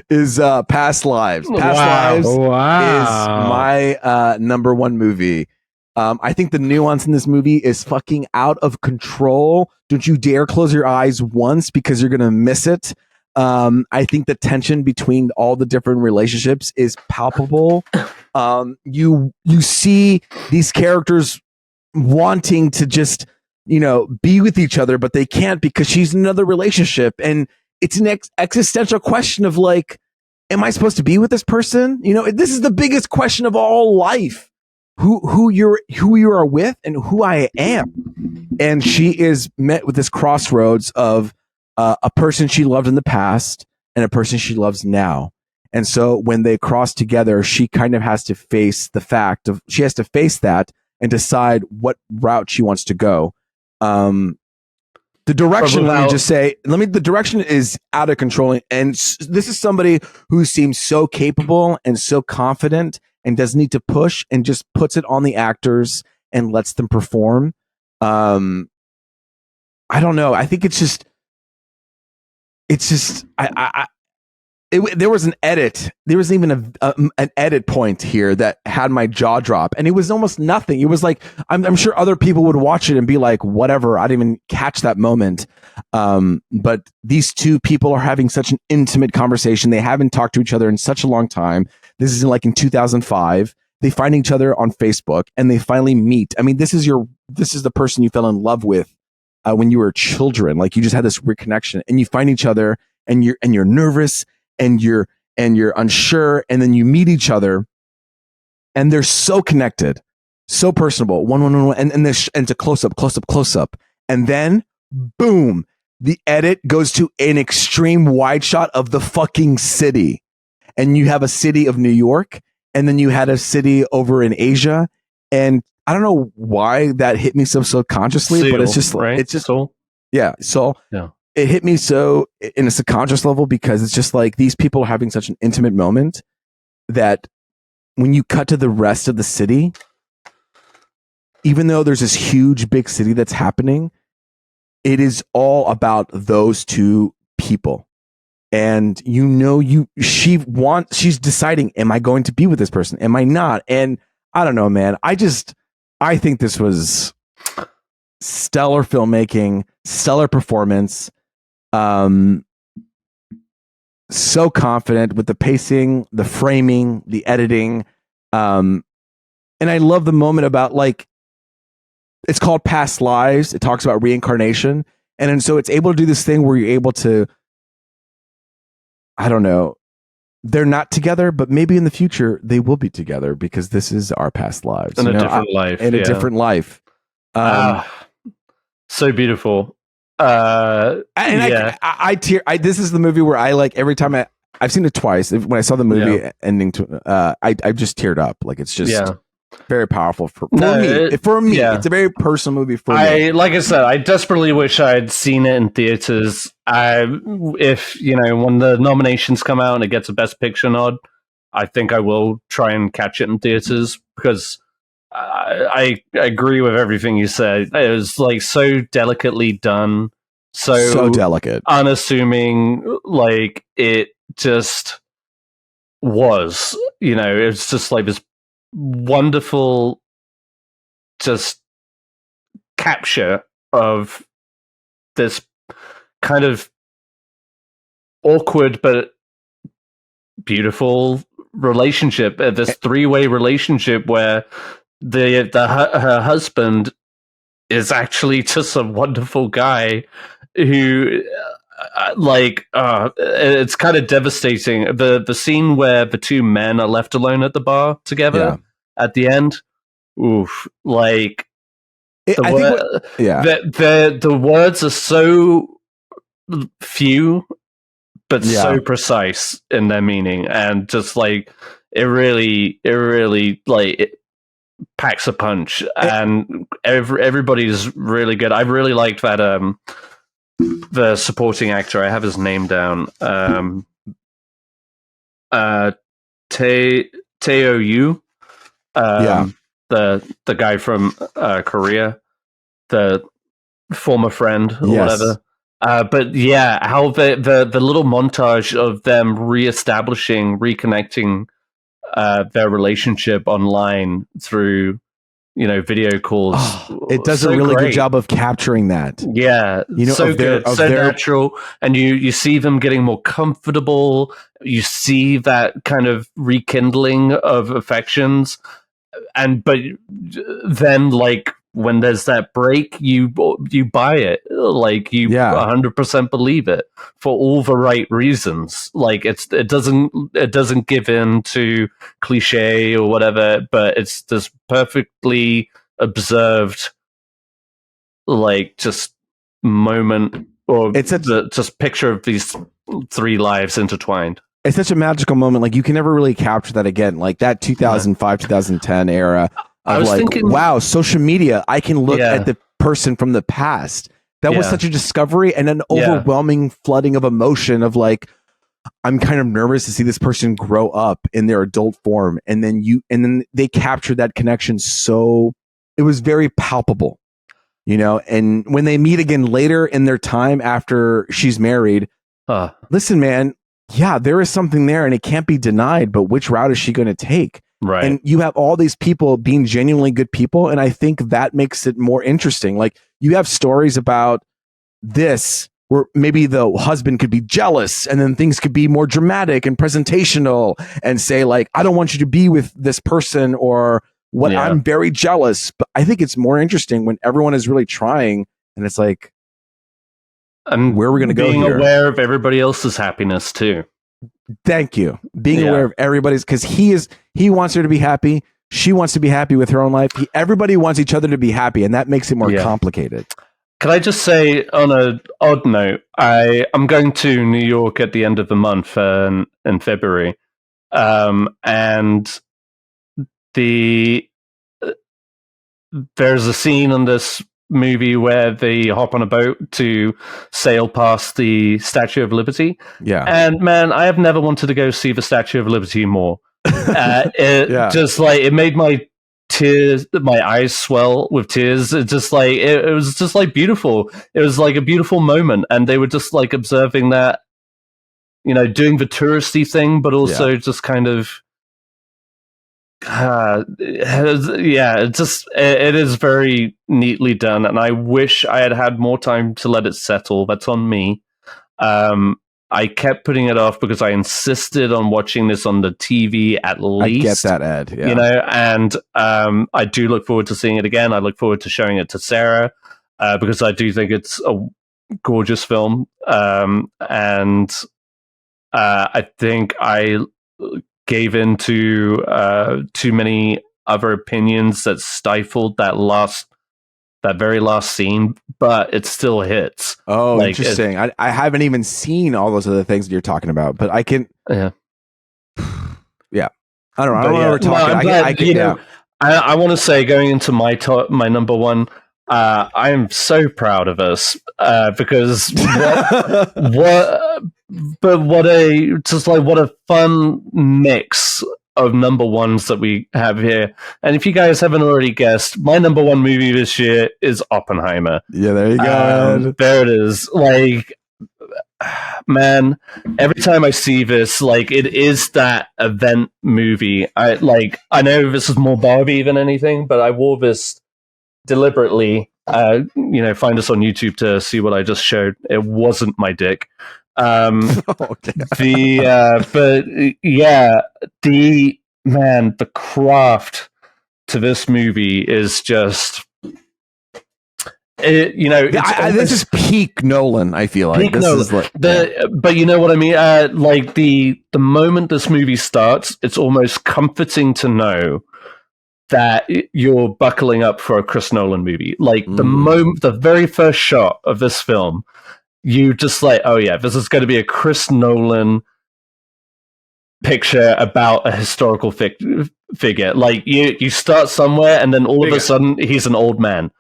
is Past Lives. Past Lives is my number one movie. I think the nuance in this movie is fucking out of control. Don't you dare close your eyes once, because you're going to miss it. I think the tension between all the different relationships is palpable. You see these characters wanting to just, be with each other, but they can't because she's in another relationship. And it's an existential question of like, am I supposed to be with this person? This is the biggest question of all life. Who you are with and who I am. And she is met with this crossroads of a person she loved in the past and a person she loves now. And so when they cross together, she kind of has to face the fact of, she has to face that and decide what route she wants to go. The direction, the direction is out of control. And this is somebody who seems so capable and so confident and doesn't need to push and just puts it on the actors and lets them perform. I don't know. I think there was an edit. There was even an edit point here that had my jaw drop, and it was almost nothing. It was like, I'm sure other people would watch it and be like, whatever, I didn't even catch that moment. But these two people are having such an intimate conversation. They haven't talked to each other in such a long time. This is in 2005. They find each other on Facebook and they finally meet. I mean, this is the person you fell in love with when you were children. Like, you just had this weird connection, and you find each other and you're nervous and you're unsure, and then you meet each other and they're so connected, so personable. One, and it's a close up. And then boom, the edit goes to an extreme wide shot of the fucking city. And you have a city of New York, and then you had a city over in Asia. And I don't know why that hit me so subconsciously, Seoul, but it's just, right? It's just, Seoul? Yeah. So yeah. It hit me so in a subconscious level, because it's just like these people are having such an intimate moment that when you cut to the rest of the city, even though there's this huge big city that's happening, it is all about those two people. And she's deciding, am I going to be with this person? Am I not? And I don't know, man. I think this was stellar filmmaking, stellar performance. So confident with the pacing, the framing, the editing. And I love the moment about, like, it's called Past Lives. It talks about reincarnation. And so it's able to do this thing where you're able to, I don't know, they're not together, but maybe in the future they will be together, because this is our past lives. In a different life. In a different life. So beautiful. I tear. This is the movie where I, like, every time I've seen it twice. When I saw the movie ending, I just teared up. Like, it's just very powerful for me. For me, it's a very personal movie for me. Like I said, I desperately wish I'd seen it in theaters. If when the nominations come out and it gets a Best Picture nod, I think I will try and catch it in theaters, because I agree with everything you said. It was like so delicately done, so delicate, unassuming. Like, it just was, it's just like this wonderful, just capture of this kind of awkward but beautiful relationship. This three-way relationship where her husband is actually just a wonderful guy who it's kind of devastating. The scene where the two men are left alone at the bar together, at the end, oof, like the words are so few but so precise in their meaning, and just like it really like it packs a punch, and everybody's really good. I really liked that the supporting actor, I have his name down, Teo Yu, the guy from Korea, the former friend or whatever. But yeah, how the little montage of them reconnecting their relationship online through video calls. It does a really good job of capturing that. Yeah, so good, so natural, and you see them getting more comfortable. You see that kind of rekindling of affections, but then like when there's that break, you buy it, like you 100% believe it for all the right reasons. Like it doesn't give in to cliche or whatever, but it's this perfectly observed, like just moment, or it's just picture of these three lives intertwined. It's such a magical moment. Like you can never really capture that again. Like that 2005, 2010 era. I was like, thinking, wow, social media, I can look at the person from the past. That was such a discovery and an overwhelming flooding of emotion of like, I'm kind of nervous to see this person grow up in their adult form. And then they captured that connection. So it was very palpable, and when they meet again later in their time after she's married, listen, man, there is something there and it can't be denied, but which route is she going to take? Right. And you have all these people being genuinely good people. And I think that makes it more interesting. Like you have stories about this where maybe the husband could be jealous and then things could be more dramatic and presentational and say like, I don't want you to be with this person, or I'm very jealous. But I think it's more interesting when everyone is really trying and it's like, where are we going to go here? Being aware of everybody else's happiness too. Thank you. Being aware of everybody's, because he wants her to be happy. She wants to be happy with her own life. Everybody wants each other to be happy, and that makes it more complicated. Can I just say, on an odd note, I'm going to New York at the end of the month in February, and there's a scene in this movie where they hop on a boat to sail past the Statue of Liberty. Yeah. And man, I have never wanted to go see the Statue of Liberty more. Just like it made my eyes swell with tears. It just like it was just like beautiful. It was like a beautiful moment, and they were just like observing that, doing the touristy thing, but also just kind of it is very neatly done, and I wish I had more time to let it settle. That's on me. I kept putting it off because I insisted on watching this on the TV at least. I get that, Ed. And I do look forward to seeing it again. I look forward to showing it to Sarah because I do think it's a gorgeous film, and I think I gave in to too many other opinions that stifled that very last scene, but it still hits. Oh, like, interesting. I haven't even seen all those other things that you're talking about, but I can. Yeah. Yeah. I don't know. I don't know what we're talking. I want to say, going into my number one, I am so proud of us because what a fun mix of number ones that we have here. And if you guys haven't already guessed, my number one movie this year is Oppenheimer. Yeah, there you go. There it is. Like, man, every time I see this, like, it is that event movie. I know this is more Barbie than anything, but I wore this deliberately. Find us on YouTube to see what I just showed. It wasn't my dick. The craft to this movie is just this is peak Nolan. I feel like peak Nolan. Is like, but you know what I mean. Like the moment this movie starts, it's almost comforting to know that you're buckling up for a Chris Nolan movie. Like the very first shot of this film, you just like, oh yeah, this is going to be a Chris Nolan picture about a historical figure. Like you start somewhere, and then all of a sudden he's an old man.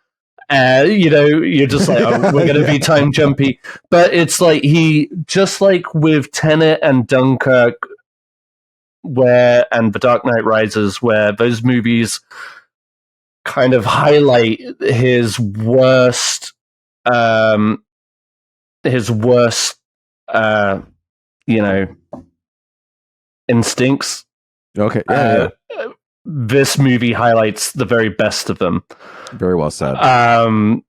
You're just like, oh, we're going to be time jumpy. But it's like just like with Tenet and Dunkirk, and The Dark Knight Rises, where those movies kind of highlight his worst, instincts. Okay. Yeah. This movie highlights the very best of them. Very well said.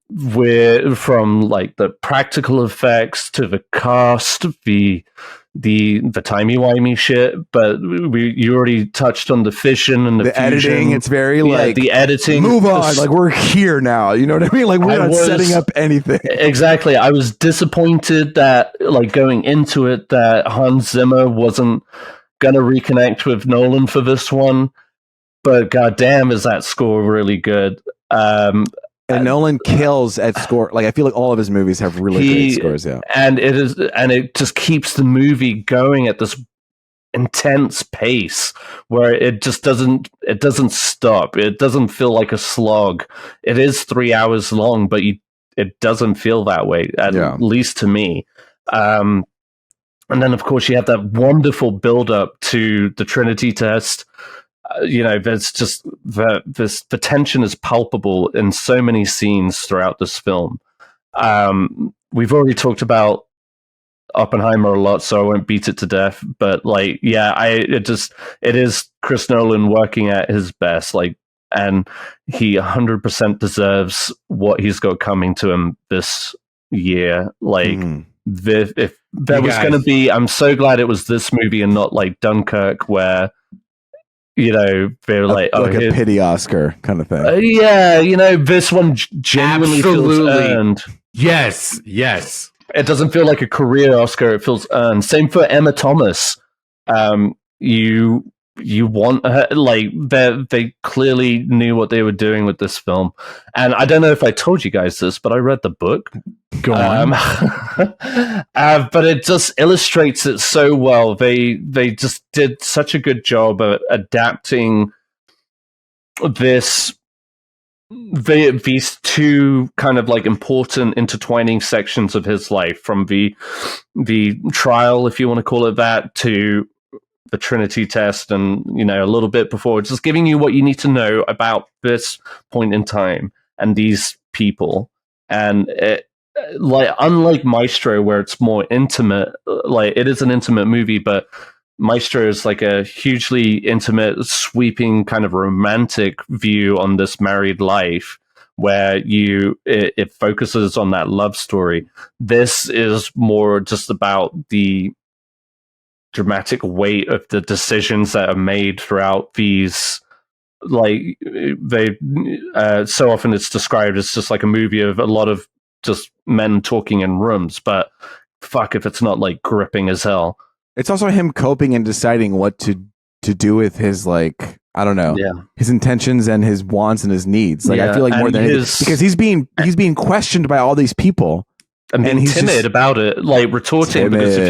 We're from like the practical effects to the cast, the timey-wimey shit, but you already touched on the vision and the editing. It's very like the editing. Move on, like we're here now. You know what I mean? Like we're not setting up anything. Exactly. I was disappointed that, like, going into it, that Hans Zimmer wasn't gonna reconnect with Nolan for this one. But goddamn, is that score really good? And Nolan kills at score. Like I feel like all of his movies have really great scores. Yeah, and it just keeps the movie going at this intense pace where it just doesn't stop. It doesn't feel like a slog. It is 3 hours long, but it doesn't feel that way, at least to me. And then, of course, you have that wonderful build up to the Trinity test. There's just the tension is palpable in so many scenes throughout this film. We've already talked about Oppenheimer a lot, so I won't beat it to death. But like, it is Chris Nolan working at his best. Like, and he 100% deserves what he's got coming to him this year. Like, if there was going to be, I'm so glad it was this movie and not like Dunkirk, where they're like a pity Oscar kind of thing. This one genuinely feels earned. Yes. It doesn't feel like a career Oscar. It feels earned. Same for Emma Thomas. You want her, like, they clearly knew what they were doing with this film. And I don't know if I told you guys this, but I read the book. Go on. But it just illustrates it so well. They just did such a good job at adapting these two kind of like important intertwining sections of his life, from the trial, if you want to call it that, to the Trinity test, and a little bit before, just giving you what you need to know about this point in time and these people. And it, like, unlike Maestro, where it's more intimate, like, it is an intimate movie, but Maestro is like a hugely intimate, sweeping kind of romantic view on this married life, where it focuses on that love story. This is more just about the dramatic weight of the decisions that are made throughout these. Like, they so often it's described as just like a movie of a lot of just men talking in rooms, but fuck if it's not like gripping as hell. It's also him coping and deciding what to do with his, like, I don't know, his intentions and his wants and his needs. Like, I feel like more than because he's being questioned by all these people. And he's timid about it, like retorting, because if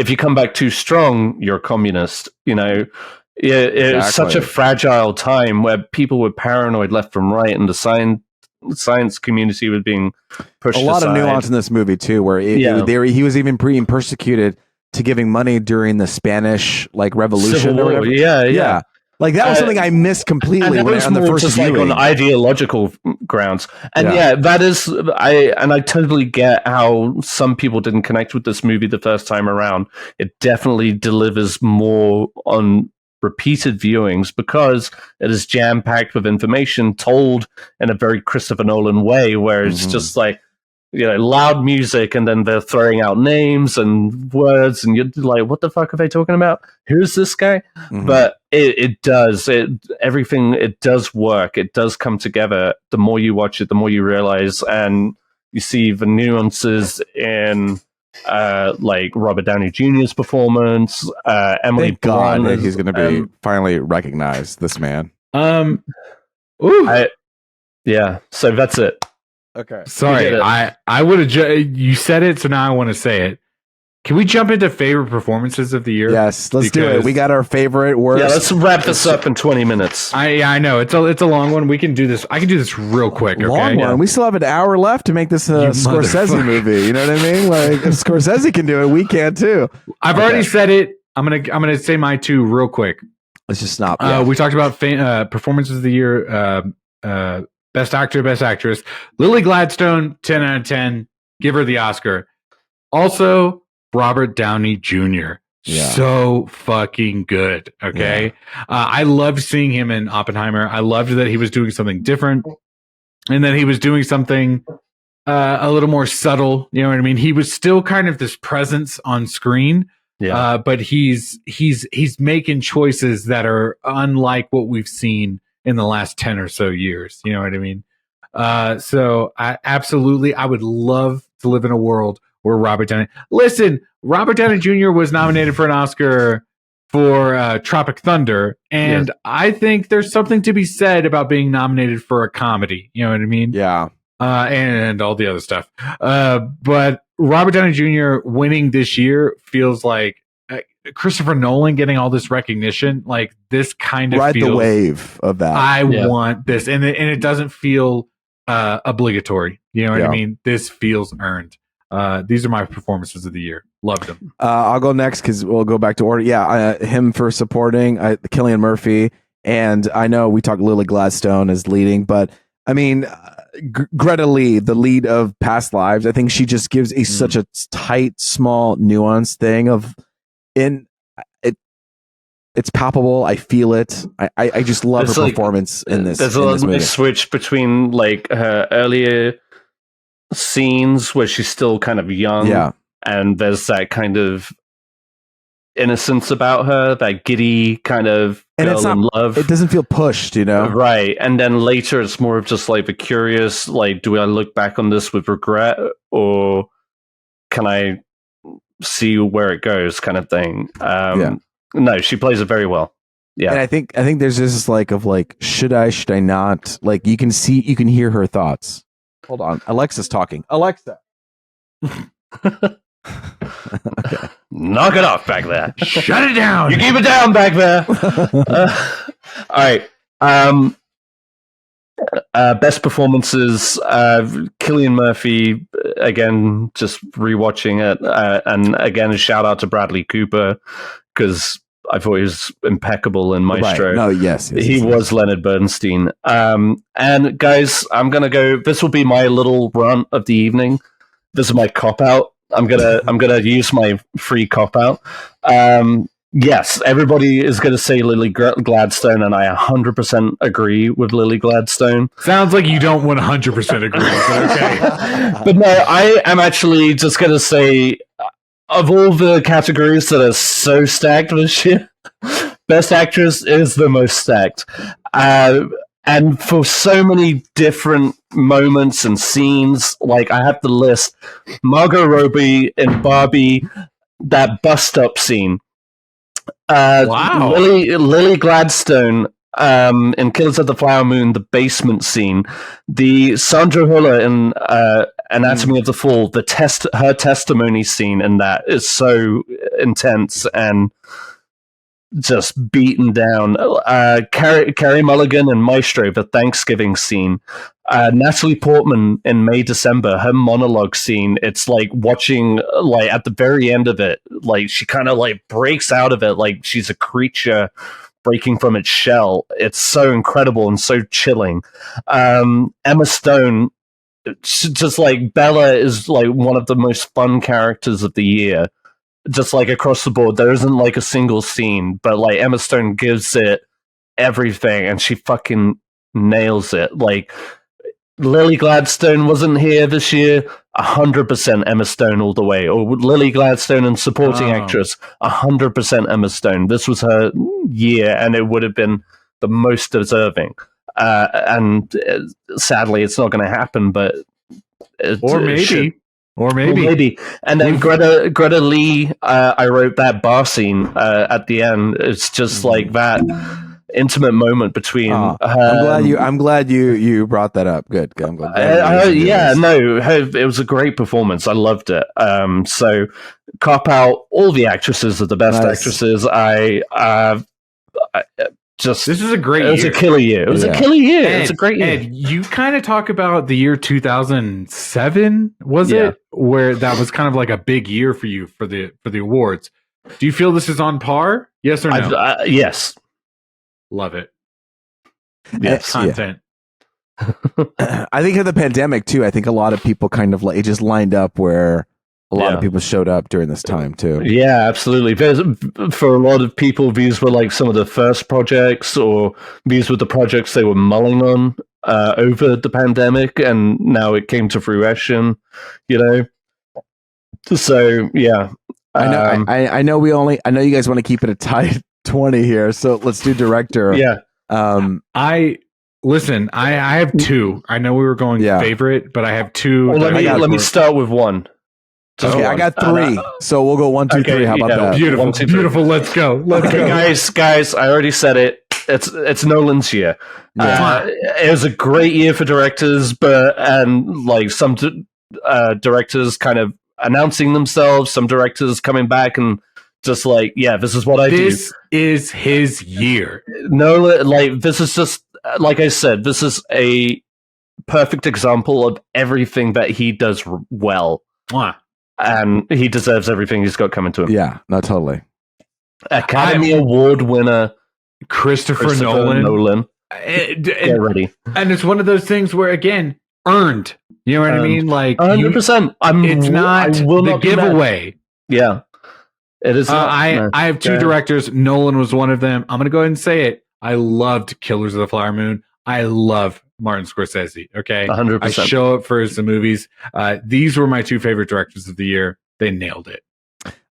you come back too strong, you're a communist. It's such a fragile time where people were paranoid left from right, and the science community was being pushed aside. A lot of nuance in this movie too, where he was even being persecuted to giving money during the Spanish Revolution. Civil War. Or whatever. Yeah. Like, that was something I missed completely on the first just viewing. Like on ideological grounds. And that is, I totally get how some people didn't connect with this movie the first time around. It definitely delivers more on repeated viewings because it is jam-packed with information told in a very Christopher Nolan way, where it's just like, loud music, and then they're throwing out names and words, and you're like, what the fuck are they talking about? Who's this guy? But it does work. It does come together. The more you watch it, the more you realize, and you see the nuances in like Robert Downey Jr.'s performance, Emily Blunt. He's going to be finally recognized, this man. Ooh. Yeah, so that's it. Okay. Sorry, I would have. You said it, so now I want to say it. Can we jump into favorite performances of the year? Yes, let's do it. We got our favorite worst. Yeah, let's wrap this up in 20 minutes. I know it's a long one. We can do this. I can do this real quick. Okay? Long one. Yeah. We still have an hour left to make this a Scorsese movie. You know what I mean? Like if Scorsese can do it, we can too. I've already said it. I'm gonna say my two real quick. Let's just stop. We talked about performances of the year. Best actor, best actress. Lily Gladstone, 10 out of 10. Give her the Oscar. Also, Robert Downey Jr. Yeah. So fucking good. Okay. Yeah. I loved seeing him in Oppenheimer. I loved that he was doing something different and that he was doing something a little more subtle. You know what I mean? He was still kind of this presence on screen. Yeah. But he's making choices that are unlike what we've seen in the last 10 or so years. You know what I mean? So I would love to live in a world where Robert Downey Jr. was nominated for an Oscar for Tropic Thunder. And I think there's something to be said about being nominated for a comedy. You know what I mean? Yeah. And all the other stuff. But Robert Downey Jr. winning this year feels like Christopher Nolan getting all this recognition, like this kind of ride the wave of that. I want this, and it doesn't feel obligatory. You know what I mean? This feels earned. These are my performances of the year. Loved them. I'll go next because we'll go back to order. Yeah, him for supporting Cillian Murphy, and I know we talked Lily Gladstone as leading, but I mean Greta Lee, the lead of Past Lives. I think she just gives such a tight, small, nuanced thing of. It's palpable. I feel it. I just love her performance in this. There's a nice switch between like her earlier scenes where she's still kind of young, and there's that kind of innocence about her, that giddy kind of girl in love. It doesn't feel pushed, you know? Right. And then later it's more of just like the curious, like, do I look back on this with regret, or can I see where it goes kind of thing. No, she plays it very well. Yeah. And I think there's this like should I not, like you can hear her thoughts. Hold on. Alexa's talking. Alexa. Okay. Knock it off back there. Shut it down. You keep it down back there. All right. Best performances, Cillian Murphy, again, just rewatching it, and again, a shout out to Bradley Cooper, because I thought he was impeccable in Maestro. Right. No, yes, he was Leonard Bernstein. And guys, I'm gonna go. This will be my little run of the evening. This is my cop out. I'm gonna use my free cop out. Yes, everybody is going to say Lily Gladstone, and I 100% agree with Lily Gladstone. Sounds like you don't 100% agree, but okay. But no, I am actually just going to say, of all the categories that are so stacked this year, Best Actress is the most stacked. And for so many different moments and scenes, like I have the list, Margot Robbie in Barbie, that bust-up scene. Wow. Lily Gladstone in Killers of the Flower Moon, the basement scene, the Sandra Hüller in Anatomy of the Fall, her testimony scene in that is so intense and just beaten down. Carey Mulligan in Maestro, the Thanksgiving scene. Natalie Portman in May December, her monologue scene. It's like watching, like at the very end of it, like she kind of like breaks out of it, like she's a creature breaking from its shell. It's so incredible and so chilling. Emma Stone, just like Bella, is like one of the most fun characters of the year. Just like across the board, there isn't like a single scene, but like Emma Stone gives it everything, and she fucking nails it. Like Lily Gladstone wasn't here this year, 100% Emma Stone all the way. Or Lily Gladstone and supporting actress, 100% Emma Stone. This was her year, and it would have been the most deserving. And sadly, it's not going to happen, but Or maybe. And then Greta Lee, I wrote that bar scene at the end. It's just like that. intimate moment between. I'm glad you brought that up. Good. I'm glad. It was a great performance. I loved it. So cop out all the actresses are the best actresses. This is a great year. It was a killer year. It was a killer year. It was a great year. Ed, you kind of talk about the year 2007, was it? Where that was kind of like a big year for you for the awards. Do you feel this is on par? Yes or no? Yes. Love it. Yes. Content. I think of the pandemic too. I think a lot of people kind of it just lined up where a lot of people showed up during this time too. Yeah, absolutely. For a lot of people, these were like some of the first projects, or these were the projects they were mulling on over the pandemic, and now it came to fruition. So yeah. I know you guys want to keep it a tight 20 here, so let's do director. Yeah. I have two. I know we were going favorite, but I have two. Well, let me start with one. Okay, I got three, so we'll go 1, 2, 3. How about that? Beautiful, 1, 2, beautiful. Let's go. Guys. I already said it. It's Nolan's year. It was a great year for directors, and some directors kind of announcing themselves. Some directors coming back and just this is what I do. This is his year. Nolan, this is just like I said. This is a perfect example of everything that he does well. And he deserves everything he's got coming to him. Yeah, no, totally. Academy Award winner Christopher Nolan. Get ready. And it's one of those things where, again, earned. You know what I mean? 100%. It's not the giveaway. Yeah. It is. I have two directors. Nolan was one of them. I'm going to go ahead and say it. I loved Killers of the Flower Moon. I love Martin Scorsese. Okay, 100%. I show up for some movies. These were my two favorite directors of the year. They nailed it.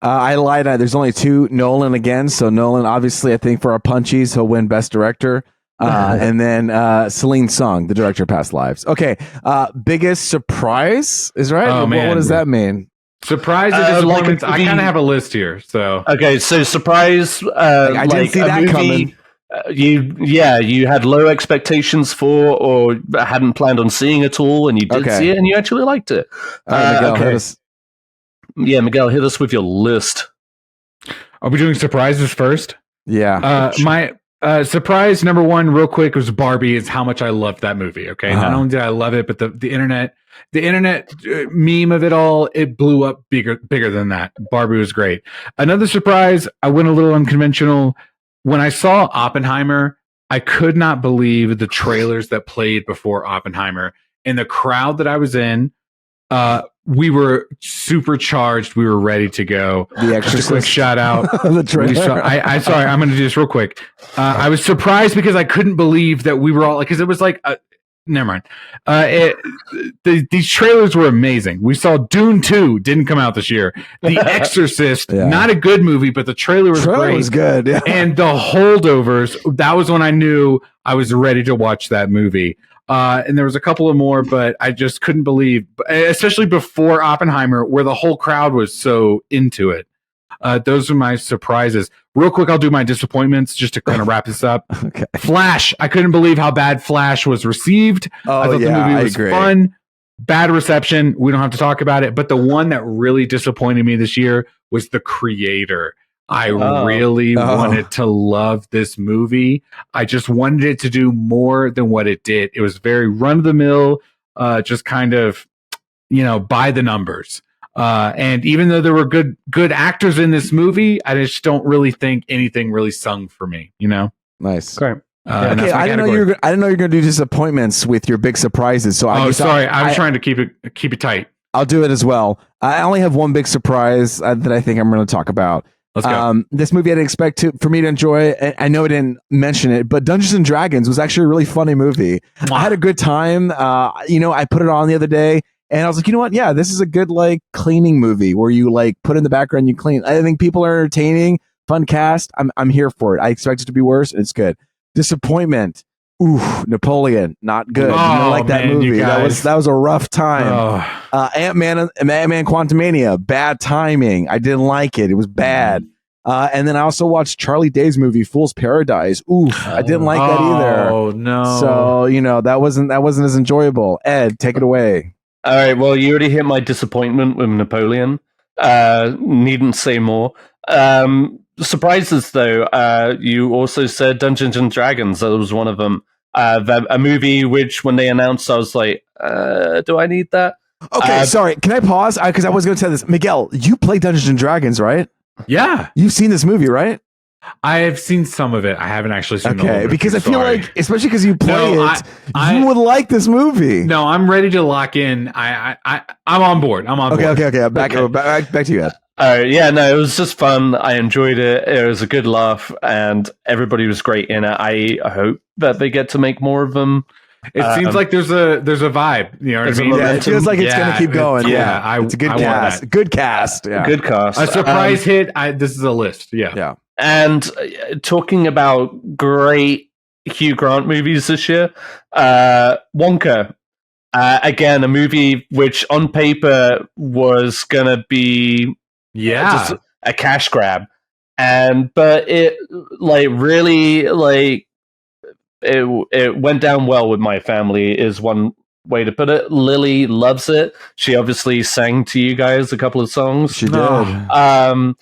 I lied. There's only two. Nolan again. So Nolan, obviously, I think for our punchies, he'll win Best Director. And then Celine Song, the director of Past Lives. Okay. Biggest surprise is right. Oh, man. What does that mean? Surprise and disappointments. I kind of have a list here. So okay. So surprise. I didn't see that coming. You had low expectations for, or hadn't planned on seeing at all, and you did see it, and you actually liked it. Miguel, hit us. Yeah, Miguel, hit us with your list. Are we doing surprises first? Yeah. My surprise number one, real quick, was Barbie. Is how much I loved that movie. Okay, not only did I love it, but the internet meme of it all, it blew up bigger than that. Barbie was great. Another surprise, I went a little unconventional. When I saw Oppenheimer, I could not believe the trailers that played before Oppenheimer. And the crowd that I was in, we were supercharged. We were ready to go. The Exorcist. Just a quick shout out. The trailer. Sorry, I'm going to do this real quick. I was surprised because I couldn't believe that we were all because it was like. Never mind. These trailers were amazing. We saw Dune 2 didn't come out this year. The Exorcist, not a good movie, but the trailer was great. Was good. Yeah. And The Holdovers, that was when I knew I was ready to watch that movie. And there was a couple of more, but I just couldn't believe, especially before Oppenheimer, where the whole crowd was so into it. Those are my surprises. Real quick, I'll do my disappointments just to kind of wrap this up. Okay. Flash. I couldn't believe how bad Flash was received. I thought the movie was fun. Bad reception. We don't have to talk about it. But the one that really disappointed me this year was The Creator. I really wanted to love this movie. I just wanted it to do more than what it did. It was very run-of-the-mill, just kind of, by the numbers. And even though there were good actors in this movie, I just don't really think anything really sung for me. Nice. Great. Okay, I didn't know you were going to do disappointments with your big surprises. So I was trying to keep it tight. I'll do it as well. I only have one big surprise that I think I'm going to talk about. Let's go. This movie I didn't expect for me to enjoy. I know I didn't mention it, but Dungeons and Dragons was actually a really funny movie. I had a good time. I put it on the other day. And I was like, you know what? Yeah, this is a good cleaning movie where you put in the background, you clean. I think people are entertaining, fun cast. I'm here for it. I expect it to be worse. And it's good. Disappointment. Ooh, Napoleon, not good. You don't like that movie. That was a rough time. Ant-Man Quantumania, bad timing. I didn't like it. It was bad. And then I also watched Charlie Day's movie Fool's Paradise. Ooh, I didn't like that either. Oh no! So that wasn't as enjoyable. Ed, take it away. All right. Well, you already hit my disappointment with Napoleon. Needn't say more. Surprises though. You also said Dungeons and Dragons. That was one of them. A movie which, when they announced, I was like, "Do I need that?" Okay, sorry. Can I pause? Because I was going to say this. Miguel, you play Dungeons and Dragons, right? Yeah. You've seen this movie, right? I have seen some of it. I haven't actually seen the whole movie. Because I feel like, especially because you play you would like this movie. No, I'm ready to lock in. I'm on board. I'm on board. Okay. Back to you, Ed. Yeah, no, it was just fun. I enjoyed it. It was a good laugh, and everybody was great in it. I hope that they get to make more of them. It seems like there's a vibe. You know what I mean? Yeah, it feels like it's going to keep going. It's a good cast. Good cast. Yeah. Good cast. A surprise hit. This is a list. Yeah. And talking about great Hugh Grant movies this year, Wonka. Again, a movie which on paper was going to be just a cash grab. But it really it went down well with my family is one way to put it. Lily loves it. She obviously sang to you guys a couple of songs. She did.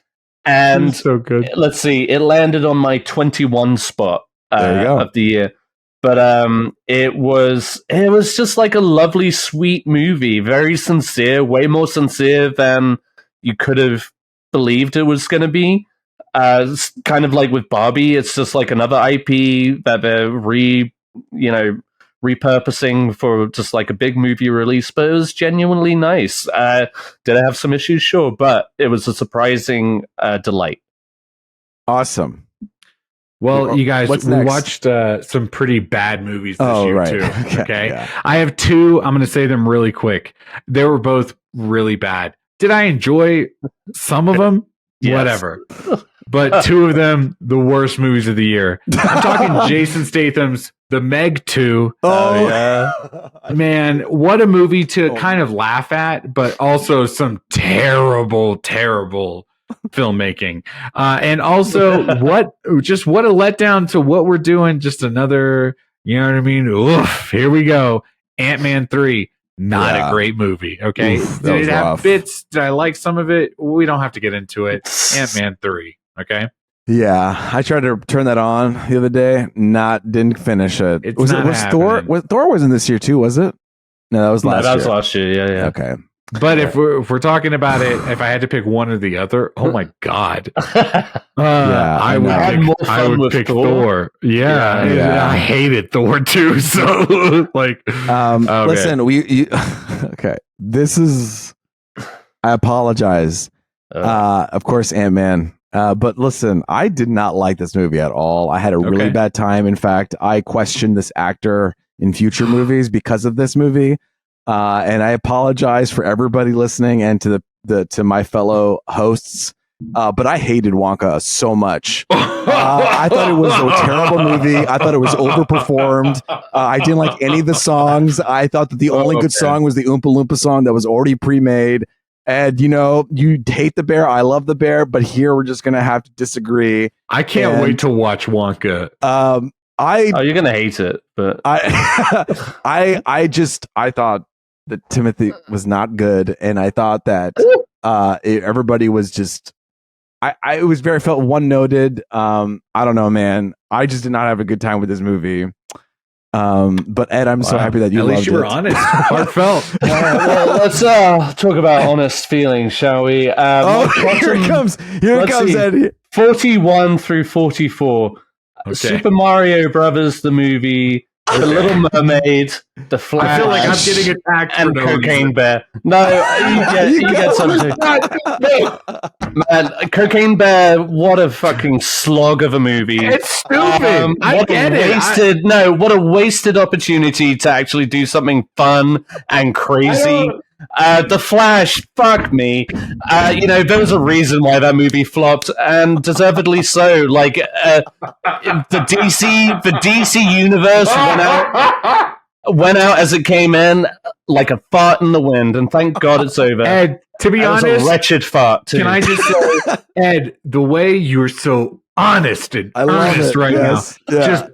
And so good. Let's see, it landed on my 21 spot of the year. But it was just like a lovely, sweet movie. Very sincere, way more sincere than you could have believed it was going to be. It's kind of like with Barbie, it's just like another IP that they're repurposing for just like a big movie release, but it was genuinely nice. Did I have some issues? Sure, but it was a surprising delight. Awesome. Well, you guys, we watched some pretty bad movies this year too. Okay. Yeah. I have two. I'm going to say them really quick. They were both really bad. Did I enjoy some of them? Yes. Whatever. But two of them, the worst movies of the year. I'm talking Jason Statham's The Meg 2. Oh, yeah. Man, what a movie to kind of laugh at, but also some terrible, terrible filmmaking. And also, what a letdown to what we're doing. Just another, you know what I mean? Oof, here we go. Ant-Man 3. Not a great movie, okay? Did it have bits? Did I like some of it? We don't have to get into it. Ant-Man 3, okay? Yeah, I tried to turn that on the other day. Didn't finish it. Was Thor? Thor wasn't this year too, was it? No, that was last year. That was last year, yeah. Okay. But if we're talking about it, if I had to pick one or the other, oh my god, I would pick Thor. Yeah, I hated Thor too. So listen, okay. This is. I apologize. Of course, Ant-Man. But listen, I did not like this movie at all. I had a really bad time. In fact, I questioned this actor in future movies because of this movie. And I apologize for everybody listening and to my fellow hosts. But I hated Wonka so much. I thought it was a terrible movie. I thought it was overperformed. I didn't like any of the songs. I thought that the only good song was the Oompa Loompa song that was already pre-made. And, you hate the bear. I love the bear. But here we're just going to have to disagree. I can't wait to watch Wonka. You're going to hate it. But I thought that Timothy was not good. And I thought that everybody was just... it was very felt one-noted. I don't know, man. I just did not have a good time with this movie. But Ed, I'm so happy that you loved it. At least you were honest. Heartfelt. Well, let's talk about honest feelings, shall we? Here it comes. Here it comes, Ed. 41 through 44. Okay. Super Mario Brothers, the movie. The Little Mermaid, The Flash. I feel like I'm getting attacked and Cocaine Bear. No, you get something. Man, Cocaine Bear, what a fucking slog of a movie. It's stupid. What a wasted opportunity to actually do something fun and crazy. The Flash, fuck me. There was a reason why that movie flopped, and deservedly so. Like the DC universe went out. went out as it came in like a fart in the wind, and thank God it's over. Ed, to be honest, a wretched fart too. Can I just say, Ed, the way you're so honest and earnest right now, just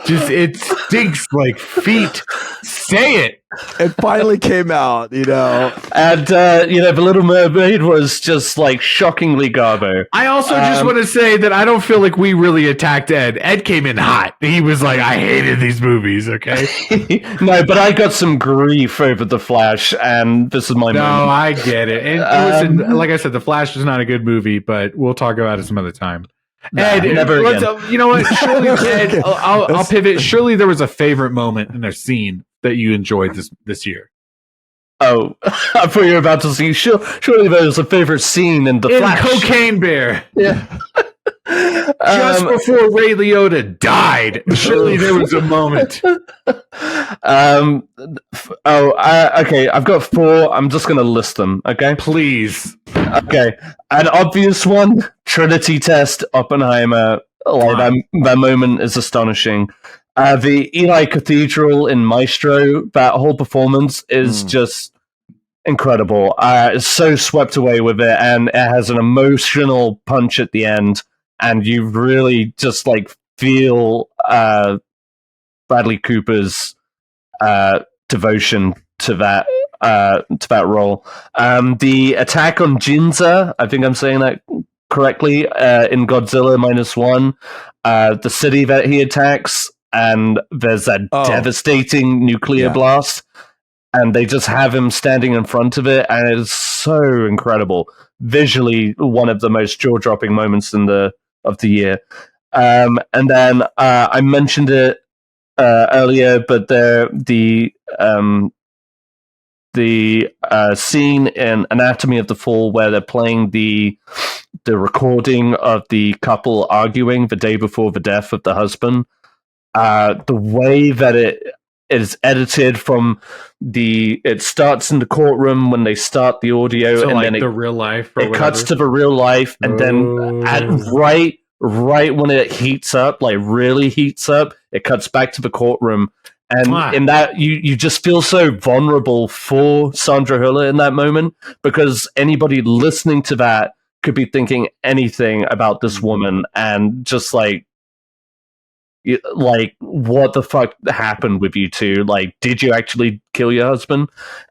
it stinks like feet. Say it. It finally came out, and the Little Mermaid was just like shockingly garbo. I also just want to say that I don't feel like we really attacked Ed. Ed came in hot. He was like, I hated these movies. Okay, no, but I got some grief over The Flash, and this is my moment. No, I get it. And listen, like I said, The Flash is not a good movie, but we'll talk about it some other time. Ed, never again. You know what? Surely, Ed, I'll pivot. Surely there was a favorite moment in a scene that you enjoyed this year. Oh, I thought you were about to say, surely there was a favorite scene in The Flash. Cocaine Bear. Yeah. Just before Ray Liotta died, surely there was a moment. Okay, I've got 4. I'm just going to list them, okay? Please. Okay, an obvious one, Trinity Test, Oppenheimer. That moment is astonishing. The Eli Cathedral in Maestro, that whole performance is just incredible. It's so swept away with it, and it has an emotional punch at the end, and you really just like feel Bradley Cooper's devotion to that role. The attack on Ginza, I think I'm saying that correctly, in Godzilla -1, the city that he attacks, and there's that devastating nuclear blast, and they just have him standing in front of it, and it's so incredible. Visually, one of the most jaw-dropping moments of the year. And then I mentioned it earlier, but the scene in Anatomy of the Fall where they're playing the recording of the couple arguing the day before the death of the husband, the way that it is edited from it starts in the courtroom when they start the audio, so and like then the real life, it cuts to the real life, and then at right when it heats up, like really heats up, it cuts back to the courtroom. And in that, you just feel so vulnerable for Sandra Hüller in that moment, because anybody listening to that could be thinking anything about this woman, and just like what the fuck happened with you two? Like, did you actually kill your husband?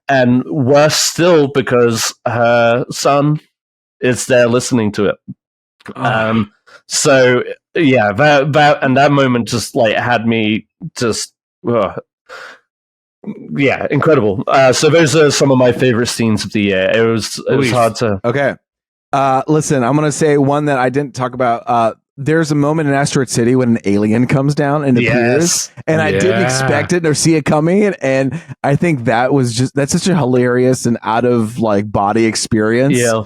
And worse still, because her son is there listening to it. So yeah, that moment just like had me just. Yeah, incredible. So those are some of my favorite scenes of the year. It was hard to. Okay. Listen, I'm gonna say one that I didn't talk about. There's a moment in Asteroid City when an alien comes down and appears, and I didn't expect it or see it coming, and I think that's such a hilarious and out of like body experience. Yeah.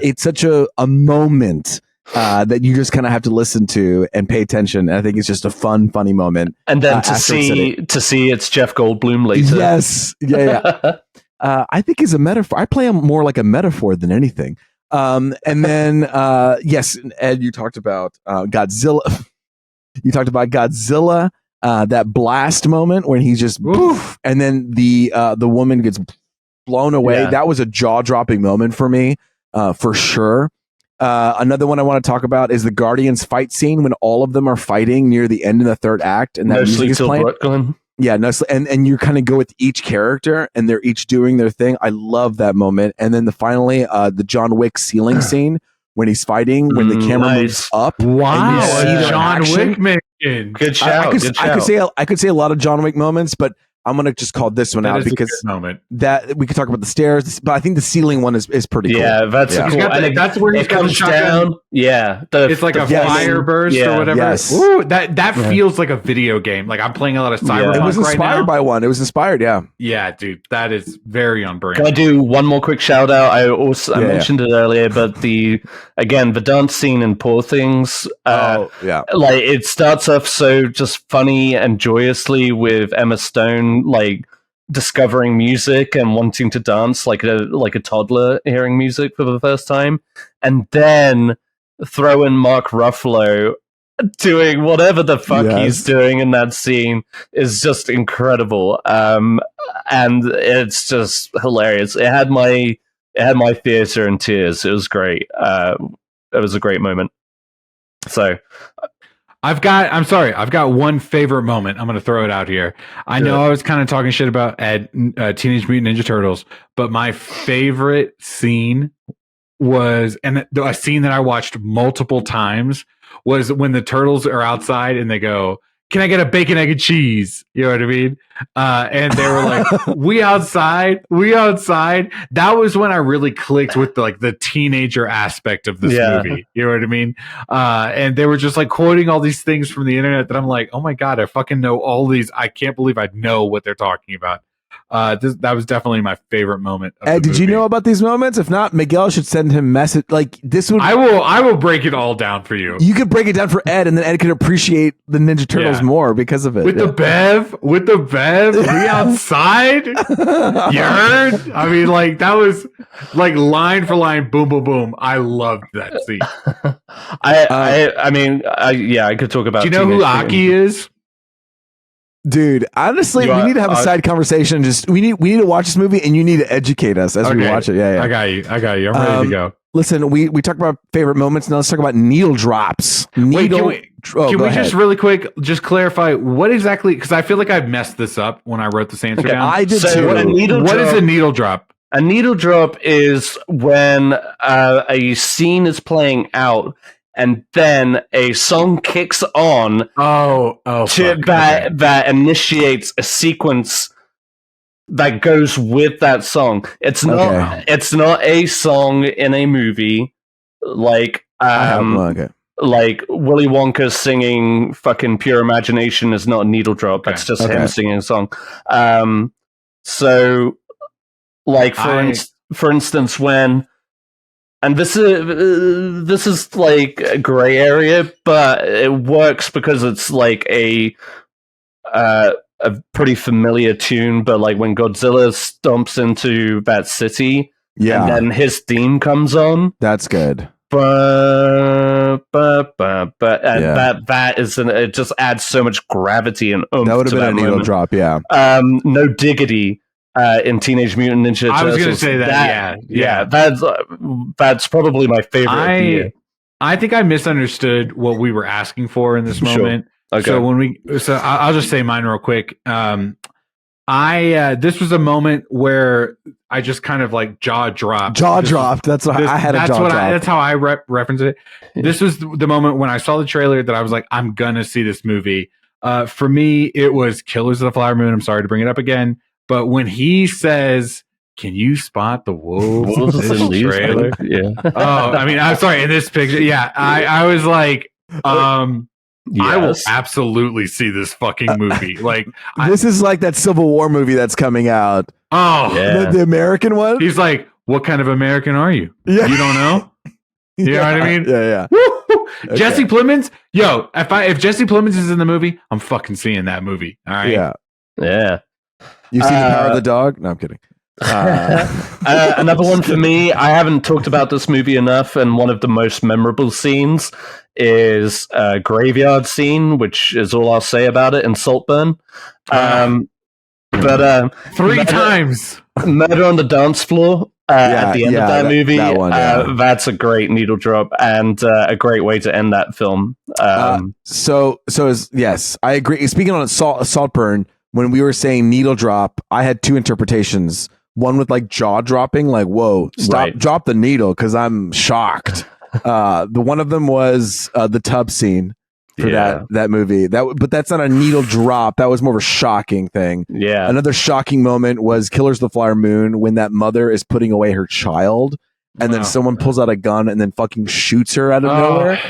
It's such a moment that you just kind of have to listen to and pay attention. And I think it's just a funny moment. And then to see it's Jeff Goldblum later. Yes. Yeah. I think he's a metaphor. I play him more like a metaphor than anything. And then, yes, Ed, you talked about Godzilla. You talked about Godzilla, that blast moment when he's just poof, and then the woman gets blown away. Yeah. That was a jaw-dropping moment for me, for sure. Another one I want to talk about is the Guardians fight scene when all of them are fighting near the end of the third act, and that music is playing. Brooklyn. Yeah, no, and you kind of go with each character, and they're each doing their thing. I love that moment. And then finally, the John Wick ceiling scene when he's fighting, when the camera moves up. Wow, and you see John Wick man. Good shout. I could say a lot of John Wick moments, but I'm gonna just call this one out because that we could talk about the stairs, but I think the ceiling one is pretty cool. Yeah, that's cool. That's where it comes down. Yeah, it's like a fire burst or whatever. Yes. Ooh, that feels like a video game. Like I'm playing a lot of Cyberpunk. It was inspired by one. It was inspired. Yeah. Yeah, dude, that is very on brand. Can I do one more quick shout out? I mentioned it earlier, but the dance scene in Poor Things. Like it starts off so just funny and joyously with Emma Stone like discovering music and wanting to dance like a toddler hearing music for the first time, and then throw in Mark Ruffalo doing whatever the fuck he's doing in that scene is just incredible. And it's just hilarious. It had my theater in tears. It was great. It was a great moment. So I've got one favorite moment. I'm going to throw it out here. I know I was kind of talking shit about Teenage Mutant Ninja Turtles, but my favorite scene was, and a scene that I watched multiple times, was when the turtles are outside and they go, "Can I get a bacon, egg, and cheese?" You know what I mean? And they were like, we outside. That was when I really clicked with the teenager aspect of this movie. You know what I mean? And they were just like quoting all these things from the internet that I'm like, oh my God, I fucking know all these. I can't believe I know what they're talking about. That was definitely my favorite moment. Ed, did you know about these moments? If not, Miguel should send him message. Like this would. I will break it all down for you. You could break it down for Ed, and then Ed could appreciate the Ninja Turtles more because of it. With the Bev, we outside. You heard? I mean, that was line for line, boom, boom, boom. I loved that scene. I could talk about. Do you know who Aki is? Dude, honestly, we need to have a side conversation. We need to watch this movie, and you need to educate us as we watch it. Yeah. I got you. I'm ready to go. Listen, we talked about favorite moments. Now let's talk about needle drops. Can we just really quick just clarify what exactly? Because I feel like I messed this up when I wrote this answer down. I did too. What is a needle drop? A needle drop is when a scene is playing out, and then a song kicks on that initiates a sequence that goes with that song. It's not a song in a movie like Willy Wonka singing fucking Pure Imagination is not a needle drop. That's just him singing a song. For instance, when, and this is like a gray area, but it works because it's like a pretty familiar tune. But like when Godzilla stomps into that city, and then his theme comes on, that's good. That is it just adds so much gravity and oomph. That would have been a needle drop, No Diggity. In Teenage Mutant Ninja Turtles. I was going to say that. Yeah. That's probably my favorite. I think I misunderstood what we were asking for in this moment. Okay. So I'll just say mine real quick. This was a moment where I just kind of like jaw dropped. That's what I had. That's how I reference it. This was the moment when I saw the trailer that I was like, I'm gonna see this movie. For me, it was Killers of the Flower Moon. I'm sorry to bring it up again. But when he says, "Can you spot the wolves in this trailer?" Yeah. Oh, I mean, I'm sorry. In this picture, yeah, I was like, I will absolutely see this fucking movie. This is like that Civil War movie that's coming out. Oh, the American one. He's like, "What kind of American are you? Yeah. You don't know? You know what I mean?" Yeah. Okay. Jesse Plemons, if Jesse Plemons is in the movie, I'm fucking seeing that movie. All right. Yeah. You see the power of the dog? No, I'm kidding. Another one for me, I haven't talked about this movie enough, and one of the most memorable scenes is a graveyard scene, which is all I'll say about it in Saltburn. But 3 times. Murder on the Dance Floor at the end of that movie. That one, that's a great needle drop and a great way to end that film. Yes, I agree. Speaking on Saltburn, when we were saying needle drop, I had 2 interpretations. One with like jaw dropping, like, whoa, stop, drop the needle, because I'm shocked. The one of them was the tub scene for that movie. But that's not a needle drop. That was more of a shocking thing. Yeah. Another shocking moment was Killers of the Flower Moon, when that mother is putting away her child, and then someone pulls out a gun and then fucking shoots her out of nowhere.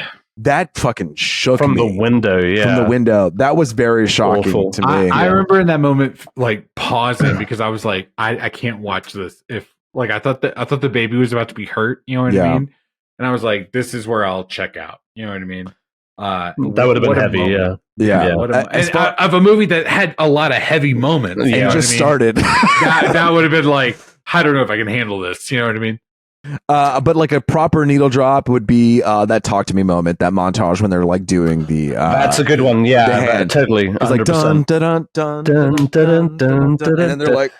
That fucking shook from me. The window, From the window. That was very shocking to me. I remember in that moment like pausing because I was like, I can't watch this. If like I thought the baby was about to be hurt, you know what I mean? And I was like, this is where I'll check out. You know what I mean? That would have been heavy, of a movie that had a lot of heavy moments. It just started. That would have been like, I don't know if I can handle this. You know what I mean? But like a proper needle drop would be that talk to me moment, that montage when they're like doing the. That's a good one. Yeah, totally. It's like dun dun dun dun dun dun, and then they're like.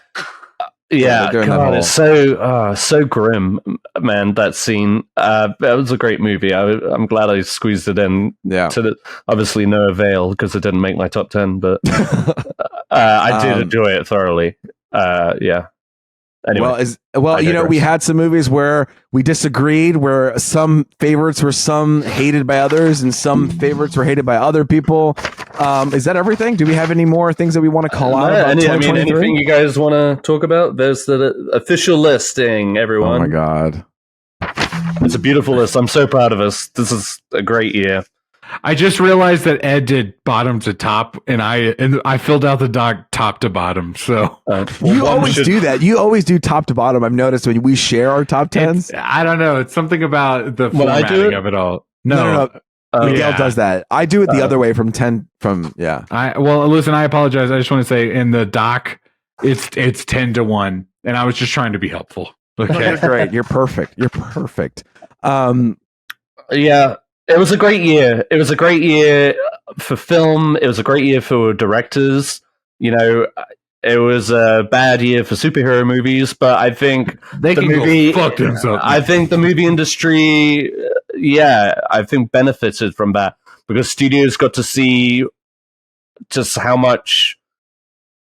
Yeah, God, it's so grim, man. That scene. That was a great movie. I'm glad I squeezed it in. Yeah. To obviously no avail because it didn't make my top 10, but I did enjoy it thoroughly. Yeah. Anyway, we had some movies where we disagreed, where some favorites were some hated by others, and some favorites were hated by other people. Is that everything? Do we have any more things that we want to call out about 2023? Anything you guys want to talk about? There's the official listing, everyone. Oh my God. It's a beautiful list. I'm so proud of us. This is a great year. I just realized that Ed did bottom to top, and I filled out the doc top to bottom. So you always do that. You always do top to bottom. I've noticed when we share our top 10s. I don't know. It's something about the formatting of it all. No. Miguel does that. I do it the other way from 10. Listen, I apologize. I just want to say in the doc, it's 10-1, and I was just trying to be helpful. Okay, great. You're perfect. Yeah. It was a great year. It was a great year for film. It was a great year for directors. You know, it was a bad year for superhero movies, but I think go fuck themselves. I think the movie industry, I think benefited from that because studios got to see just how much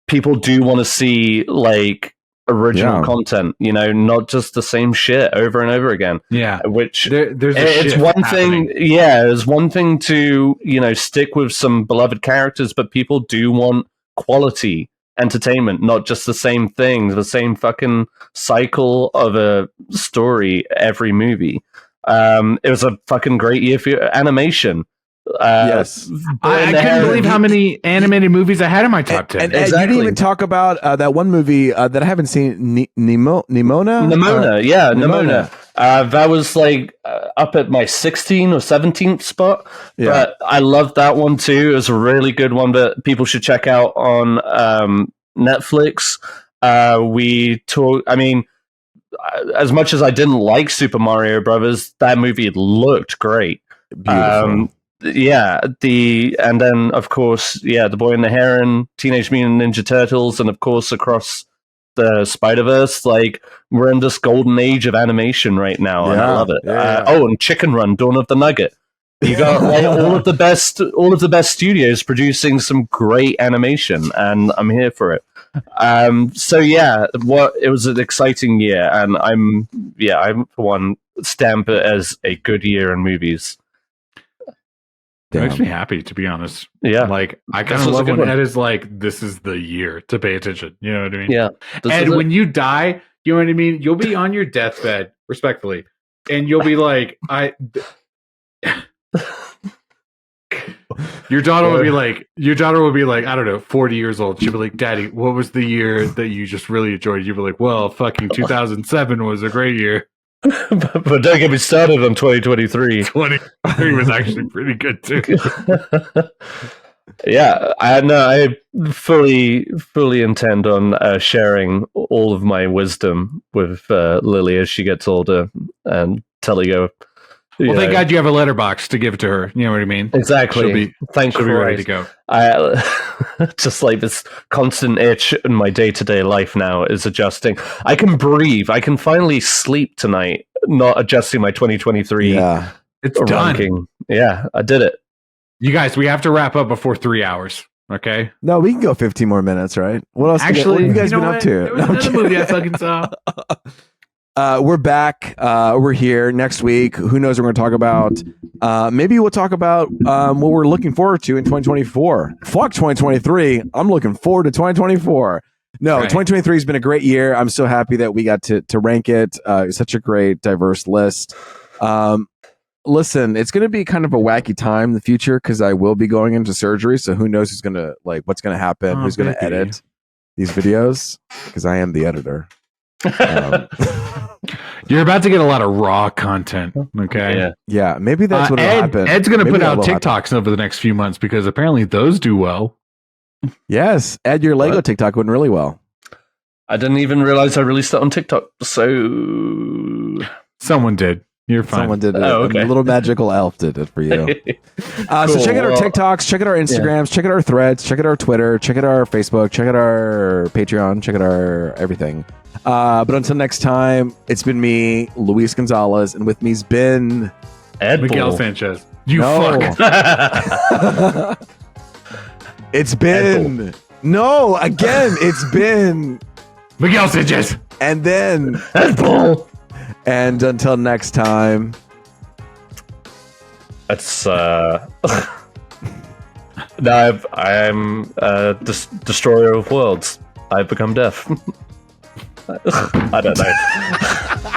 people do want to see, like, original content, you know, not just the same shit over and over again. Yeah, which it's one thing. Yeah, it's one thing to, you know, stick with some beloved characters, but people do want quality entertainment, not just the same thing, the same fucking cycle of a story every movie. It was a fucking great year for animation. Yes, I couldn't believe how many animated movies I had in my top 10. And you didn't even talk about that one movie that I haven't seen, Nimona. Nimona. That was like up at my 16th or 17th spot. Yeah. But I loved that one too. It was a really good one that people should check out on Netflix. As much as I didn't like Super Mario Brothers, that movie looked great. Beautiful. And then of course, The Boy and the Heron, Teenage Mutant Ninja Turtles, and of course Across the Spider-Verse. Like, we're in this golden age of animation right now, and I love it. And Chicken Run, Dawn of the Nugget. You got like all of the best studios producing some great animation, and I'm here for it. It was an exciting year, and I'm for one stamp it as a good year in movies. It makes me happy, to be honest. Yeah. Like, I kind of love when Ed is like, this is the year to pay attention. You know what I mean? Yeah. Ed, when you die, you know what I mean? You'll be on your deathbed, respectfully, and you'll be like, your daughter will be like, I don't know, 40 years old. She'll be like, Daddy, what was the year that you just really enjoyed? You'll be like, well, fucking 2007 was a great year. But don't get me started on 2023. 2023 was actually pretty good too. I fully intend on sharing all of my wisdom with Lily as she gets older and telling her. Thank God you have a letterbox to give to her. You know what I mean? Exactly. She'll be ready to go. Just like this constant itch in my day-to-day life now is adjusting. I can breathe. I can finally sleep tonight, not adjusting my 2023 it's ranking. Done. Yeah, I did it. You guys, we have to wrap up before 3 hours. Okay? No, we can go 15 more minutes, right? What else? What have you guys been up to? There was another movie I fucking saw. We're back. We're here next week. Who knows what we're going to talk about? Maybe we'll talk about what we're looking forward to in 2024. Fuck 2023. I'm looking forward to 2024. No, 2023 has been a great year. I'm so happy that we got to rank it. It's such a great, diverse list. Listen, it's going to be kind of a wacky time in the future because I will be going into surgery. So who knows what's going to happen? Who's going to edit these videos? Because I am the editor. You're about to get a lot of raw content. Okay. Yeah. Maybe that's what will happen. Ed's going to put out TikToks over the next few months because apparently those do well. Yes. Ed, your Lego TikTok went really well. I didn't even realize I released it on TikTok. So Someone did. You're fine. Someone did it. Oh, okay. A little magical elf did it for you. So check out our TikToks, check out our Instagrams, check out our threads, check out our Twitter, check out our Facebook, check out our Patreon, check out our everything. But until next time, it's been me, Luis Gonzalez, and with me's been Ed Miguel Bull. Sanchez. You fuck. It's been it's been Miguel Sanchez. and then Ed Bull. and until next time. That's now I'm destroyer of worlds. I've become deaf. I don't know.